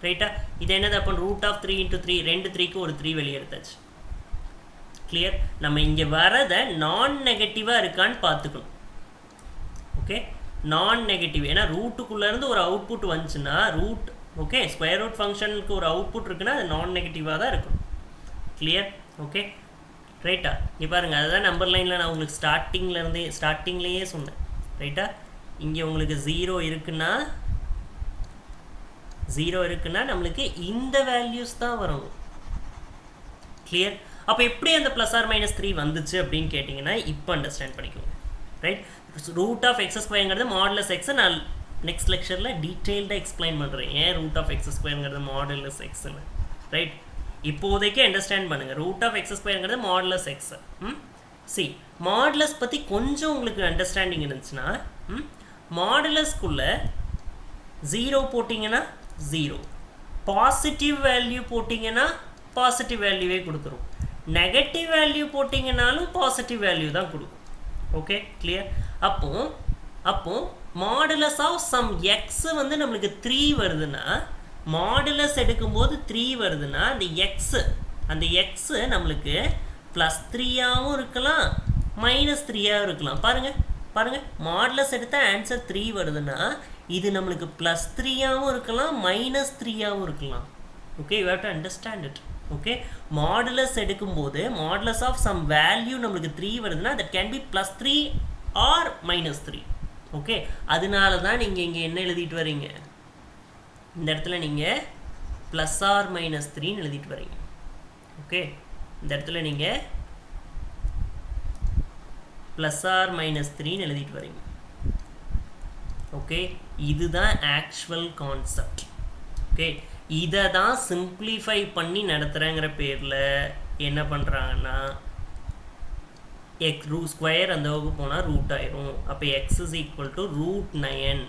ரைட்டா? இது என்னது அப்போ √3 × 3, ரெண்டு 3க்கு ஒரு 3 வெளியே எடுத்தாச்சு. கிளியர்? நம்ம இங்கே வரதை நான் நெகட்டிவாக இருக்கான்னு பார்த்துக்கணும். ஓகே, நான் நெகட்டிவ், ஏன்னா ரூட்டுக்குள்ளேருந்து ஒரு அவுட்புட் வந்துச்சுன்னா ரூட், ஓகே, ஸ்கொயர் ரூட் ஃபங்க்ஷனுக்கு ஒரு அவுட்புட் இருக்குன்னா அது நான் நெகட்டிவாக தான் இருக்கும். கிளியர்? ஓகே, ரைட்டா? இங்கே பாருங்கள், அதுதான் நம்பர் லைனில் நான் உங்களுக்கு ஸ்டார்டிங்லேயே சொன்னேன், ரைட்டா? இங்கே உங்களுக்கு 0 இருக்குன்னா நம்மளுக்கு இந்த வேல்யூஸ் தான் வரணும். கிளியர்? அப்போ எப்படி அந்த ப்ளஸ் ஆர் மைனஸ் 3 வந்துச்சு அப்படின்னு கேட்டிங்கன்னா இப்போ அண்டர்ஸ்டாண்ட் பண்ணிக்கோங்க. ரைட்? ரூட் ஆஃப் எக்ஸ் ஸ்கொயருங்கிறது மாடுலஸ் எக்ஸை நான் நெக்ஸ்ட் லெக்சரில் டீட்டெயில்டாக எக்ஸ்பிளைன் பண்ணுறேன். ஏன் ரூட் ஆஃப் எக்ஸ் ஸ்கொயருங்கிறது மாடுலஸ் எக்ஸ்ன்னு. ரைட்? இப்போதைக்கு அண்டர்ஸ்டாண்ட் பண்ணுங்கள். ரூட் ஆஃப் எக்ஸ் ஸ்கொயருங்கிறது மாடுலஸ் எக்ஸ். சி மாடுலஸ் பற்றி கொஞ்சம் உங்களுக்கு அண்டர்ஸ்டாண்டிங் இருந்துச்சுன்னா மாடுலஸ்க்குள்ளே 0 போட்டிங்கன்னா 0, பாசிட்டிவ் வேல்யூ போட்டிங்கன்னா பாசிட்டிவ் வேல்யூவே கொடுத்துரும், நெகட்டிவ் வேல்யூ போட்டிங்கனாலும் பாசிட்டிவ் வேல்யூ தான் கொடுக்கும். Okay clear? அப்போ மாடுலஸ் ஆஃப் சம் எக்ஸ் வந்து நம்மளுக்கு 3 வருதுன்னா, மாடுலஸ் எடுக்கும்போது 3 வருதுன்னா அந்த எக்ஸு நம்மளுக்கு +3ஆகவும் இருக்கலாம் -3ஆகவும் இருக்கலாம். பாருங்கள் மாடுலஸ் எடுத்தால் ஆன்சர் 3 வருதுன்னா இது நம்மளுக்கு +3ஆகவும் இருக்கலாம் -3ஆகவும் இருக்கலாம். Okay, you have to understand it. Okay, modulus எடுக்கும்போது மாடுலஸ் ஆஃப் சம் வேல்யூ நம்மளுக்கு 3 வருதுன்னா that can be +3 or -3. Okay, அதனால தான் நீங்கள் இங்கே என்ன எழுதிட்டு வரீங்க, இந்த இடத்துல நீங்கள் +r -3ன்னு எழுதிட்டு வரீங்க. ஓகே, இந்த இடத்துல நீங்கள் +r -3ன்னு எழுதிட்டு வரீங்க. ஓகே, இதுதான் ஆக்சுவல் கான்செப்ட். ஓகே, இதை தான் சிம்பிளிஃபை பண்ணி நடத்துகிறேங்கிற பேரில் என்ன பண்ணுறாங்கன்னா ஸ்கொயர் அந்த வகுப்பு போனால் ரூட் ஆயிரும். அப்போ x is equal to √9.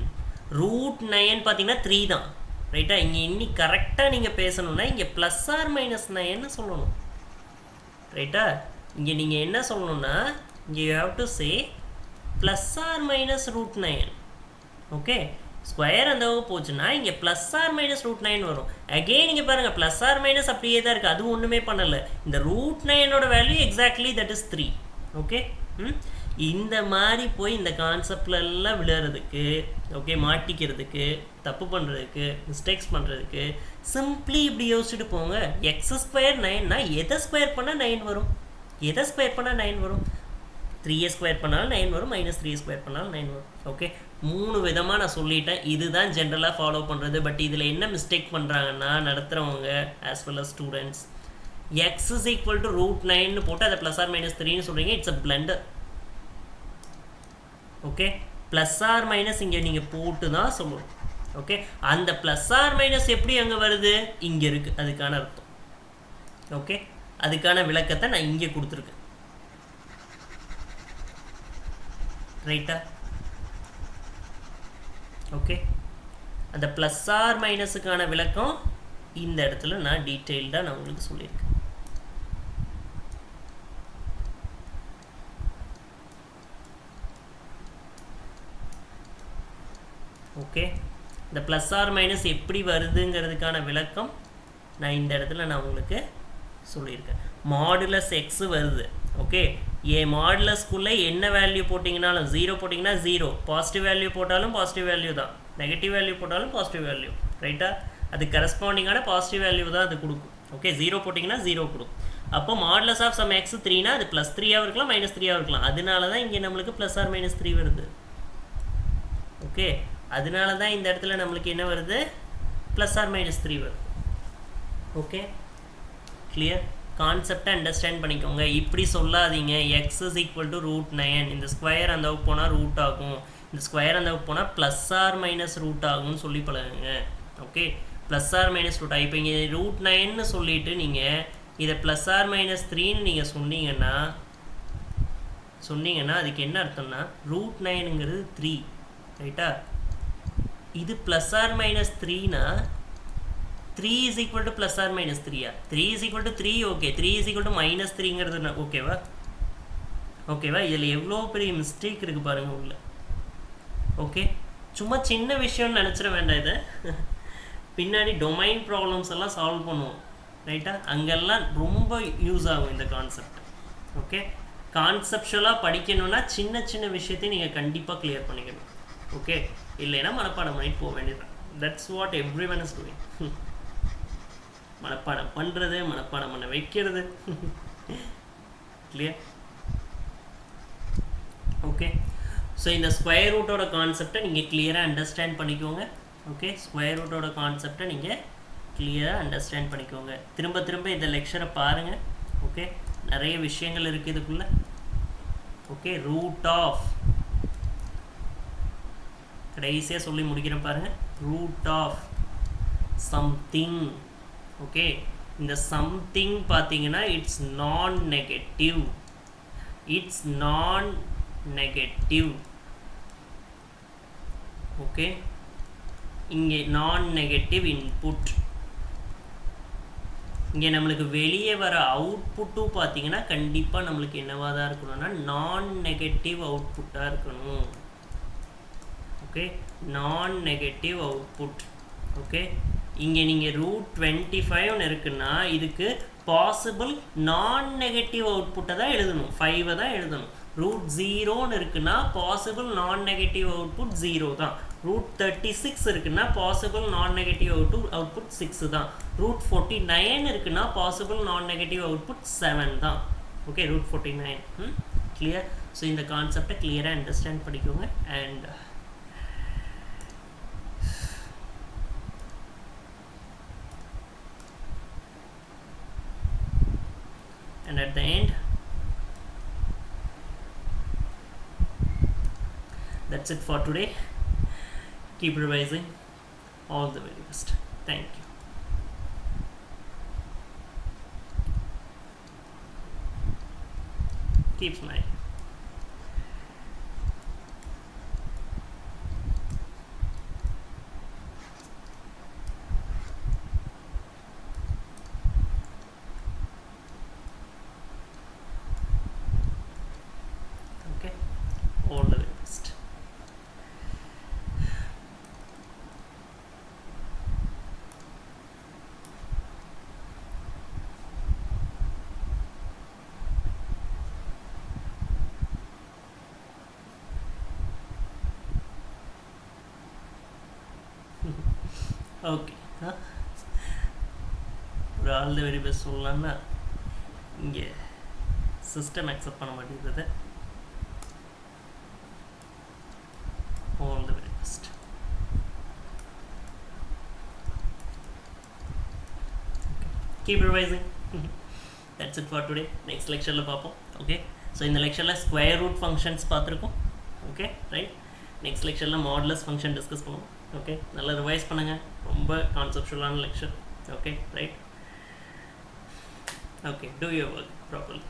√9 பார்த்தீங்கன்னா 3 தான். ரைட்டா? இங்கே இன்னைக்கு கரெக்டாக நீங்கள் பேசணுன்னா இங்கே +r -9ன்னு சொல்லணும். ரைட்டா? இங்கே நீங்கள் என்ன சொல்லணும்னா இங்கே you have to say +r -√9. Okay, square அந்த போச்சுன்னா இங்கே +r -√9 வரும். அகெயின் நீங்கள் பாருங்கள் +r - அப்படியே தான் இருக்குது, அதுவும் ஒன்றுமே பண்ணலை. இந்த √9ஓட வேல்யூ எக்ஸாக்ட்லி தட் இஸ் 3. ஓகே, இந்த மாதிரி போய் இந்த கான்செப்ட்லெல்லாம் விழுறதுக்கு, ஓகே, மாட்டிக்கிறதுக்கு, தப்பு பண்ணுறதுக்கு, மிஸ்டேக்ஸ் பண்ணுறதுக்கு சிம்பிளி இப்படி யோசிச்சுட்டு போங்க. x² 9னா எதை ஸ்கொயர் பண்ணால் 9 வரும்? 3a ஸ்கொயர் பண்ணாலும் 9 வரும், -3a ஸ்கொயர் பண்ணாலும் 9 வரும். ஓகே, 3 விதமாக நான் சொல்லிட்டேன். இதுதான் ஜென்ரலாக ஃபாலோ பண்ணுறது. பட் இதில் என்ன மிஸ்டேக் பண்ணுறாங்கன்னா நடத்துகிறவங்க as well as students, x is equal to √9 போட்டு அதை +r -3ன்னு சொல்கிறீங்க. It's a blunder. Okay, +r- இங்கே நீங்கள் போட்டு தான் சொல்லணும். ஓகே, அந்த +r- எப்படி அங்கே வருது? இங்கே இருக்குது, அதுக்கான அர்த்தம். ஓகே, அதுக்கான விளக்கத்தை நான் இங்கே கொடுத்துருக்கேன். ரைட்டா? ஓகே, அந்த +r- விளக்கம் இந்த இடத்துல நான் டீட்டெயில்டாக நான் உங்களுக்கு சொல்லியிருக்கேன். ஓகே, இந்த +r- எப்படி வருதுங்கிறதுக்கான விளக்கம் நான் இந்த இடத்துல நான் உங்களுக்கு சொல்லியிருக்கேன். மாடுலஸ் எக்ஸ் வருது. ஓகே, மாடுலஸ்க்குள்ளே என்ன வேல்யூ போட்டிங்கனாலும் 0 போட்டிங்கன்னா 0, பாசிட்டிவ் வேல்யூ போட்டாலும் பாசிட்டிவ் வேல்யூ தான், நெகட்டிவ் வேல்யூ போட்டாலும் பாசிட்டிவ் வேல்யூ. ரைட்டா? அது கரஸ்பாண்டிங்கான பாசிட்டிவ் வேல்யூ தான் அது கொடுக்கும். ஓகே, 0 போட்டிங்கன்னா 0 கொடுக்கும். அப்போ மாடுலஸ் ஆஃப் சம் எக்ஸ் 3னா அது +3ஆகவும் இருக்கலாம் -3ஆகவும் இருக்கலாம். அதனால தான் இங்கே நம்மளுக்கு +r -3 வருது. ஓகே, அதனால தான் இந்த இடத்துல நம்மளுக்கு என்ன வருது? +r -3 வருது. Okay, clear? கான்செப்டை அண்டர்ஸ்டாண்ட் பண்ணிக்கோங்க. இப்படி சொல்லாதீங்க x is equal to √9. இந்த ஸ்கொயர் அந்த போனால் ரூட் ஆகும், இந்த ஸ்கொயர் அந்த போனால் +r - ரூட் ஆகும்னு சொல்லி பழகுங்க. ஓகே, +r - ரூட் ஆகும். இப்போ இங்கே √9ன்னு சொல்லிவிட்டு நீங்கள் இதை +r -3ன்னு நீங்கள் சொன்னீங்கன்னா அதுக்கு என்ன அர்த்தம்னா √9ங்கிறது 3. ரைட்டா? இது +r -3னா 3 is equal to +r -3. 3 is equal to 3. Okay, 3 is equal to -3ங்கிறது ஓகேவா? இதில் எவ்வளோ பெரிய மிஸ்டேக் இருக்குது பாருங்கள் உள்ள. ஓகே, சும்மா சின்ன விஷயம்னு நினச்சிட வேண்டாம். இதை பின்னாடி டொமைன் ப்ராப்ளம்ஸ் எல்லாம் சால்வ் பண்ணுவோம். ரைட்டா? அங்கெல்லாம் ரொம்ப யூஸ் ஆகும் இந்த கான்செப்ட். ஓகே, கான்செப்ஷுவலாக படிக்கணும்னா சின்ன சின்ன விஷயத்தையும் நீங்கள் கண்டிப்பாக கிளியர் பண்ணிக்கணும். ஓகே, இல்லைன்னா மனப்பாடம் பண்ணிட்டு போக வேண்டியதான். That's what every one is doing. மனப்பாடம் பண்ணுறது, மனப்பாடம் பண்ண வைக்கிறது. கிளியர்? ஓகே, ஸோ இந்த ஸ்கொயர் ரூட்டோட கான்செப்டை நீங்கள் கிளியராக அண்டர்ஸ்டாண்ட் பண்ணிக்கோங்க. ஓகே, ஸ்கொயர் ரூட்டோட கான்செப்டை நீங்கள் கிளியராக அண்டர்ஸ்டாண்ட் பண்ணிக்கோங்க. திரும்ப திரும்ப இந்த லெக்சரை பாருங்கள். ஓகே, நிறைய விஷயங்கள் இருக்குது இதுக்குள்ள. ஓகே, ரூட் ஆஃப், கடைசியாக சொல்லி முடிக்கிறேன் பாருங்கள், ரூட் ஆஃப் சம்திங். ஓகே, இந்த சம்திங் பார்த்தீங்கன்னா இட்ஸ் நான் நெகட்டிவ், இட்ஸ் நான் நெகட்டிவ். ஓகே, இங்கே நான் நெகட்டிவ் இன்புட். இங்கே நம்மளுக்கு வெளியே வர அவுட்புட்டும் பார்த்தீங்கன்னா கண்டிப்பாக நம்மளுக்கு என்னவாக தான் இருக்கணும்னா நான் நெகட்டிவ் அவுட்புட்டாக இருக்கணும். Okay, non negative output. Okay, இங்கே நீங்கள் √25 இருக்குன்னா இதுக்கு பாசிபிள் நான் நெகட்டிவ் அவுட்புட்டை தான் எழுதணும், 5 தான் எழுதணும். √0 இருக்குன்னா பாசிபிள் நான் நெகட்டிவ் அவுட்புட் 0 தான். √36 இருக்குன்னா பாசிபிள் நான் நெகட்டிவ் அவுட்புட் 6 தான். √49 இருக்குன்னா பாசிபிள் நான் நெகட்டிவ் அவுட்புட் 7 தான். Okay, √49 clear. ஸோ இந்த கான்செப்டை கிளியராக அண்டர்ஸ்டாண்ட் பண்ணிக்கோங்க. and at the end, that's it for today. Keep revising. All the very best. Thank you. Keep smiling. Okay, all the very best. Okay, ஒரு all the very best சொல்லலாம்னா இங்கே system accept பண்ண மாட்டேங்குது. All the very best. Keep revising. That's it for today. Next லெக்சரில் பார்ப்போம். Okay, so இந்த லெக்சரில் square root functions பார்த்துருக்கோம். Okay, right. நெக்ஸ்ட் லெக்சரில் மாடுலஸ் ஃபங்க்ஷன் டிஸ்கஸ் பண்ணுவோம். ஓகே, நல்லா ரிவைஸ் பண்ணுங்கள், ரொம்ப கான்செப்ஷுவலான lecture. Okay, right. Okay, do your work properly.